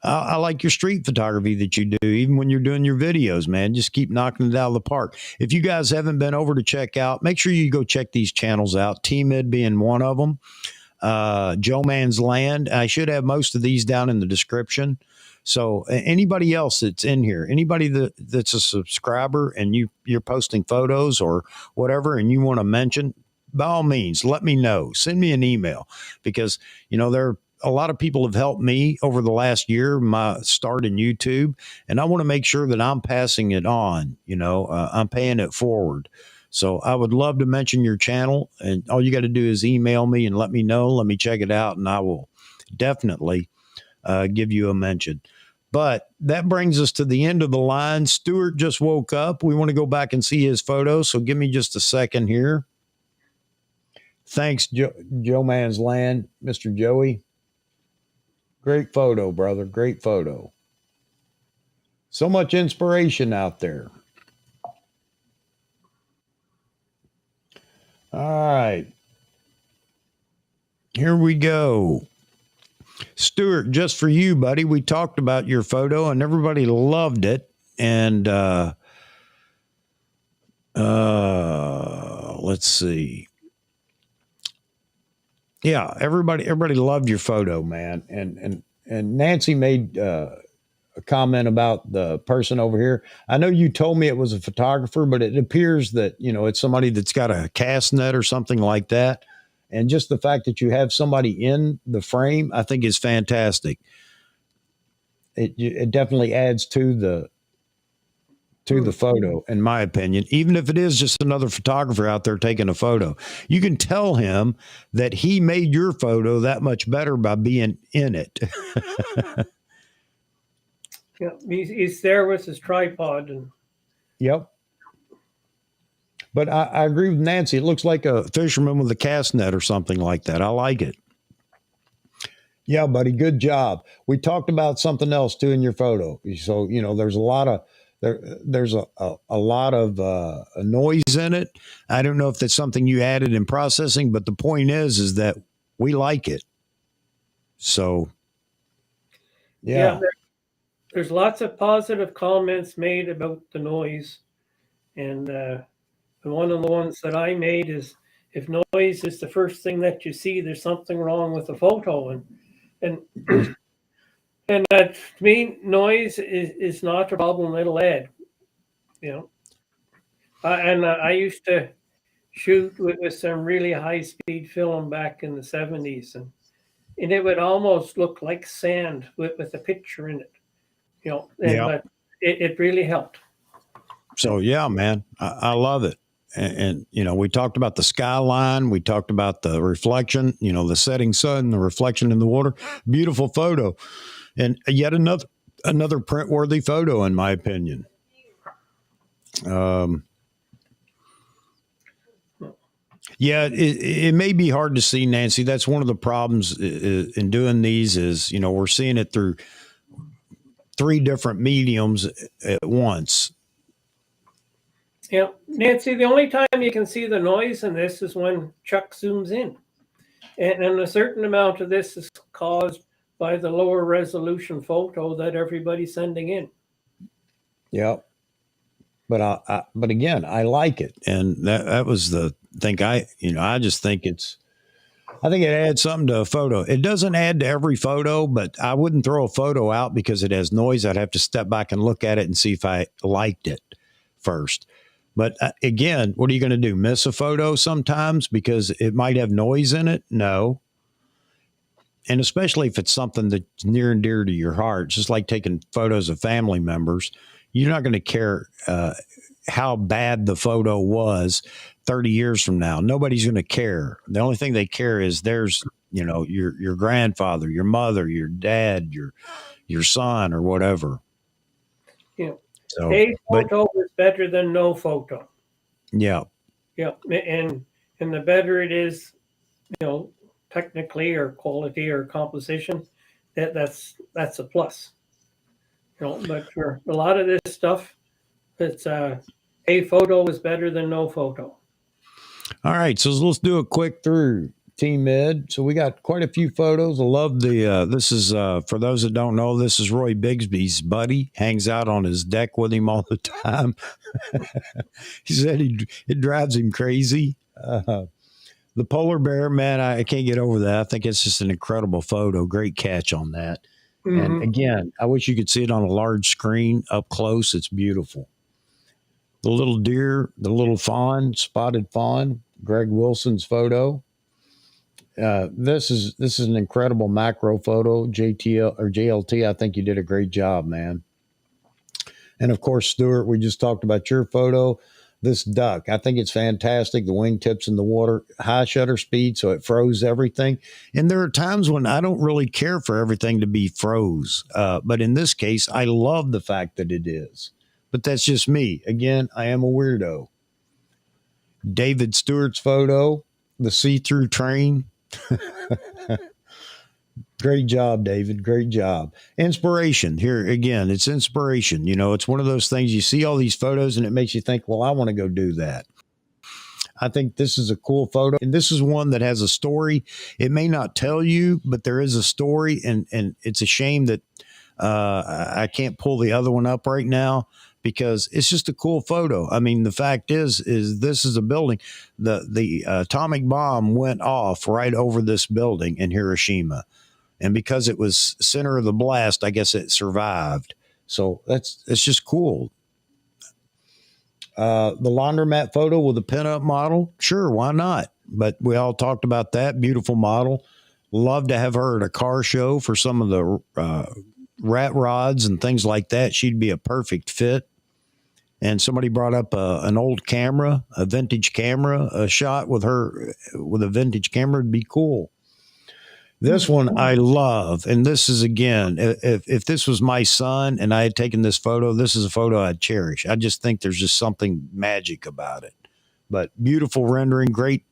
I like your street photography that you do, even when you're doing your videos, man. Just keep knocking it out of the park. If you guys haven't been over to check out, make sure you go check these channels out, T-Mid being one of them, Joe Man's Land. I should have most of these down in the description. So anybody else that's in here, anybody that's a subscriber and you're posting photos or whatever and you want to mention, by all means, let me know. Send me an email, because, there are a lot of people have helped me over the last year, my start in YouTube, and I want to make sure that I'm passing it on, I'm paying it forward. So I would love to mention your channel, and all you got to do is email me and let me know. Let me check it out, and I will definitely give you a mention. But that brings us to the end of the line. Stuart just woke up. We want to go back and see his photo, so give me just a second here. Thanks, Joe Man's Land, Mr. Joey. Great photo, brother. Great photo. So much inspiration out there. All right. Here we go. Stuart, just for you, buddy, we talked about your photo and everybody loved it. And let's see. Yeah, everybody loved your photo, man. And Nancy made a comment about the person over here. I know you told me it was a photographer, but it appears that, it's somebody that's got a cast net or something like that. And just the fact that you have somebody in the frame, I think is fantastic. It definitely adds to the photo, in my opinion, even if it is just another photographer out there taking a photo. You can tell him that he made your photo that much better by being in it. Yeah, he's there with his tripod. And Yep. But I agree with Nancy. It looks like a fisherman with a cast net or something like that. I like it. Yeah, buddy, good job. We talked about something else too in your photo. So, there's a lot of there's a lot of noise in it. I don't know if that's something you added in processing, but the point is that we like it. So, yeah. There's lots of positive comments made about the noise. And one of the ones that I made is, if noise is the first thing that you see, there's something wrong with the photo. And and that, to me, noise is not a problem. It'll add, and I used to shoot with some really high-speed film back in the 70s, and it would almost look like sand with a picture in it, but it really helped. So, yeah, man, I love it. And, we talked about the skyline. We talked about the reflection, the setting sun, the reflection in the water. Beautiful photo. And yet another print-worthy photo, in my opinion. Yeah, it may be hard to see, Nancy. That's one of the problems in doing these is, we're seeing it through 3 different mediums at once. Yeah, Nancy, the only time you can see the noise in this is when Chuck zooms in. And a certain amount of this is caused by the lower resolution photo that everybody's sending in. Yeah. But but again, I like it. And that was the thing. I just think I think it adds something to a photo. It doesn't add to every photo, but I wouldn't throw a photo out because it has noise. I'd have to step back and look at it and see if I liked it first. But again, what are you going to do? Miss a photo sometimes because it might have noise in it? No. And especially if it's something that's near and dear to your heart, just like taking photos of family members, you're not going to care how bad the photo was 30 years from now. Nobody's going to care. The only thing they care is there's, your grandfather, your mother, your dad, your son, or whatever. Yeah. So, a photo is better than no photo. Yeah. Yeah. And the better it is, technically or quality or composition, that's a plus. But for a lot of this stuff, it's a photo is better than no photo. All right, so let's do a quick through Team Ed. So we got quite a few photos. I love this is, for those that don't know, this is Roy Bigsby's buddy. Hangs out on his deck with him all the time. He said it drives him crazy. The polar bear, man, I can't get over that. I think it's just an incredible photo. Great catch on that. Mm-hmm. And again, I wish you could see it on a large screen up close. It's beautiful. The little deer, the little fawn, spotted fawn, Greg Wilson's photo. This is an incredible macro photo. JLT, I think you did a great job, man. And of course, Stuart, we just talked about your photo. This duck, I think it's fantastic. The wingtips in the water, high shutter speed, so it froze everything. And there are times when I don't really care for everything to be froze. But in this case, I love the fact that it is. But that's just me. Again, I am a weirdo. David Stewart's photo, the see-through train. Great job, David. Great job. Inspiration. Here again, it's inspiration. It's one of those things you see all these photos and it makes you think, well, I want to go do that. I think this is a cool photo. And this is one that has a story. It may not tell you, but there is a story. And it's a shame that I can't pull the other one up right now because it's just a cool photo. I mean, the fact is this is a building. The atomic bomb went off right over this building in Hiroshima. And because it was center of the blast, I guess it survived. So it's just cool. The laundromat photo with a pinup model. Sure, why not? But we all talked about that. Beautiful model. Love to have her at a car show for some of the rat rods and things like that. She'd be a perfect fit. And somebody brought up an old camera, a vintage camera, a shot with her with a vintage camera would be cool. This one I love. And this is, again, if this was my son and I had taken this photo, this is a photo I'd cherish. I just think there's just something magic about it. But beautiful rendering, great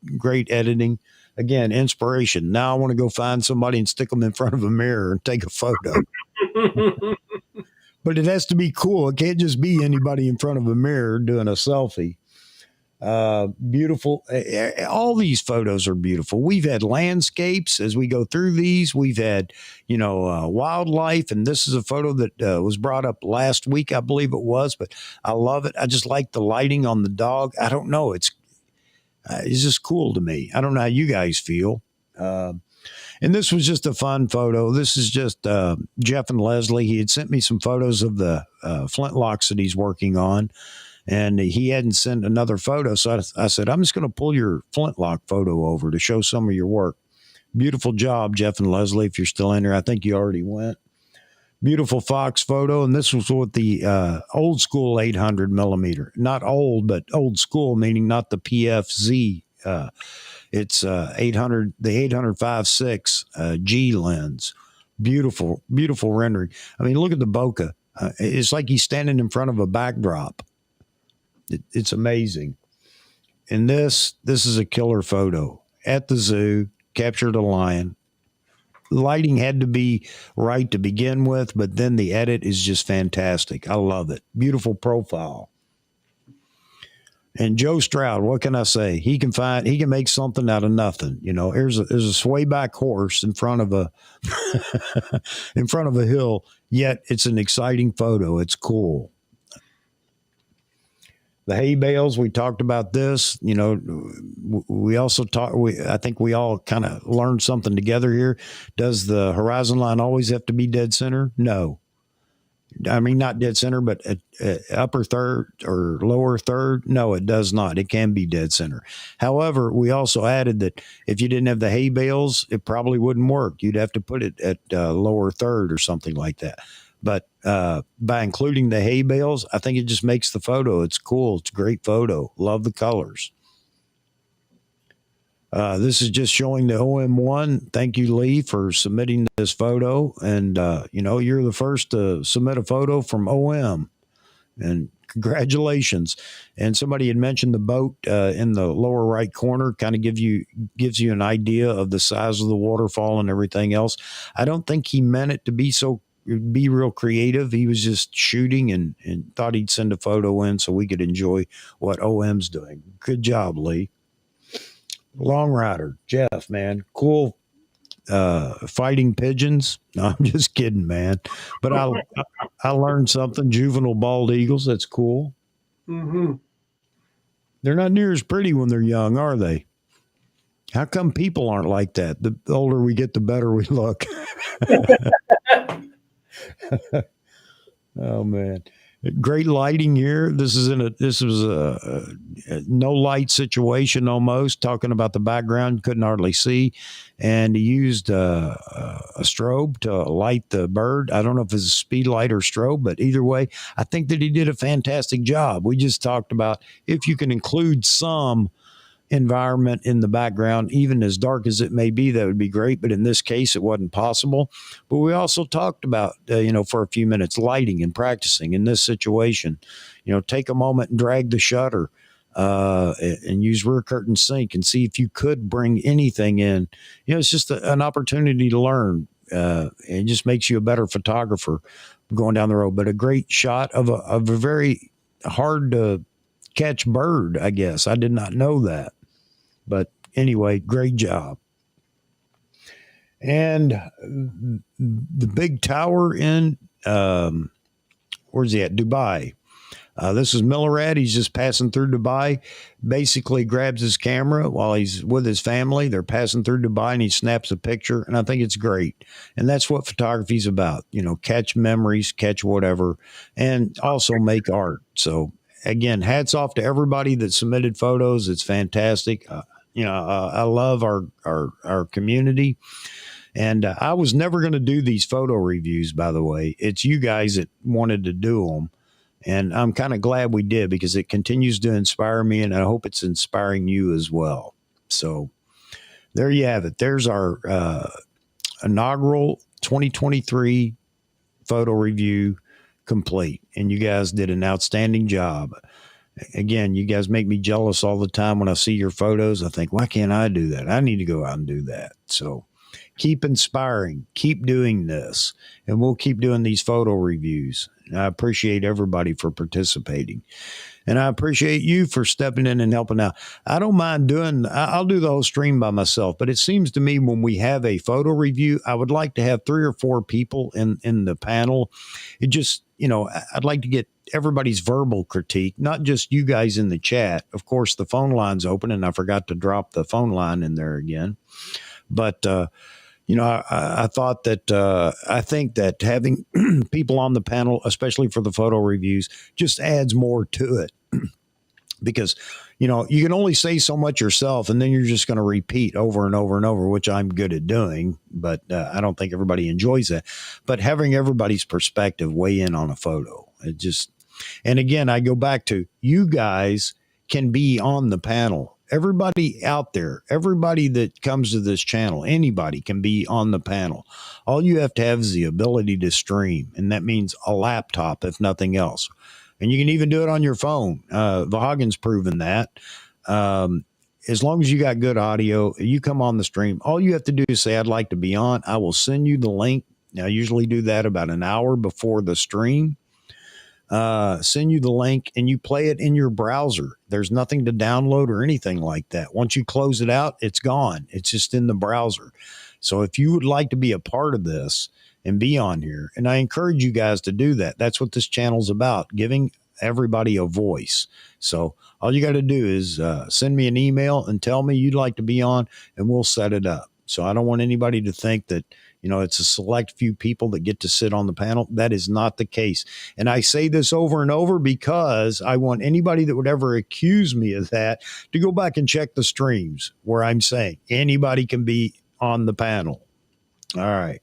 editing. Again, inspiration. Now I want to go find somebody and stick them in front of a mirror and take a photo. But it has to be cool. It can't just be anybody in front of a mirror doing a selfie. Beautiful. All these photos are beautiful. We've had landscapes as we go through these. We've had, wildlife. And this is a photo that was brought up last week, I believe it was, but I love it. I just like the lighting on the dog. I don't know. It's just cool to me. I don't know how you guys feel. And this was just a fun photo. This is just Jeff and Leslie. He had sent me some photos of the flintlocks that he's working on. And he hadn't sent another photo. So I said, I'm just going to pull your flintlock photo over to show some of your work. Beautiful job, Jeff and Leslie, if you're still in there. I think you already went. Beautiful fox photo. And this was with the old school 800 millimeter. Not old, but old school, meaning not the PFZ. It's 800, the 800-5.6 G lens. Beautiful, beautiful rendering. I mean, look at the bokeh. It's like he's standing in front of a backdrop. It's amazing. And this is a killer photo. At the zoo, captured a lion. Lighting had to be right to begin with, but then the edit is just fantastic. I love it. Beautiful profile. And Joe Stroud, what can I say? He can make something out of nothing. You know, there's a swayback horse in front of a in front of a hill, yet it's an exciting photo. It's cool. The hay bales, we talked about this. You know, we also I think we all kind of learned something together here. Does the horizon line always have to be dead center? No. I mean, not dead center, but upper third or lower third. No, it does not. It can be dead center. However, we also added that if you didn't have the hay bales, it probably wouldn't work. You'd have to put it at lower third or something like that. But by including the hay bales, I think it just makes the photo. It's cool. It's a great photo. Love the colors. This is just showing the OM1. Thank you, Lee, for submitting this photo. And, you know, you're the first to submit a photo from OM. And congratulations. And somebody had mentioned the boat in the lower right corner, kind of gives you an idea of the size of the waterfall and everything else. I don't think he meant it to be real creative. He was just shooting and thought he'd send a photo in so we could enjoy what OM's doing. Good job, Lee. Long Rider, Jeff, man, cool. Fighting pigeons. No, I'm just kidding, man. But I learned something. Juvenile bald eagles. That's cool. Mm-hmm. They're not near as pretty when they're young, are they? How come people aren't like that? The older we get, the better we look. Oh man. Great lighting here. This was a no light situation almost, talking about the background, couldn't hardly see. And he used a strobe to light the bird. I don't know if it's a speed light or strobe, but either way, I think that he did a fantastic job. We just talked about if you can include some environment in the background, even as dark as it may be, that would be great. But in this case, it wasn't possible. But we also talked about, for a few minutes, lighting and practicing in this situation. You know, take a moment and drag the shutter and use rear curtain sync and see if you could bring anything in. You know, it's just an opportunity to learn. It just makes you a better photographer going down the road. But a great shot of a very hard to catch bird, I guess. I did not know that. But anyway, great job. And the big tower in, where's he at? Dubai. This is Milorad. He's just passing through Dubai, basically grabs his camera while he's with his family. They're passing through Dubai and he snaps a picture. And I think it's great. And that's what photography is about. You know, catch memories, catch whatever, and also make art. So again, hats off to everybody that submitted photos. It's fantastic. I love our community. And I was never going to do these photo reviews, by the way. It's you guys that wanted to do them. And I'm kind of glad we did because it continues to inspire me, and I hope it's inspiring you as well. So there you have it. There's our inaugural 2023 photo review complete. And you guys did an outstanding job. Again, you guys make me jealous all the time when I see your photos. I think, why can't I do that? I need to go out and do that. So keep inspiring, keep doing this, and we'll keep doing these photo reviews. And I appreciate everybody for participating. And I appreciate you for stepping in and helping out. I don't mind I'll do the whole stream by myself, but it seems to me when we have a photo review, I would like to have 3 or 4 people in the panel. It just, I'd like to get everybody's verbal critique, not just you guys in the chat. Of course, the phone line's open, and I forgot to drop the phone line in there again. But, I thought that I think that having people on the panel, especially for the photo reviews, just adds more to it. Because, you can only say so much yourself, and then you're just going to repeat over and over and over, which I'm good at doing. But I don't think everybody enjoys that. But having everybody's perspective weigh in on a photo, and again, I go back to you guys can be on the panel. Everybody out there, everybody that comes to this channel, anybody can be on the panel. All you have to have is the ability to stream, and that means a laptop, if nothing else. And you can even do it on your phone. Vahagan's proven that. As long as you got good audio, you come on the stream. All you have to do is say, I'd like to be on. I will send you the link. Now, I usually do that about an hour before the stream. Send you the link and you play it in your browser. There's nothing to download or anything like that. Once you close it out, it's gone. It's just in the browser. So if you would like to be a part of this and be on here, and I encourage you guys to do that. That's what this channel's about, giving everybody a voice. So all you got to do is send me an email and tell me you'd like to be on, and we'll set it up. So I don't want anybody to think that, you know, it's a select few people that get to sit on the panel. That is not the case. And I say this over and over because I want anybody that would ever accuse me of that to go back and check the streams where I'm saying anybody can be on the panel. All right.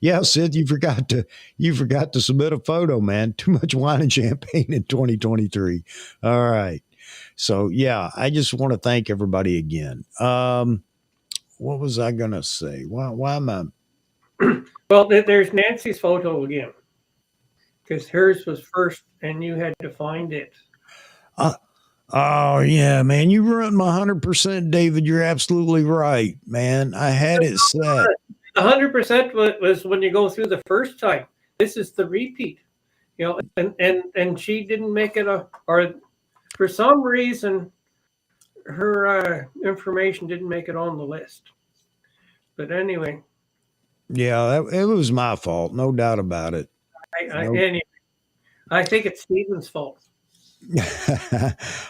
Yeah, Sid, you forgot to submit a photo, man. Too much wine and champagne in 2023. All right. So yeah, I just want to thank everybody again. What was I gonna say? Why am I? Well, there's Nancy's photo again, because hers was first, and you had to find it. Oh yeah, man, you ruined my 100%, David. You're absolutely right, man. I had it set. 100% was when you go through the first time. This is the repeat, you know, and she didn't make it or for some reason her information didn't make it on the list. But anyway. Yeah, it was my fault, no doubt about it. Anyway, I think it's Stephen's fault.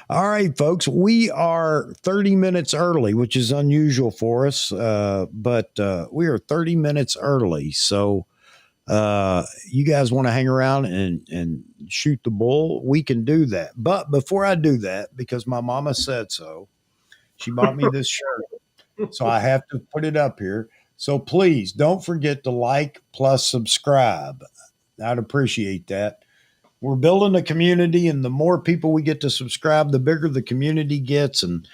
All right, folks, we are 30 minutes early, which is unusual for us, but we are 30 minutes early. So you guys want to hang around and shoot the bull, we can do that. But before I do that, because my mama said so, she bought me this shirt, so I have to put it up here. So please don't forget to like plus subscribe. I'd appreciate that. We're building a community, and the more people we get to subscribe, the bigger the community gets, and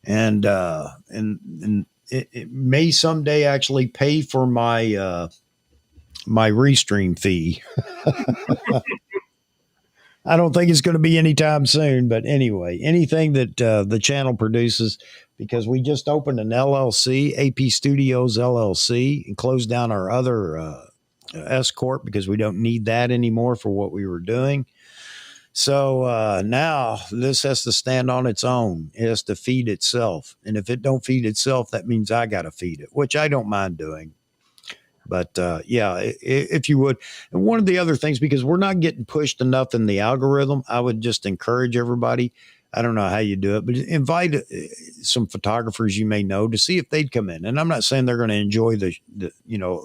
it may someday actually pay for my my restream fee. I don't think it's going to be anytime soon, but anyway, anything that the channel produces, because we just opened an LLC, AP Studios LLC, and closed down our other S Corp because we don't need that anymore for what we were doing. So now this has to stand on its own. It has to feed itself. And if it don't feed itself, that means I got to feed it, which I don't mind doing. But yeah, if you would. And one of the other things, because we're not getting pushed enough in the algorithm, I would just encourage everybody. I don't know how you do it, but invite some photographers you may know to see if they'd come in. And I'm not saying they're going to enjoy the you know,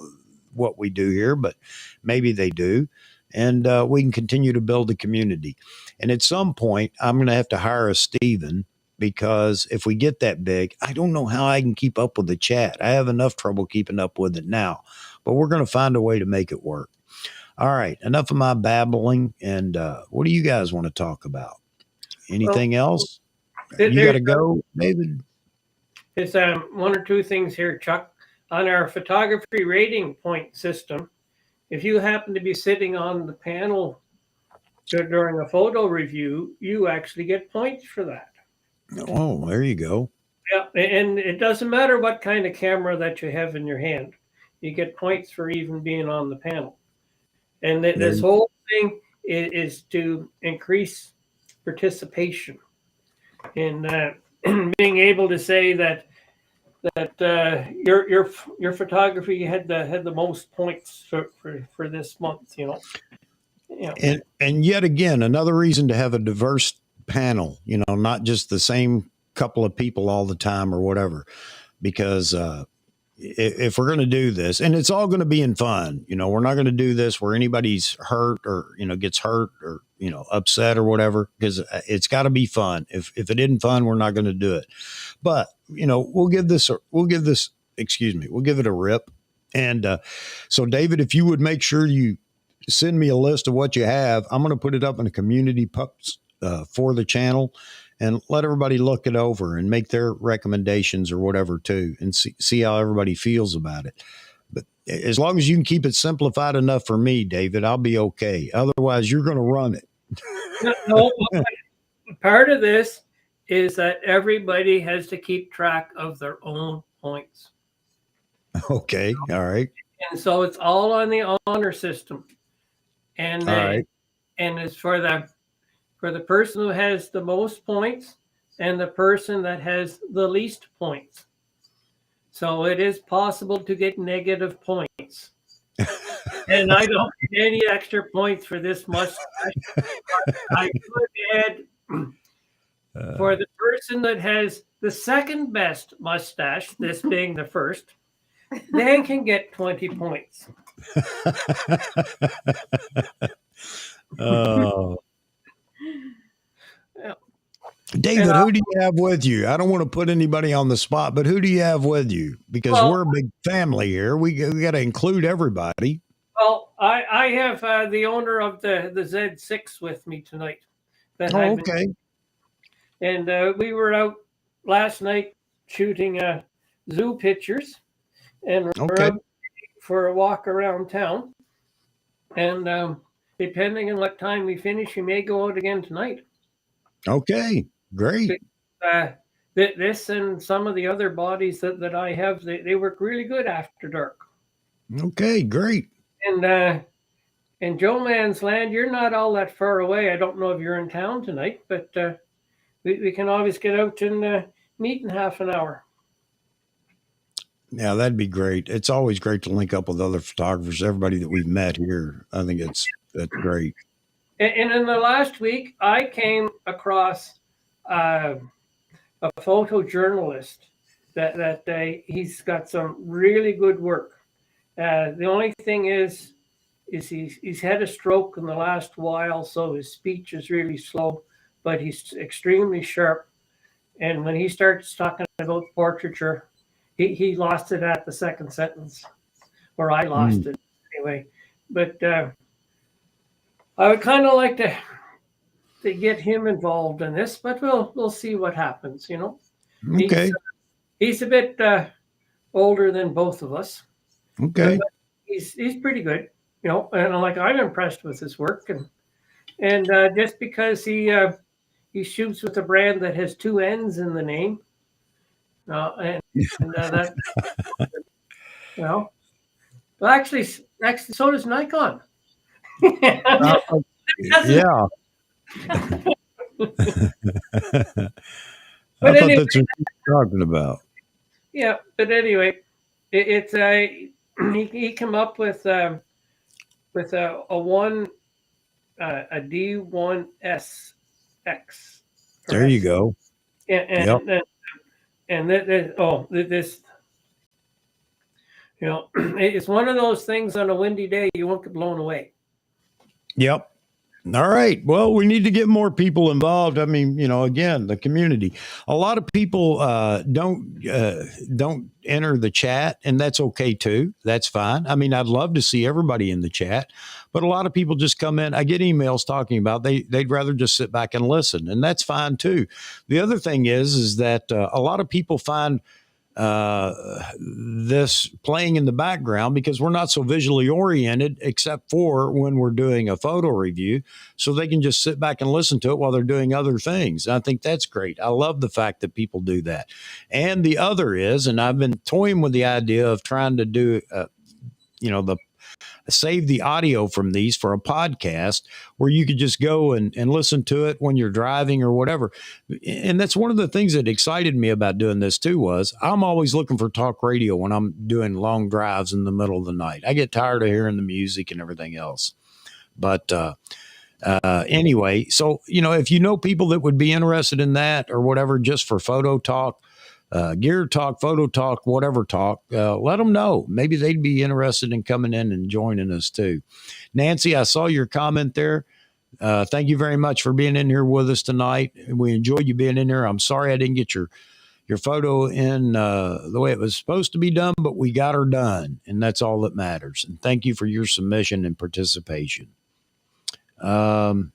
what we do here, but maybe they do. And we can continue to build a community. And at some point, I'm going to have to hire a Steven, because if we get that big, I don't know how I can keep up with the chat. I have enough trouble keeping up with it now, but we're going to find a way to make it work. All right. Enough of my babbling. And what do you guys want to talk about? Anything else? You got to go, David. There's one or two things here, Chuck. On our photography rating point system, if you happen to be sitting on the panel during a photo review, you actually get points for that. Oh, there you go. Yeah, and it doesn't matter what kind of camera that you have in your hand. You get points for even being on the panel. And this whole thing is to increase participation in being able to say that your photography had the most points for this month, you know. Yeah. And yet again, another reason to have a diverse panel, you know, not just the same couple of people all the time or whatever, because if we're going to do this, and it's all going to be in fun, you know, we're not going to do this where anybody's hurt or, you know, gets hurt or, you know, upset or whatever, because it's got to be fun. If it isn't fun, we're not going to do it. But, you know, we'll give it a rip. And so, David, if you would make sure you send me a list of what you have, I'm going to put it up in a community post for the channel, and let everybody look it over and make their recommendations or whatever too, and see how everybody feels about it. But as long as you can keep it simplified enough for me, David, I'll be okay. Otherwise, you're going to run it. No, part of this is that everybody has to keep track of their own points. Okay. All right. And so it's all on the honor system. And All right. and it's for the person who has the most points and the person that has the least points. So it is possible to get negative points. And I don't get any extra points for this mustache. I could add for the person that has the second best mustache, this being the first, they can get 20 points. Oh. Yeah. David, who do you have with you? I don't want to put anybody on the spot, but who do you have with you? Because we're a big family here. We got to include everybody. Well, I have the owner of the Z6 with me tonight. Okay. And we were out last night shooting zoo pictures, and we're out for a walk around town. And depending on what time we finish, we may go out again tonight. Okay, great. This and some of the other bodies that I have, they work really good after dark. Okay, great. And Joe Man's Land, you're not all that far away. I don't know if you're in town tonight, but we can always get out and meet in half an hour. Yeah, that'd be great. It's always great to link up with other photographers, everybody that we've met here. I think that's great. And in the last week, I came across a photojournalist that he's got some really good work. The only thing is he's had a stroke in the last while, so his speech is really slow, but he's extremely sharp. And when he starts talking about portraiture, he lost it at the second sentence, or I lost it anyway. But I would kind of like to get him involved in this, but we'll see what happens. You know, Okay. He's a bit older than both of us. Okay. But he's pretty good, you know, and I'm impressed with his work, and just because he shoots with a brand that has two N's in the name, and that, well, actually, so does Nikon. Yeah. I But thought anyway, that's what you're talking about. Yeah, but anyway, it's he came up with a D1SX. There you go. And this, you know, it's one of those things on a windy day you won't get blown away. Yep. All right. Well, we need to get more people involved. I mean, you know, again, the community. A lot of people don't enter the chat, and that's okay too. That's fine. I mean, I'd love to see everybody in the chat, but a lot of people just come in. I get emails talking about they'd rather just sit back and listen, and that's fine too. The other thing is that a lot of people find this playing in the background because we're not so visually oriented, except for when we're doing a photo review, so they can just sit back and listen to it while they're doing other things. I think that's great. I love the fact that people do that. And the other is, and I've been toying with the idea of trying to do, save the audio from these for a podcast where you could just go and listen to it when you're driving or whatever. And that's one of the things that excited me about doing this too, was I'm always looking for talk radio when I'm doing long drives in the middle of the night. I get tired of hearing the music and everything else. But anyway, so, you know, if you know people that would be interested in that or whatever, just for photo talk, gear talk, photo talk, whatever talk, let them know. Maybe they'd be interested in coming in and joining us too. Nancy, I saw your comment there. Thank you very much for being in here with us tonight. We enjoyed you being in here. I'm sorry I didn't get your photo in the way it was supposed to be done, but we got her done, and that's all that matters. And thank you for your submission and participation. Let's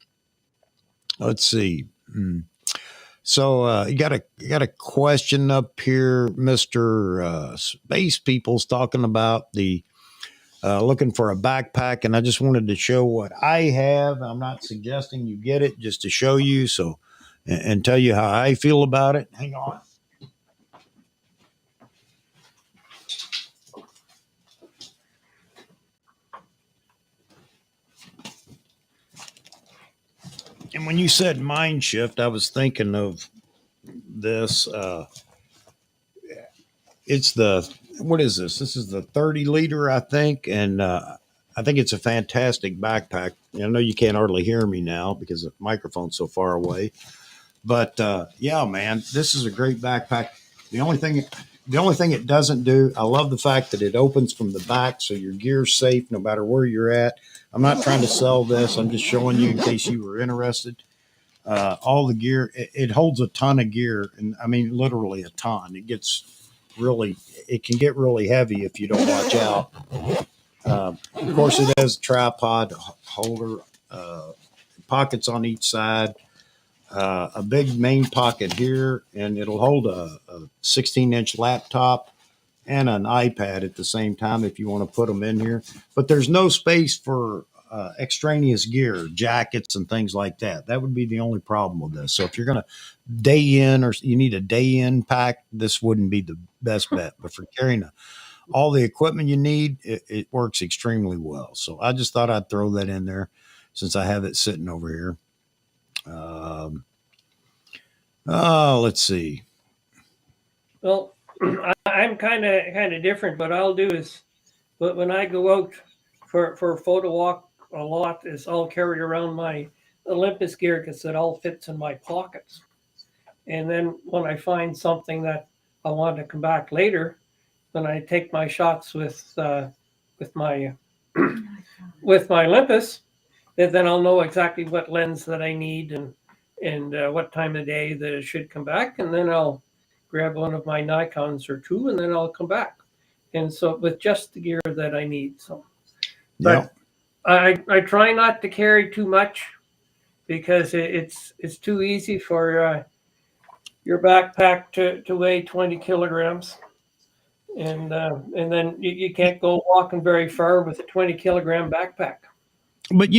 see. So you got a question up here, Mr. Space People's talking about the looking for a backpack, and I just wanted to show what I have. I'm not suggesting you get it, just to show you. So and tell you how I feel about it. Hang on. And when you said mind shift, I was thinking of this. It's what is this? This is the 30 liter, I think. And I think it's a fantastic backpack. I know you can't hardly hear me now because the microphone's so far away. But yeah, man, this is a great backpack. The only thing it doesn't do, I love the fact that it opens from the back so your gear's safe no matter where you're at. I'm not trying to sell this. I'm just showing you in case you were interested. All the gear, it holds a ton of gear. And I mean, literally a ton. It can get really heavy if you don't watch out. Of course, it has a tripod holder, pockets on each side, a big main pocket here, and it'll hold a 16-inch laptop and an iPad at the same time if you want to put them in here. But there's no space for extraneous gear, jackets, and things like that. That would be the only problem with this. So if you're going to day in or you need a day in pack, this wouldn't be the best bet. But for carrying all the equipment you need, it works extremely well. So I just thought I'd throw that in there since I have it sitting over here. Let's see. Well, I'm kind of different. What I'll do is, but when I go out for a photo walk a lot, is I'll carry around my Olympus gear because it all fits in my pockets. And then when I find something that I want to come back later, then I take my shots with my Olympus, and then I'll know exactly what lens that I need and what time of day that it should come back, and then I'll grab one of my Nikons or two, and then I'll come back. And so with just the gear that I need. So, but I try not to carry too much because it's too easy for your backpack to weigh 20 kilograms. And then you can't go walking very far with a 20-kilogram backpack. But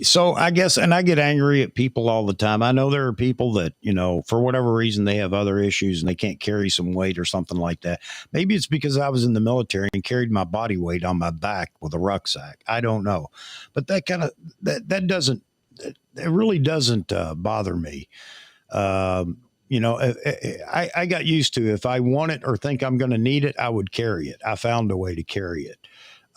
so I guess, and I get angry at people all the time. I know there are people that, for whatever reason, they have other issues and they can't carry some weight or something like that. Maybe it's because I was in the military and carried my body weight on my back with a rucksack. I don't know. But that doesn't, it really doesn't bother me. I got used to, if I want it or think I'm going to need it, I would carry it. I found a way to carry it.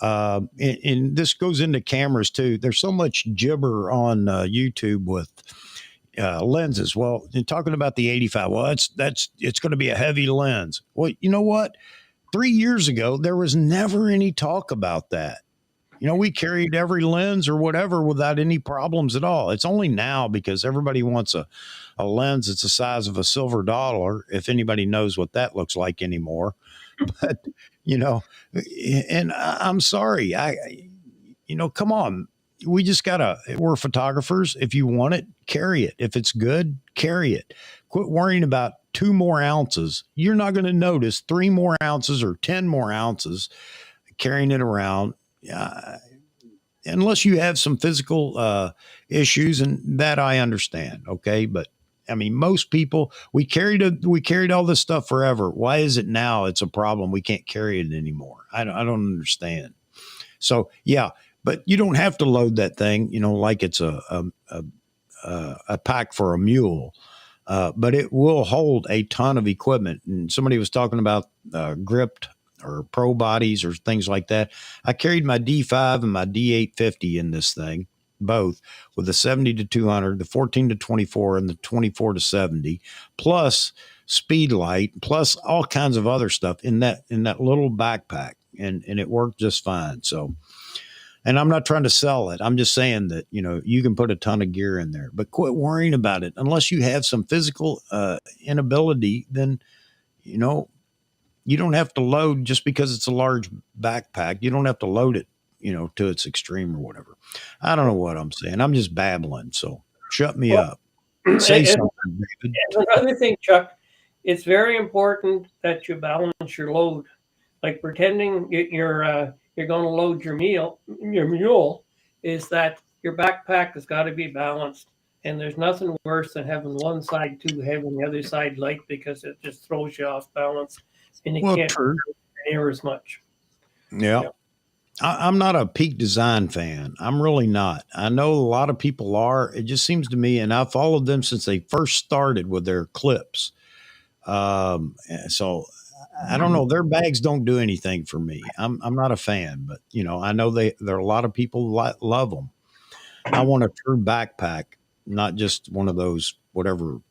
And this goes into cameras too. There's so much gibber on YouTube with lenses. Well, in talking about the 85, well, it's going to be a heavy lens. Well, you know what? 3 years ago, there was never any talk about that. We carried every lens or whatever without any problems at all. It's only now because everybody wants a lens that's the size of a silver dollar, if anybody knows what that looks like anymore. But, and I'm sorry. Come on. We're photographers. If you want it, carry it. If it's good, carry it. Quit worrying about 2 more ounces. You're not going to notice 3 more ounces or 10 more ounces carrying it around. Unless you have some physical issues, and that I understand. Okay. But I mean, most people, we carried all this stuff forever. Why is it now it's a problem? We can't carry it anymore. I don't understand. So yeah, but you don't have to load that thing, like it's a pack for a mule. But it will hold a ton of equipment. And somebody was talking about gripped or pro bodies or things like that. I carried my D5 and my D850 in this thing, both with the 70 to 200, the 14 to 24, and the 24 to 70, plus speed light, plus all kinds of other stuff in that little backpack. And it worked just fine. So, and I'm not trying to sell it. I'm just saying that, you can put a ton of gear in there, but quit worrying about it. Unless you have some physical inability, then, you don't have to load just because it's a large backpack. You don't have to load it, to its extreme or whatever. I don't know what I'm saying. I'm just babbling. So shut me up. Say something, David. Another thing, Chuck, it's very important that you balance your load. Like pretending you're going to load your mule is that your backpack has got to be balanced. And there's nothing worse than having one side too heavy and the other side light, because it just throws you off balance and you Well, can't true. near as much. Yeah. Yeah. I'm not a peak design fan. I'm really not. I know a lot of people are. It just seems to me, and I've followed them since they first started with their clips. So I don't know. Their bags don't do anything for me. I'm not a fan, but I know there are a lot of people love them. I want a true backpack, not just one of those whatever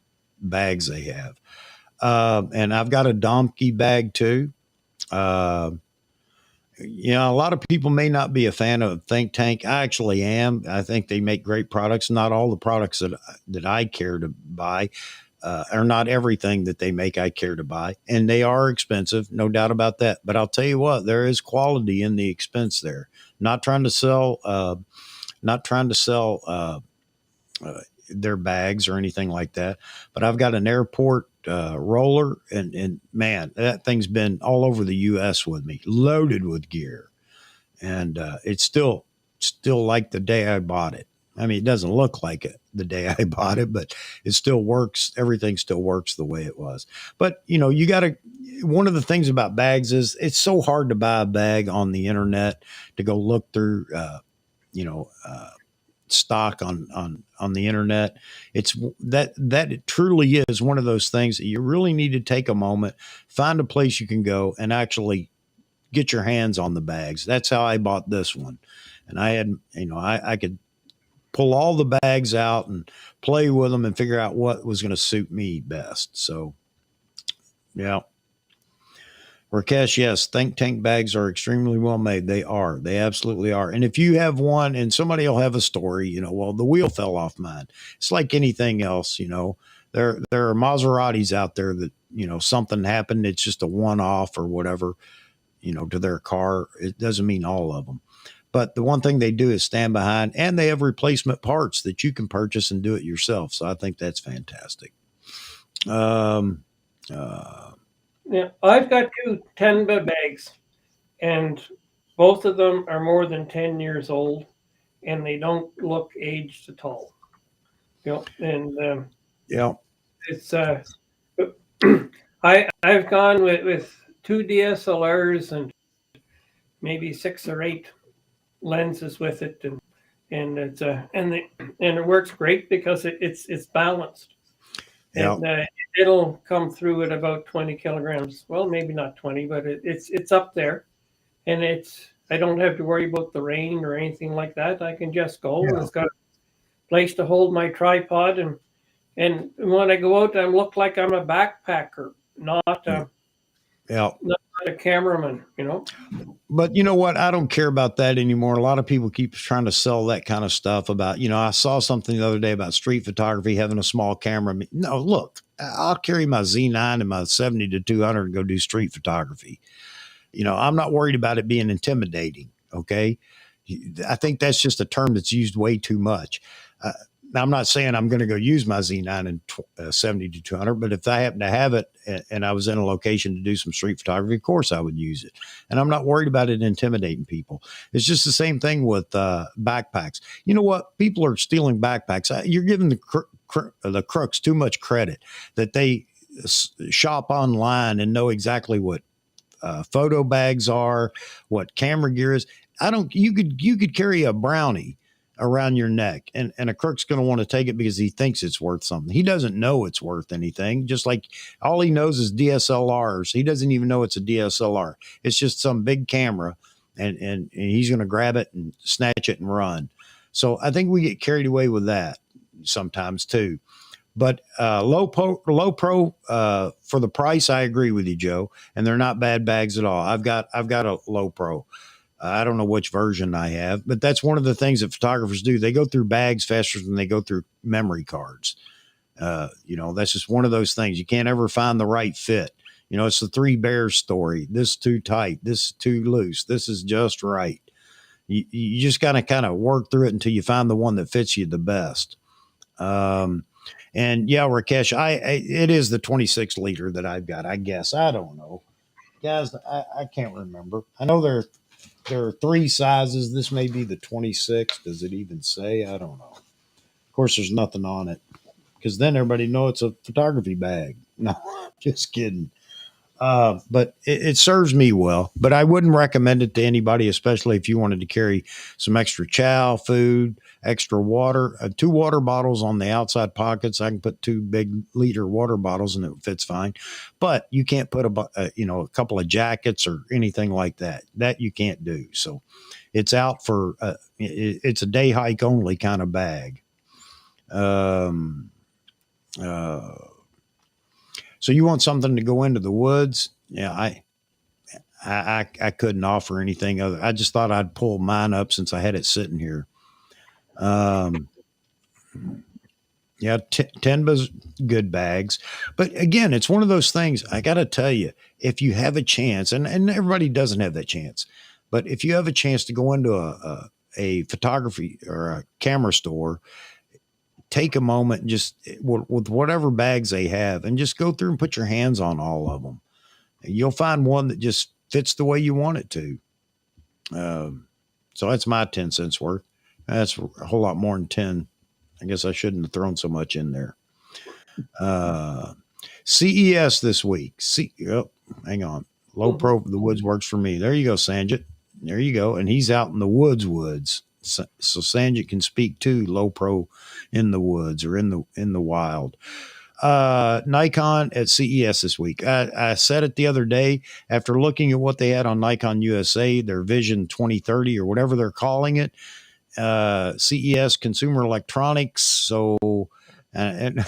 bags they have. And I've got a donkey bag too. Uh, a lot of people may not be a fan of Think Tank. I actually am. I think they make great products. Not all the products that I care to buy, or not everything that they make I care to buy, and they are expensive, no doubt about that. But I'll tell you what, there is quality in the expense there. Not trying to sell, their bags or anything like that. But I've got an airport roller, and man, that thing's been all over the U.S. with me, loaded with gear, and it's still like the day I bought it. I mean, it doesn't look like it the day I bought it, but it still works. Everything still works the way it was. But you got to. One of the things about bags is it's so hard to buy a bag on the internet, to go look through. Stock on the internet. It's that it truly is one of those things that you really need to take a moment, find a place you can go and actually get your hands on the bags. That's how I bought this one. And I had, I could pull all the bags out and play with them and figure out what was going to suit me best. So, yeah. Rakesh, yes, Think Tank bags are extremely well made. They are. They absolutely are. And if you have one and somebody will have a story, well, the wheel fell off mine. It's like anything else, There are Maseratis out there that, something happened. It's just a one-off or whatever, to their car. It doesn't mean all of them. But the one thing they do is stand behind, and they have replacement parts that you can purchase and do it yourself. So I think that's fantastic. Yeah, I've got two 10 bags, and both of them are more than 10 years old, and they don't look aged at all. And Yeah. it's I've gone with two DSLRs and maybe 6 or 8 lenses with it, and it works great because it's balanced. Yeah. And it'll come through at about 20 kilograms. Well, maybe not 20, but it's up there. And I don't have to worry about the rain or anything like that. I can just go, and it's got a place to hold my tripod. And when I go out, I look like I'm a backpacker, not a cameraman, But you know what? I don't care about that anymore. A lot of people keep trying to sell that kind of stuff about, I saw something the other day about street photography, having a small camera. No, look, I'll carry my Z9 and my 70-200 and go do street photography. I'm not worried about it being intimidating. Okay. I think that's just a term that's used way too much. Now, I'm not saying I'm going to go use my Z9 and 70-200, but if I happen to have it and I was in a location to do some street photography, of course I would use it. And I'm not worried about it intimidating people. It's just the same thing with backpacks. You know what? People are stealing backpacks. You're giving the crooks too much credit that they shop online and know exactly what photo bags are, what camera gear is. You could carry a brownie around your neck, and a crook's going to want to take it because he thinks it's worth something. He doesn't know it's worth anything. Just like all he knows is DSLRs. He doesn't even know it's a DSLR. It's just some big camera, and he's going to grab it and snatch it and run. So I think we get carried away with that sometimes too. But low pro for the price, I agree with you, Joe. And they're not bad bags at all. I've got a low pro. I don't know which version I have, but that's one of the things that photographers do. They go through bags faster than they go through memory cards. That's just one of those things. You can't ever find the right fit. It's the 3 bears story. This is too tight. This is too loose. This is just right. You just got to kind of work through it until you find the one that fits you the best. And yeah, Rakesh, it is the 26 liter that I've got. I guess I don't know, guys. I can't remember. I know there are 3 sizes. This may be the 26. Does it even say? I don't know. Of course, there's nothing on it because then everybody know it's a photography bag. No, just kidding. But it serves me well, but I wouldn't recommend it to anybody, especially if you wanted to carry some extra chow, food, extra water, 2 water bottles on the outside pockets. I can put 2 big liter water bottles and it fits fine, but you can't put a couple of jackets or anything like that. That you can't do. So it's out for, it's a day hike only kind of bag. So you want something to go into the woods? Yeah, I couldn't offer anything other. I just thought I'd pull mine up since I had it sitting here. Yeah, Tenba's good bags, but again, it's one of those things. I got to tell you, if you have a chance, and everybody doesn't have that chance, but if you have a chance to go into a photography or a camera store, take a moment and just with whatever bags they have and just go through and put your hands on all of them. You'll find one that just fits the way you want it to. So that's my 10 cents worth. That's a whole lot more than 10. I guess I shouldn't have thrown so much in there. CES this week. Hang on. Low pro for the woods works for me. There you go, Sanjit. There you go. And he's out in the woods. So Sanjit can speak to low pro in the woods or in the wild. Nikon at CES this week. I said it the other day after looking at what they had on Nikon USA, their Vision 2030 or whatever they're calling it. CES Consumer Electronics. So and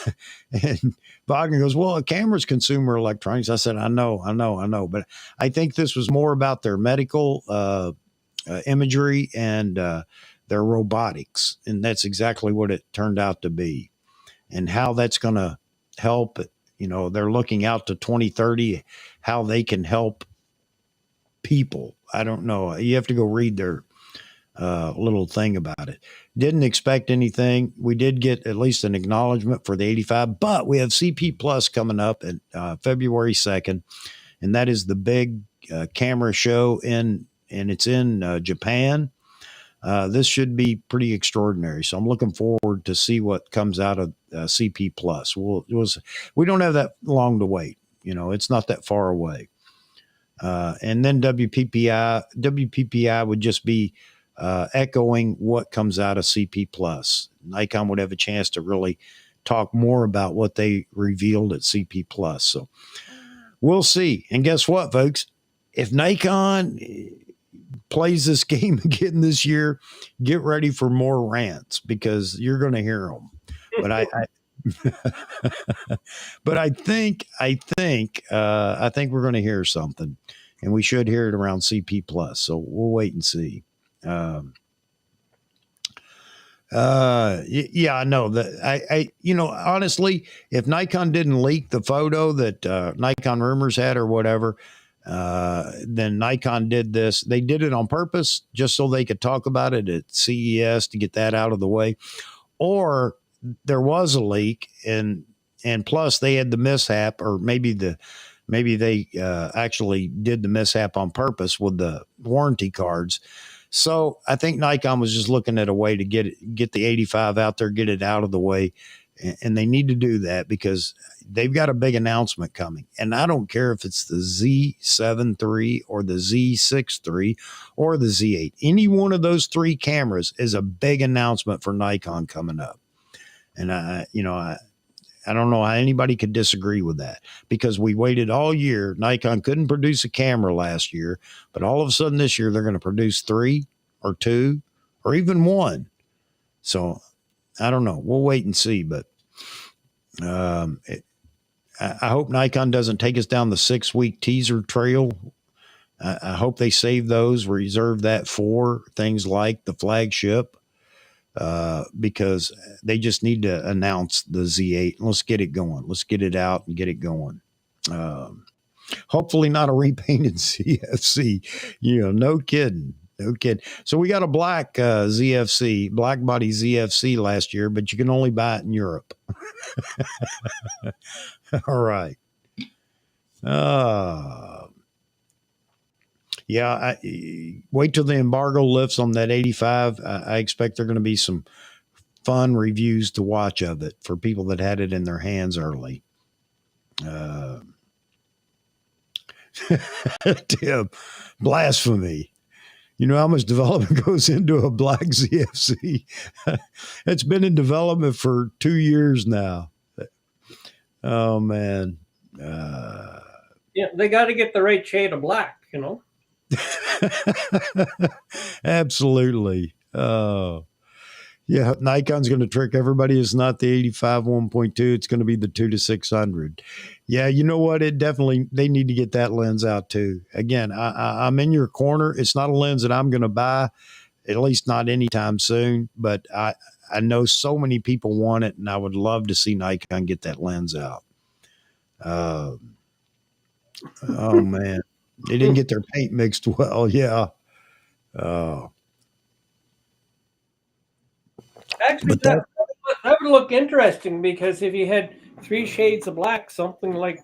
Wagner goes, well, a camera's consumer electronics. I said, I know, but I think this was more about their medical imagery and their robotics, and that's exactly what it turned out to be, and how that's going to help. They're looking out to 2030, how they can help people. I don't know. You have to go read their little thing about it. Didn't expect anything. We did get at least an acknowledgement for the 85, but we have CP Plus coming up at February 2nd, and that is the big camera show and it's in Japan. This should be pretty extraordinary. So I'm looking forward to see what comes out of CP Plus. We don't have that long to wait. It's not that far away. And then WPPI would just be echoing what comes out of CP Plus. Nikon would have a chance to really talk more about what they revealed at CP Plus. So we'll see. And guess what, folks? If Nikon plays this game again this year, get ready for more rants because you're going to hear them. But I think we're going to hear something, and we should hear it around CP Plus. So we'll wait and see. Yeah, I know that honestly, if Nikon didn't leak the photo that Nikon Rumors had or whatever, then Nikon did this. They did it on purpose just so they could talk about it at CES to get that out of the way. Or there was a leak and plus they had the mishap, or maybe they actually did the mishap on purpose with the warranty cards. So I think Nikon was just looking at a way to get the 85 out there, get it out of the way. And they need to do that because they've got a big announcement coming. And I don't care if it's the Z7 III or the Z6 III or the Z8. Any one of those 3 cameras is a big announcement for Nikon coming up. And I don't know how anybody could disagree with that because we waited all year. Nikon couldn't produce a camera last year, but all of a sudden this year they're going to produce 3 or 2 or even 1. So I don't know. We'll wait and see, but I hope Nikon doesn't take us down the 6-week teaser trail. I hope they save those, reserve that for things like the flagship. Because they just need to announce the Z8. Let's get it going. Let's get it out and get it going. Hopefully not a repainted CFC. No kidding. So we got a black ZFC, black body ZFC last year, but you can only buy it in Europe. All right. Yeah, wait till the embargo lifts on that 85. I expect there are going to be some fun reviews to watch of it for people that had it in their hands early. Tim, blasphemy. You know how much development goes into a black ZFC? It's been in development for 2 years now. Oh, man. Yeah, they got to get the right shade of black, you know. Absolutely. Yeah, Nikon's going to trick everybody. It's not the 85 1.2. It's going to be the 2-600. Yeah, you know what? They need to get that lens out too. Again, I'm in your corner. It's not a lens that I'm going to buy, at least not anytime soon. But I know so many people want it, and I would love to see Nikon get that lens out. Oh man, they didn't get their paint mixed well. Yeah. Actually, that would look interesting, because if you had 3 shades of black, something like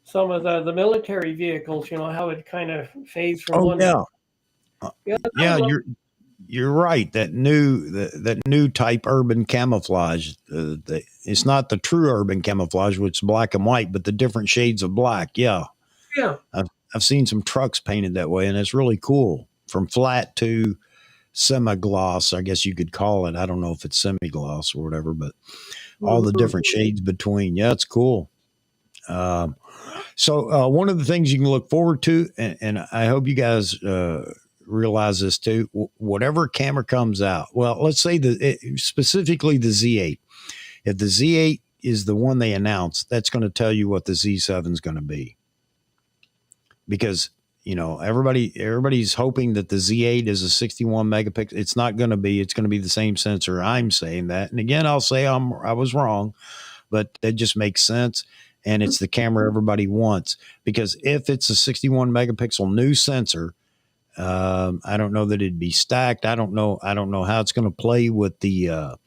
some of the military vehicles, you know, how it kind of fades from one. Yeah, you're right. That new type urban camouflage. It's not the true urban camouflage, which is black and white, but the different shades of black. Yeah. I've seen some trucks painted that way, and it's really cool. From flat to semi-gloss, I guess you could call it. I don't know if it's semi-gloss or whatever, but all the different shades between. Yeah, it's cool. So one of the things you can look forward to, and I hope you guys realize this too, whatever camera comes out, well, let's say specifically the Z8. If the Z8 is the one they announce, that's going to tell you what the Z7 is going to be. Because you know, everybody's hoping that the Z8 is a 61 megapixel. It's not going to be. It's going to be the same sensor. I'm saying that. And again, I'll say I was wrong, but that just makes sense. And it's the camera everybody wants, because if it's a 61 megapixel new sensor, I don't know that it'd be stacked. I don't know how it's going to play with the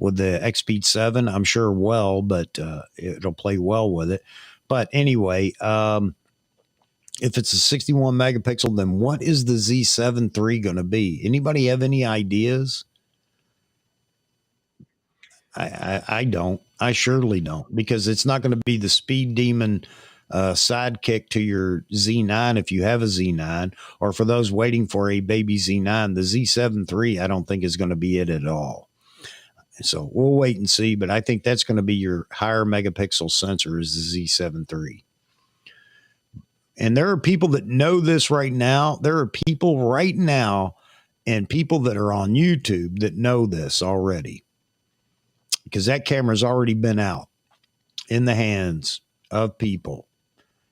X-Speed 7. I'm sure but it'll play well with it. But anyway, if it's a 61 megapixel, then what is the Z7 III going to be? Anybody have any ideas? I don't. I surely don't, because it's not going to be the speed demon sidekick to your Z9 if you have a Z9, or for those waiting for a baby Z9, the Z7 III I don't think is going to be it at all. So we'll wait and see, but I think that's going to be your higher megapixel sensor is the Z7 III. And there are people that know this right now. There are people right now and people that are on YouTube that know this already, because that camera's already been out in the hands of people.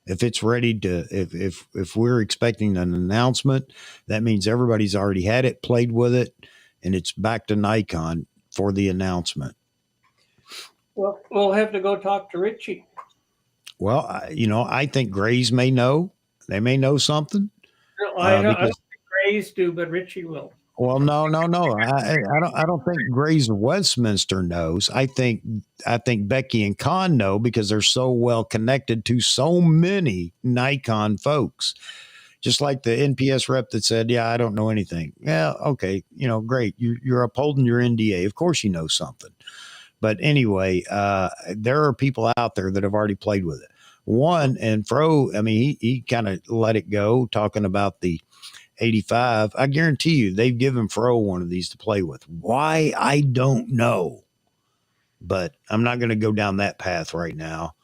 If it's ready to, if we're expecting an announcement, that means everybody's already had it, played with it, and it's back to Nikon for the announcement. Well, we'll have to go talk to Richie. Well, I think Grays may know. They may know something. I don't think Grays do, but Richie will. Well, no. I don't think Grays of Westminster knows. I think Becky and Con know, because they're so well connected to so many Nikon folks. Just like the NPS rep that said, "Yeah, I don't know anything." Yeah, okay, great. You're upholding your NDA. Of course, you know something. But anyway, there are people out there that have already played with it. One, and Fro, I mean, he kind of let it go, talking about the 85. I guarantee you they've given Fro one of these to play with. Why? I don't know. But I'm not going to go down that path right now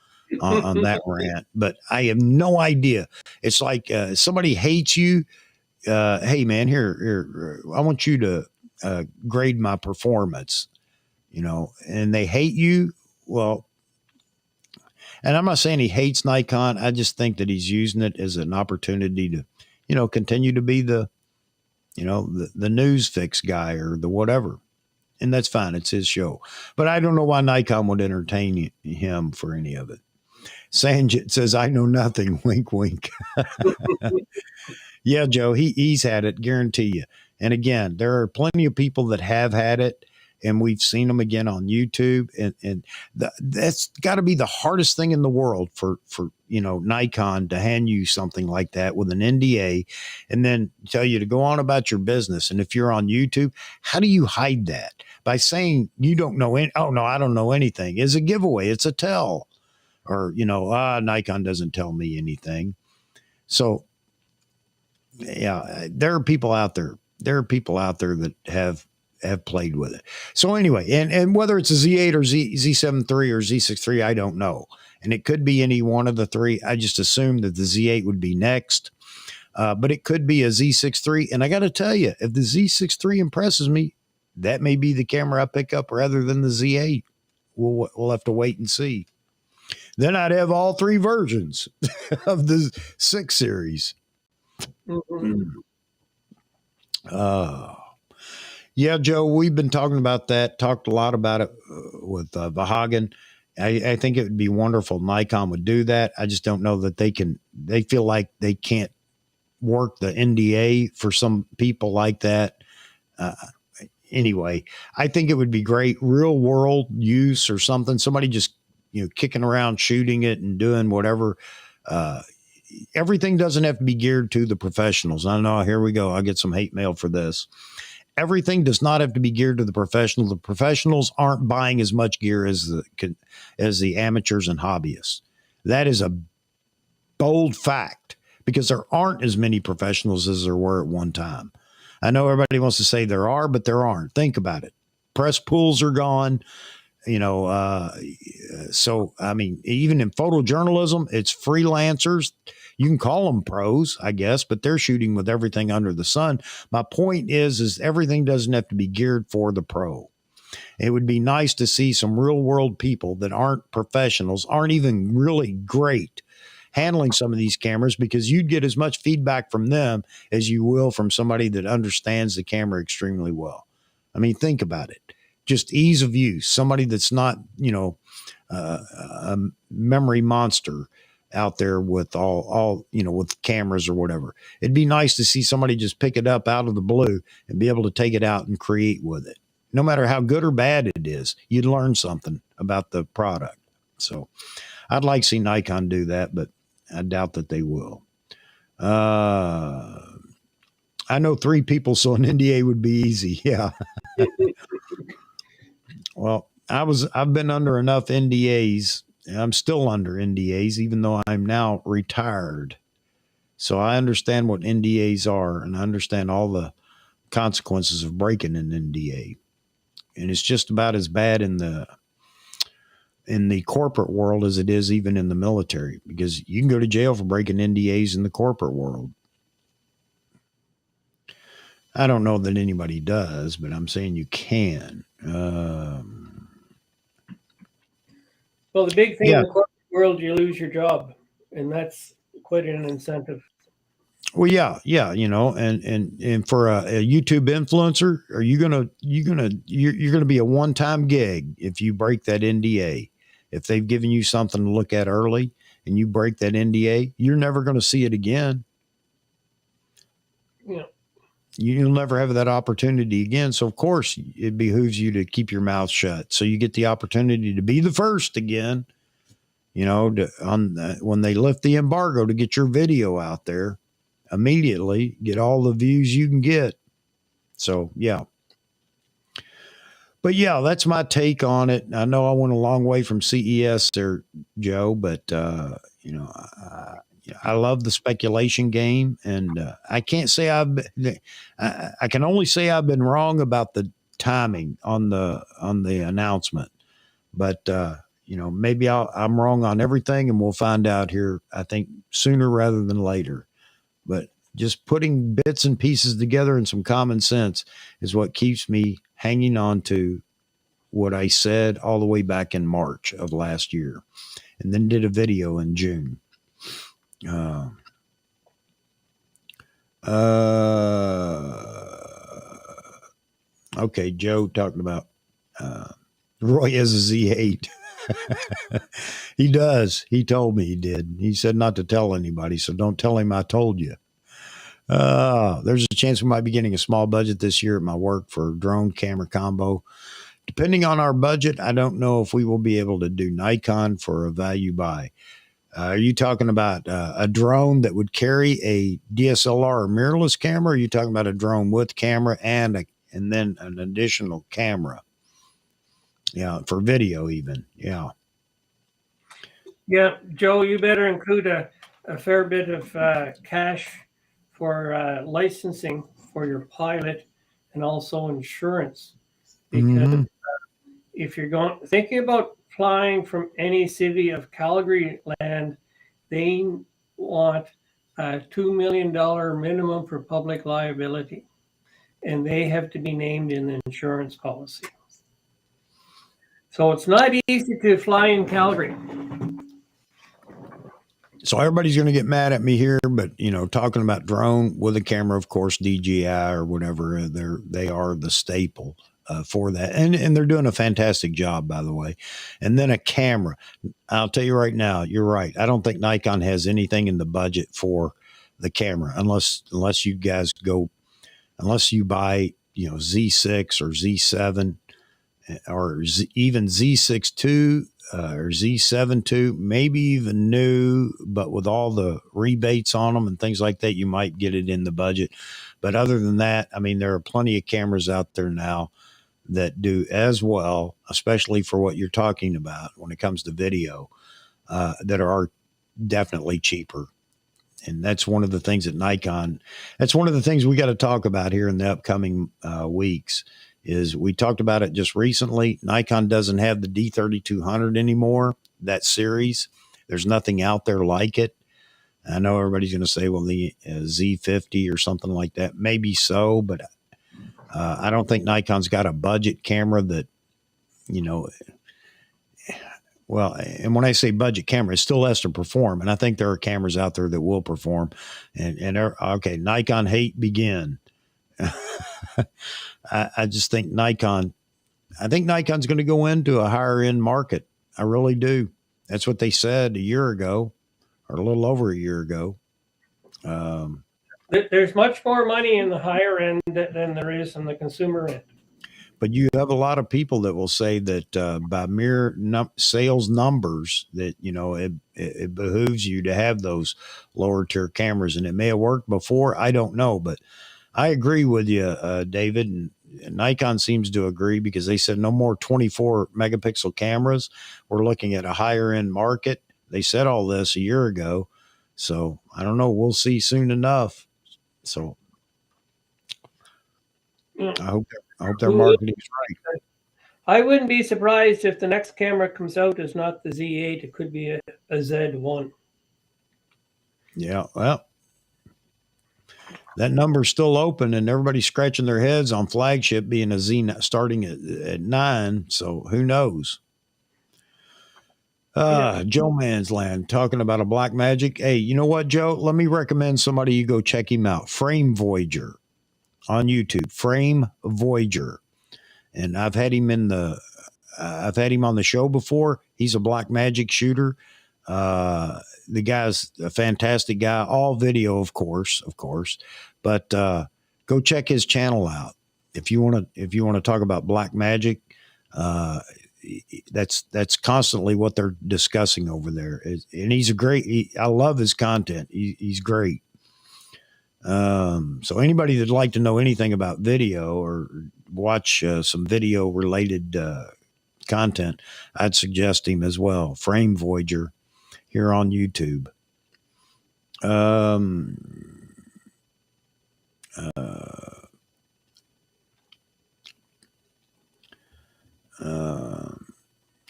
on that rant. But I have no idea. It's like somebody hates you. Hey, man, here, I want you to grade my performance. And they hate you. Well, and I'm not saying he hates Nikon. I just think that he's using it as an opportunity to, continue to be the news fix guy or the whatever. And that's fine. It's his show. But I don't know why Nikon would entertain him for any of it. Sanjit says, "I know nothing." Wink, wink. Yeah, Joe, he's had it, guarantee you. And again, there are plenty of people that have had it. and we've seen them again on YouTube. And that's got to be the hardest thing in the world for Nikon to hand you something like that with an NDA and then tell you to go on about your business. And if you're on YouTube, how do you hide that? By saying you don't know oh no, I don't know anything is a giveaway. It's a tell. Or, Nikon doesn't tell me anything. So yeah, there are people out there. There are people out there that have played with it. So anyway, and whether it's a Z8 or Z7 III or Z6 III, I don't know. And it could be any one of the three. I just assumed that the Z8 would be next. But it could be a Z6 III. And I got to tell you, if the Z6 III impresses me, that may be the camera I pick up rather than the Z8. We'll have to wait and see. Then I'd have all three versions of the 6 series. Mhm. Yeah, Joe, we've been talking about that, talked a lot about it with Vahagan. I think it would be wonderful. Nikon would do that. I just don't know that they feel like they can't work the NDA for some people like that. Anyway, I think it would be great real world use or something. Somebody just, kicking around, shooting it and doing whatever. Everything doesn't have to be geared to the professionals. I know, here we go. I'll get some hate mail for this. Everything does not have to be geared to the professional. The professionals aren't buying as much gear as the amateurs and hobbyists. That is a bold fact because there aren't as many professionals as there were at one time. I know everybody wants to say there are, but there aren't. Think about it. Press pools are gone. So, I mean, even in photojournalism, it's freelancers. You can call them pros, I guess, but they're shooting with everything under the sun. My point is everything doesn't have to be geared for the pro. It would be nice to see some real world people that aren't professionals, aren't even really great handling some of these cameras, because you'd get as much feedback from them as you will from somebody that understands the camera extremely well. I mean, think about it. Just ease of use, somebody that's not, a memory monster out there with all with cameras or whatever. It'd be nice to see somebody just pick it up out of the blue and be able to take it out and create with it. No matter how good or bad it is, you'd learn something about the product. So I'd like to see Nikon do that, but I doubt that they will. I know 3 people, so an NDA would be easy. Yeah. Well, I've been under enough NDAs. I'm still under NDAs, even though I'm now retired. So I understand what NDAs are, and I understand all the consequences of breaking an NDA. And it's just about as bad in the corporate world as it is even in the military, because you can go to jail for breaking NDAs in the corporate world. I don't know that anybody does, but I'm saying you can. Well, the big thing in the corporate world, you lose your job, and that's quite an incentive. Well, yeah, and for a YouTube influencer, you're gonna be a one-time gig if you break that NDA. If they've given you something to look at early and you break that NDA, you're never going to see it again. Yeah. You'll never have that opportunity again. So of course it behooves you to keep your mouth shut, so you get the opportunity to be the first again, when they lift the embargo, to get your video out there immediately, get all the views you can get. So, yeah. But yeah, that's my take on it. I know I went a long way from CES there, Joe, but I love the speculation game, and I can't say I can only say I've been wrong about the timing on the announcement, but maybe I'm wrong on everything, and we'll find out here, I think, sooner rather than later. But just putting bits and pieces together and some common sense is what keeps me hanging on to what I said all the way back in March of last year, and then did a video in June. Okay, Joe talking about Roy has a Z8. He does. He told me he did. He said not to tell anybody, so don't tell him I told you. There's a chance we might be getting a small budget this year at my work for a drone camera combo. depending on our budget, I don't know if we will be able to do Nikon for a value buy. Are you talking about a drone that would carry a DSLR or mirrorless camera? Or are you talking about a drone with camera and then an additional camera? Yeah, for video even. Yeah. Yeah, Joe, you better include a fair bit of cash for licensing for your pilot and also insurance. Because if you're thinking about flying from any city of Calgary land, they want a $2 million minimum for public liability, and they have to be named in the insurance policy. So it's not easy to fly in Calgary. So everybody's going to get mad at me here, but talking about drone with a camera, of course, DJI or whatever, they are the staple for that, and they're doing a fantastic job, by the way. And then a camera. I'll tell you right now, you're right. I don't think Nikon has anything in the budget for the camera, unless you guys unless you buy Z6 or Z7 or even Z6 II. Or Z7 II, maybe even new, but with all the rebates on them and things like that, you might get it in the budget. But other than that, I mean, there are plenty of cameras out there now that do as well, especially for what you're talking about when it comes to video, that are definitely cheaper. And that's one of the things that Nikon, that's one of the things we got to talk about here in the upcoming weeks. Is we talked about it just recently. Nikon doesn't have the D3200 anymore, that series. There's nothing out there like it. I know everybody's going to say, well, the Z50 or something like that. Maybe so, but I don't think Nikon's got a budget camera that, well, and when I say budget camera, it still has to perform. And I think there are cameras out there that will perform. And okay, Nikon hate begin. I just think Nikon's going to go into a higher end market. I really do. That's what they said a year ago or a little over a year ago. There's much more money in the higher end than there is in the consumer end. But you have a lot of people that will say that by mere sales numbers that, it behooves you to have those lower tier cameras. And it may have worked before. I don't know, but I agree with you, David, and Nikon seems to agree because they said no more 24 megapixel cameras. We're looking at a higher end market. They said all this a year ago. So I don't know. We'll see soon enough. So I hope their marketing is right. I wouldn't be surprised if the next camera comes out is not the Z8. It could be a Z1. Yeah, well, that number's still open, and everybody's scratching their heads on flagship being a Z starting at 9. So who knows? Joe Mansland talking about a Black Magic. Hey, you know what, Joe? Let me recommend somebody you go check him out. Frame Voyager on YouTube. Frame Voyager, and I've had him on the show before. He's a Black Magic shooter. The guy's a fantastic guy, all video, of course, but, go check his channel out. If you want to talk about Black Magic, that's constantly what they're discussing over there. And he's I love his content. He's great. So anybody that'd like to know anything about video or watch, some video related, content, I'd suggest him as well. Frame Voyager here on YouTube.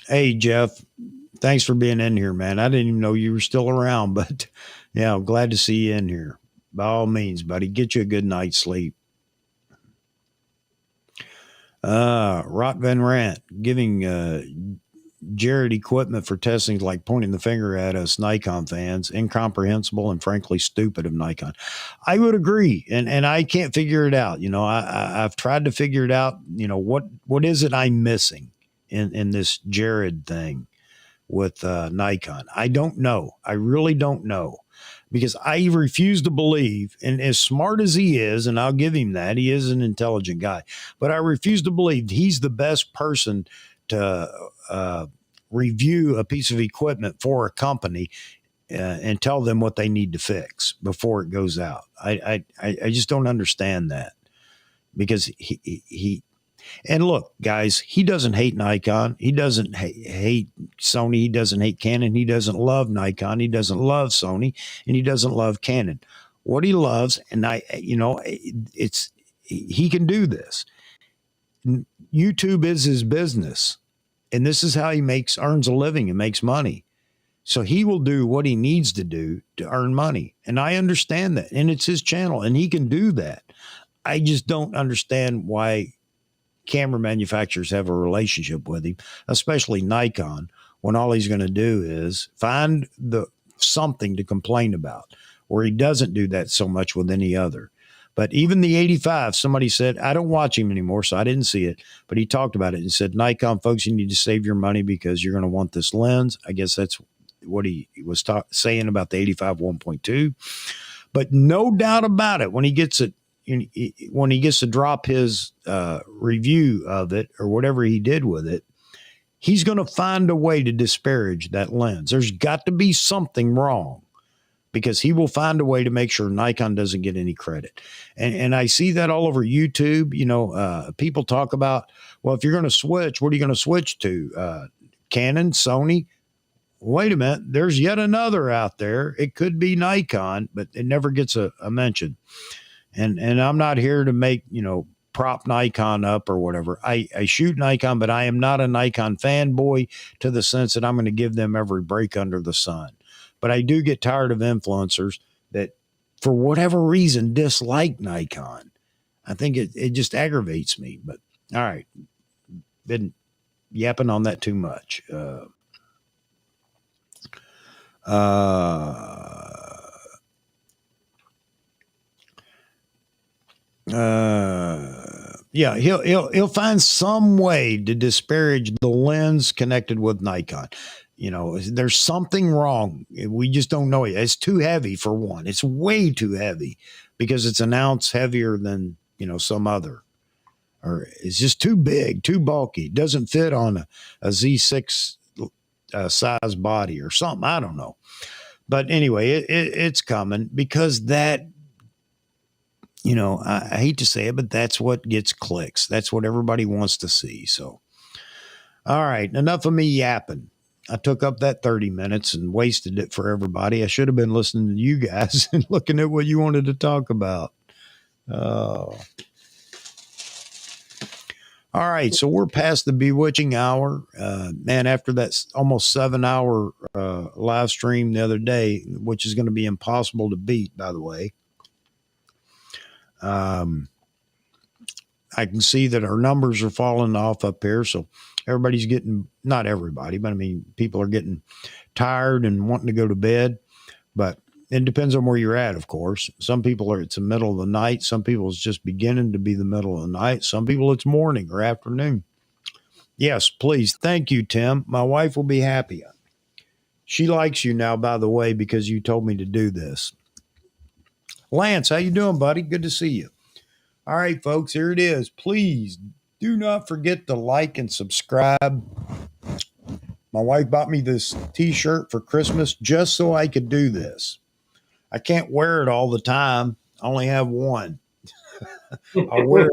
Hey, Jeff, thanks for being in here, man. I didn't even know you were still around, but yeah, I'm glad to see you in here. By all means, buddy, get you a good night's sleep. Rot Van Rant giving Jared equipment for testing is like pointing the finger at us Nikon fans. Incomprehensible and frankly stupid of Nikon. I would agree, and I can't figure it out. I've tried to figure it out. What is it I'm missing in this Jared thing? with Nikon. I don't know. I really don't know, because I refuse to believe, and as smart as he is, and I'll give him that, he is an intelligent guy, but I refuse to believe he's the best person to review a piece of equipment for a company and tell them what they need to fix before it goes out. I just don't understand that, because he and look, guys, he doesn't hate Nikon. He doesn't hate Sony. He doesn't hate Canon. He doesn't love Nikon. He doesn't love Sony, and he doesn't love Canon. What he loves, and it's he can do this. YouTube is his business, and this is how he earns a living and makes money. So he will do what he needs to do to earn money. And I understand that. And it's his channel, and he can do that. I just don't understand why camera manufacturers have a relationship with him, especially Nikon, when all he's going to do is find something to complain about, where he doesn't do that so much with any other. But even the 85, somebody said, I don't watch him anymore, so I didn't see it, but he talked about it and said, Nikon folks, you need to save your money because you're going to want this lens. I guess that's what he was saying about the 85 1.2. But no doubt about it, when he gets to drop his review of it or whatever he did with it, he's going to find a way to disparage that lens. There's got to be something wrong, because he will find a way to make sure Nikon doesn't get any credit. And I see that all over YouTube. People talk about, well, if you're going to switch, what are you going to switch to? Canon, Sony? Wait a minute. There's yet another out there. It could be Nikon, but it never gets a mention. And I'm not here to make, prop Nikon up or whatever. I shoot Nikon, but I am not a Nikon fanboy to the sense that I'm going to give them every break under the sun. But I do get tired of influencers that, for whatever reason, dislike Nikon. I think it just aggravates me. But all right, been yapping on that too much. Yeah, he'll find some way to disparage the lens connected with Nikon. There's something wrong. We just don't know it. It's too heavy, for one. It's way too heavy, because it's an ounce heavier than, some other. Or it's just too big, too bulky. It doesn't fit on a Z6 size body or something. I don't know. But anyway, it's coming, because that, I hate to say it, but that's what gets clicks. That's what everybody wants to see. So, all right, enough of me yapping. I took up that 30 minutes and wasted it for everybody. I should have been listening to you guys and looking at what you wanted to talk about. All right, so we're past the bewitching hour. Man, after that almost 7-hour live stream the other day, which is going to be impossible to beat, by the way. I can see that our numbers are falling off up here. So everybody's getting, not everybody, but I mean, people are getting tired and wanting to go to bed. But it depends on where you're at, of course. Some people it's the middle of the night. Some people it's just beginning to be the middle of the night. Some people it's morning or afternoon. Yes, please. Thank you, Tim. My wife will be happy. She likes you now, by the way, because you told me to do this. Lance, how you doing, buddy? Good to see you. All right, folks, here it is. Please do not forget to like and subscribe. My wife bought me this T-shirt for Christmas just so I could do this. I can't wear it all the time. I only have one. I'll wear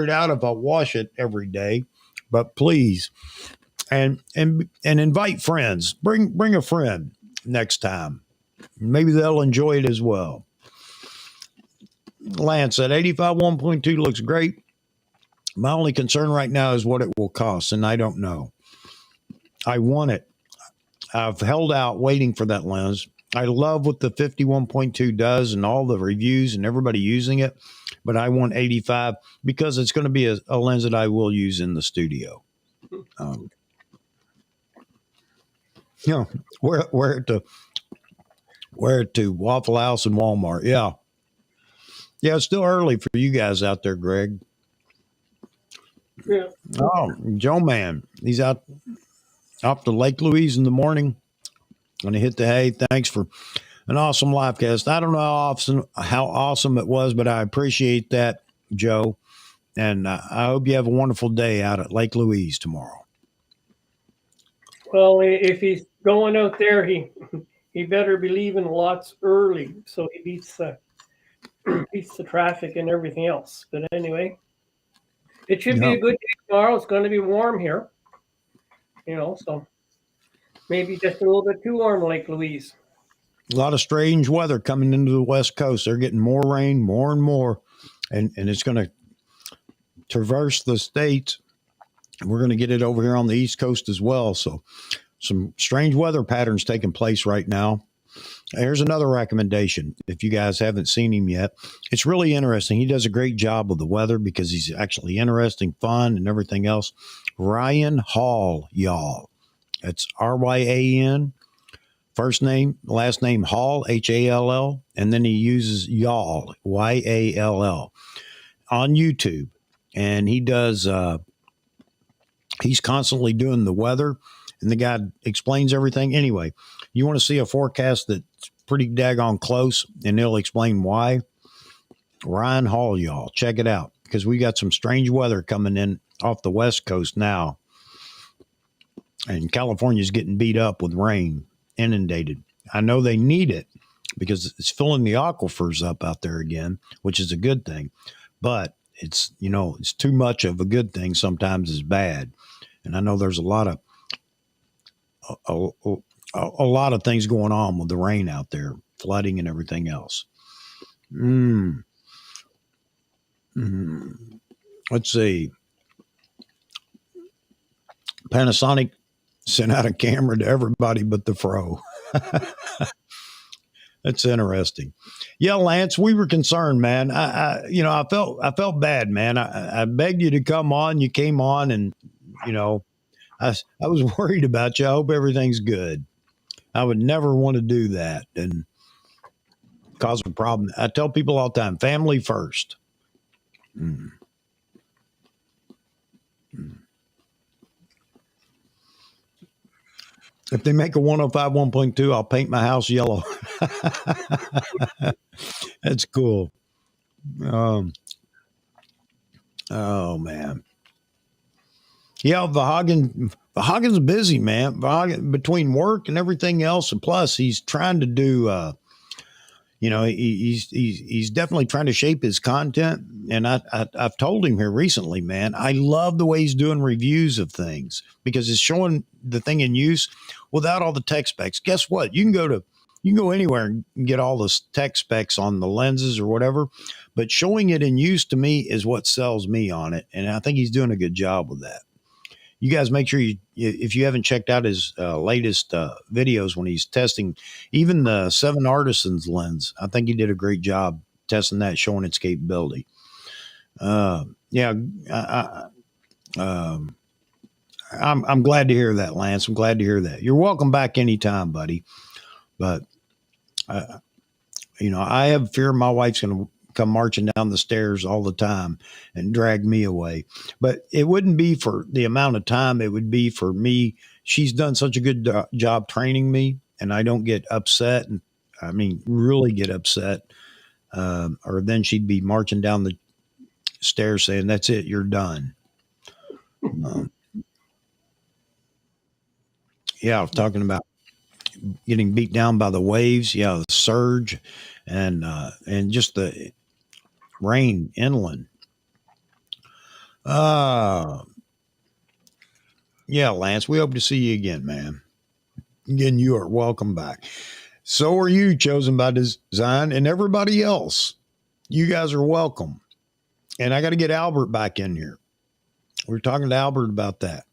it out if I wash it every day. But please, and invite friends. Bring a friend next time. Maybe they'll enjoy it as well. Lance, that 85 1.2 looks great. My only concern right now is what it will cost, and I don't know. I want it. I've held out waiting for that lens. I love what the 51.2 does and all the reviews and everybody using it, but I want 85 because it's going to be a lens that I will use in the studio. Wear it to Waffle House and Walmart. Yeah. Yeah, it's still early for you guys out there, Greg. Yeah. Oh, Joe Man. He's out off to Lake Louise in the morning. Going to hit the hay. Thanks for an awesome live cast. I don't know how awesome it was, but I appreciate that, Joe. And I hope you have a wonderful day out at Lake Louise tomorrow. Well, if he's going out there, he better be leaving lots early so he beats the traffic and everything else. But anyway, it should be a good day tomorrow. It's going to be warm here, so maybe just a little bit too warm, Lake Louise. A lot of strange weather coming into the West Coast. They're getting more rain, more and more, and it's going to traverse the states. We're going to get it over here on the East Coast as well. So some strange weather patterns taking place right now. Here's another recommendation. If you guys haven't seen him yet, it's really interesting. He does a great job with the weather because he's actually interesting, fun, and everything else. Ryan Hall, y'all. It's RYAN. First name, last name Hall, HALL, and then he uses y'all, YALL, on YouTube. And he does, he's constantly doing the weather, and the guy explains everything. Anyway, you want to see a forecast that's pretty daggone close, and he'll explain why. Ryan Hall, y'all, check it out, because we got some strange weather coming in off the West Coast now. And California's getting beat up with rain, inundated. I know they need it because it's filling the aquifers up out there again, which is a good thing. But it's, it's too much of a good thing sometimes is bad. And I know there's a lot of things going on with the rain out there, flooding and everything else. Let's see. Panasonic sent out a camera to everybody but the fro. That's interesting. Yeah, Lance, we were concerned, man. I felt bad, man. I begged you to come on. You came on, and I was worried about you. I hope everything's good. I would never want to do that and cause a problem. I tell people all the time, family first. If they make a 105 1.2, I'll paint my house yellow. That's cool. Oh, man. Yeah, Vahagen's busy, man. Vahagen, between work and everything else, and plus he's trying to do, he's definitely trying to shape his content. And I've told him here recently, man, I love the way he's doing reviews of things because it's showing the thing in use without all the tech specs. Guess what? You can go anywhere and get all the tech specs on the lenses or whatever, but showing it in use to me is what sells me on it. And I think he's doing a good job with that. You guys make sure if you haven't checked out his latest videos when he's testing even the 7 Artisans lens, I think he did a great job testing that, showing its capability. I'm glad to hear that, Lance. I'm glad to hear that. You're welcome back anytime, buddy. But, I have fear my wife's going to come marching down the stairs all the time and drag me away. But it wouldn't be for the amount of time. It would be for me. She's done such a good job training me, and I don't get upset. And I mean, really get upset. Or then she'd be marching down the stairs saying, "That's it. You're done." Yeah, I was talking about getting beat down by the waves. Yeah, the surge and just the rain inland. Yeah, Lance, we hope to see you again, man. Again, you are welcome back. So are you, Chosen by Design, and everybody else. You guys are welcome. And I got to get Albert back in here. We're talking to Albert about that.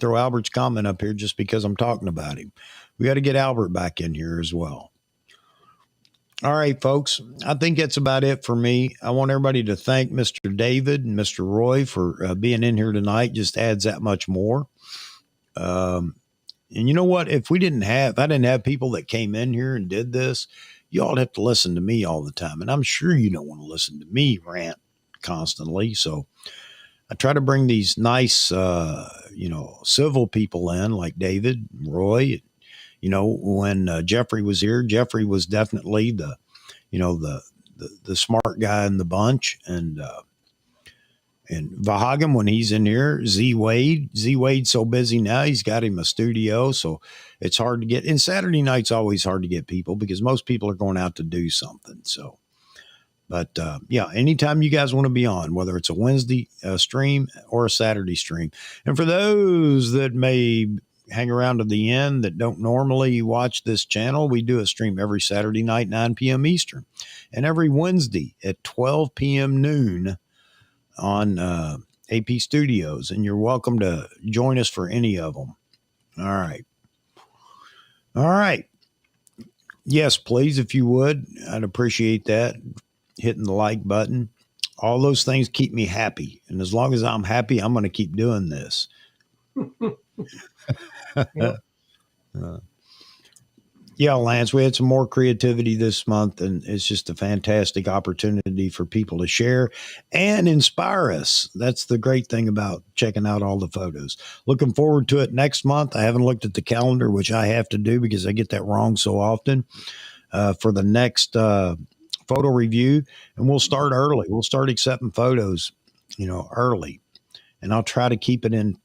Throw Albert's comment up here just because I'm talking about him. We got to get Albert back in here as well. All right, folks, I think that's about it for me. I want everybody to thank Mr. David and Mr. Roy for being in here tonight. Just adds that much more. And you know what? If I didn't have people that came in here and did this, you all have to listen to me all the time. And I'm sure you don't want to listen to me rant constantly. So I try to bring these nice civil people in like David, Roy. When Jeffrey was here, Jeffrey was definitely the smart guy in the bunch, and Vahagan when he's in here, Z Wade's so busy now, he's got him a studio, so it's hard to get. And Saturday night's always hard to get people because most people are going out to do something. So, but anytime you guys want to be on, whether it's a Wednesday stream or a Saturday stream, and for those that may hang around to the end that don't normally watch this channel, we do a stream every Saturday night, 9 p.m. Eastern, and every Wednesday at 12 p.m. noon on AP Studios, and you're welcome to join us for any of them. All right. Yes, please, if you would, I'd appreciate that. Hitting the like button. All those things keep me happy, and as long as I'm happy, I'm going to keep doing this. Yeah, Lance, we had some more creativity this month, and it's just a fantastic opportunity for people to share and inspire us. That's the great thing about checking out all the photos. Looking forward to it next month. I haven't looked at the calendar, which I have to do because I get that wrong so often, for the next photo review, and we'll start early. We'll start accepting photos, early, and I'll try to keep it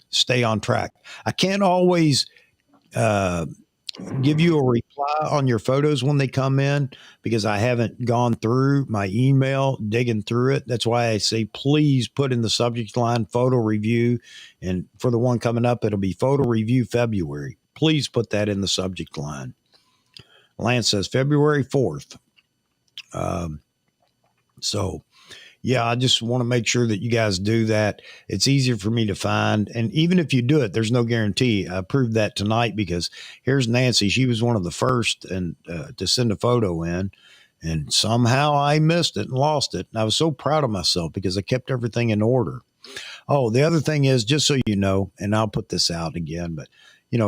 stay on track. I can't always give you a reply on your photos when they come in because I haven't gone through my email, digging through it. That's why I say, please put in the subject line photo review. And for the one coming up, it'll be photo review February. Please put that in the subject line. Lance says February 4th. Yeah, I just want to make sure that you guys do that. It's easier for me to find. And even if you do it, there's no guarantee. I proved that tonight because here's Nancy. She was one of the first to send a photo in, and somehow I missed it and lost it. And I was so proud of myself because I kept everything in order. Oh, the other thing is, just so you know, and I'll put this out again, but,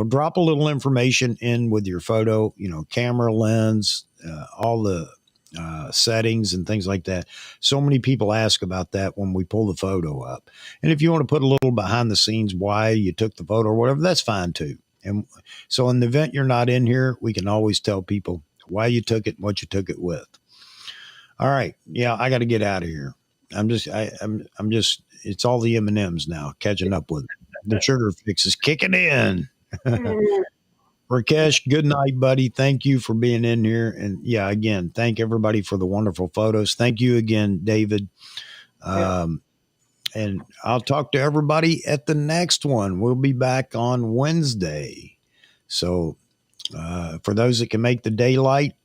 drop a little information in with your photo, camera lens, all the settings and things like that. So many people ask about that when we pull the photo up. And if you want to put a little behind the scenes why you took the photo or whatever, that's fine too. And so in the event you're not in here, we can always tell people why you took it and what you took it with. All right. Yeah, I got to get out of here. I'm just it's all the M&Ms now catching up with it. The sugar fix is kicking in. Rakesh, good night, buddy. Thank you for being in here. And yeah, again, thank everybody for the wonderful photos. Thank you again, David. And I'll talk to everybody at the next one. We'll be back on Wednesday. So for those that can make the daylight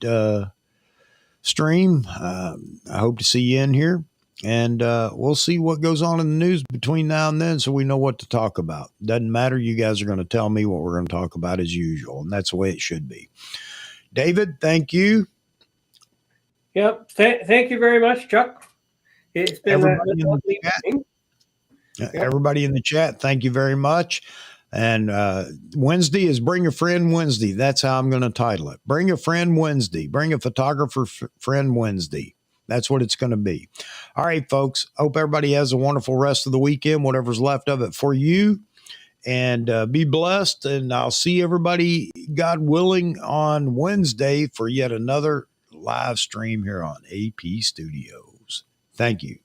stream, I hope to see you in here. And we'll see what goes on in the news between now and then so we know what to talk about. Doesn't matter. You guys are going to tell me what we're going to talk about as usual, and that's the way it should be. David, thank you. Yep. Thank you very much, Chuck. It's been everybody in the chat, thank you very much. And Wednesday is Bring a Friend Wednesday. That's how I'm going to title it. Bring a Friend Wednesday. Bring a photographer friend Wednesday. That's what it's going to be. All right, folks. Hope everybody has a wonderful rest of the weekend, whatever's left of it for you. And be blessed. And I'll see everybody, God willing, on Wednesday for yet another live stream here on AP Studios. Thank you.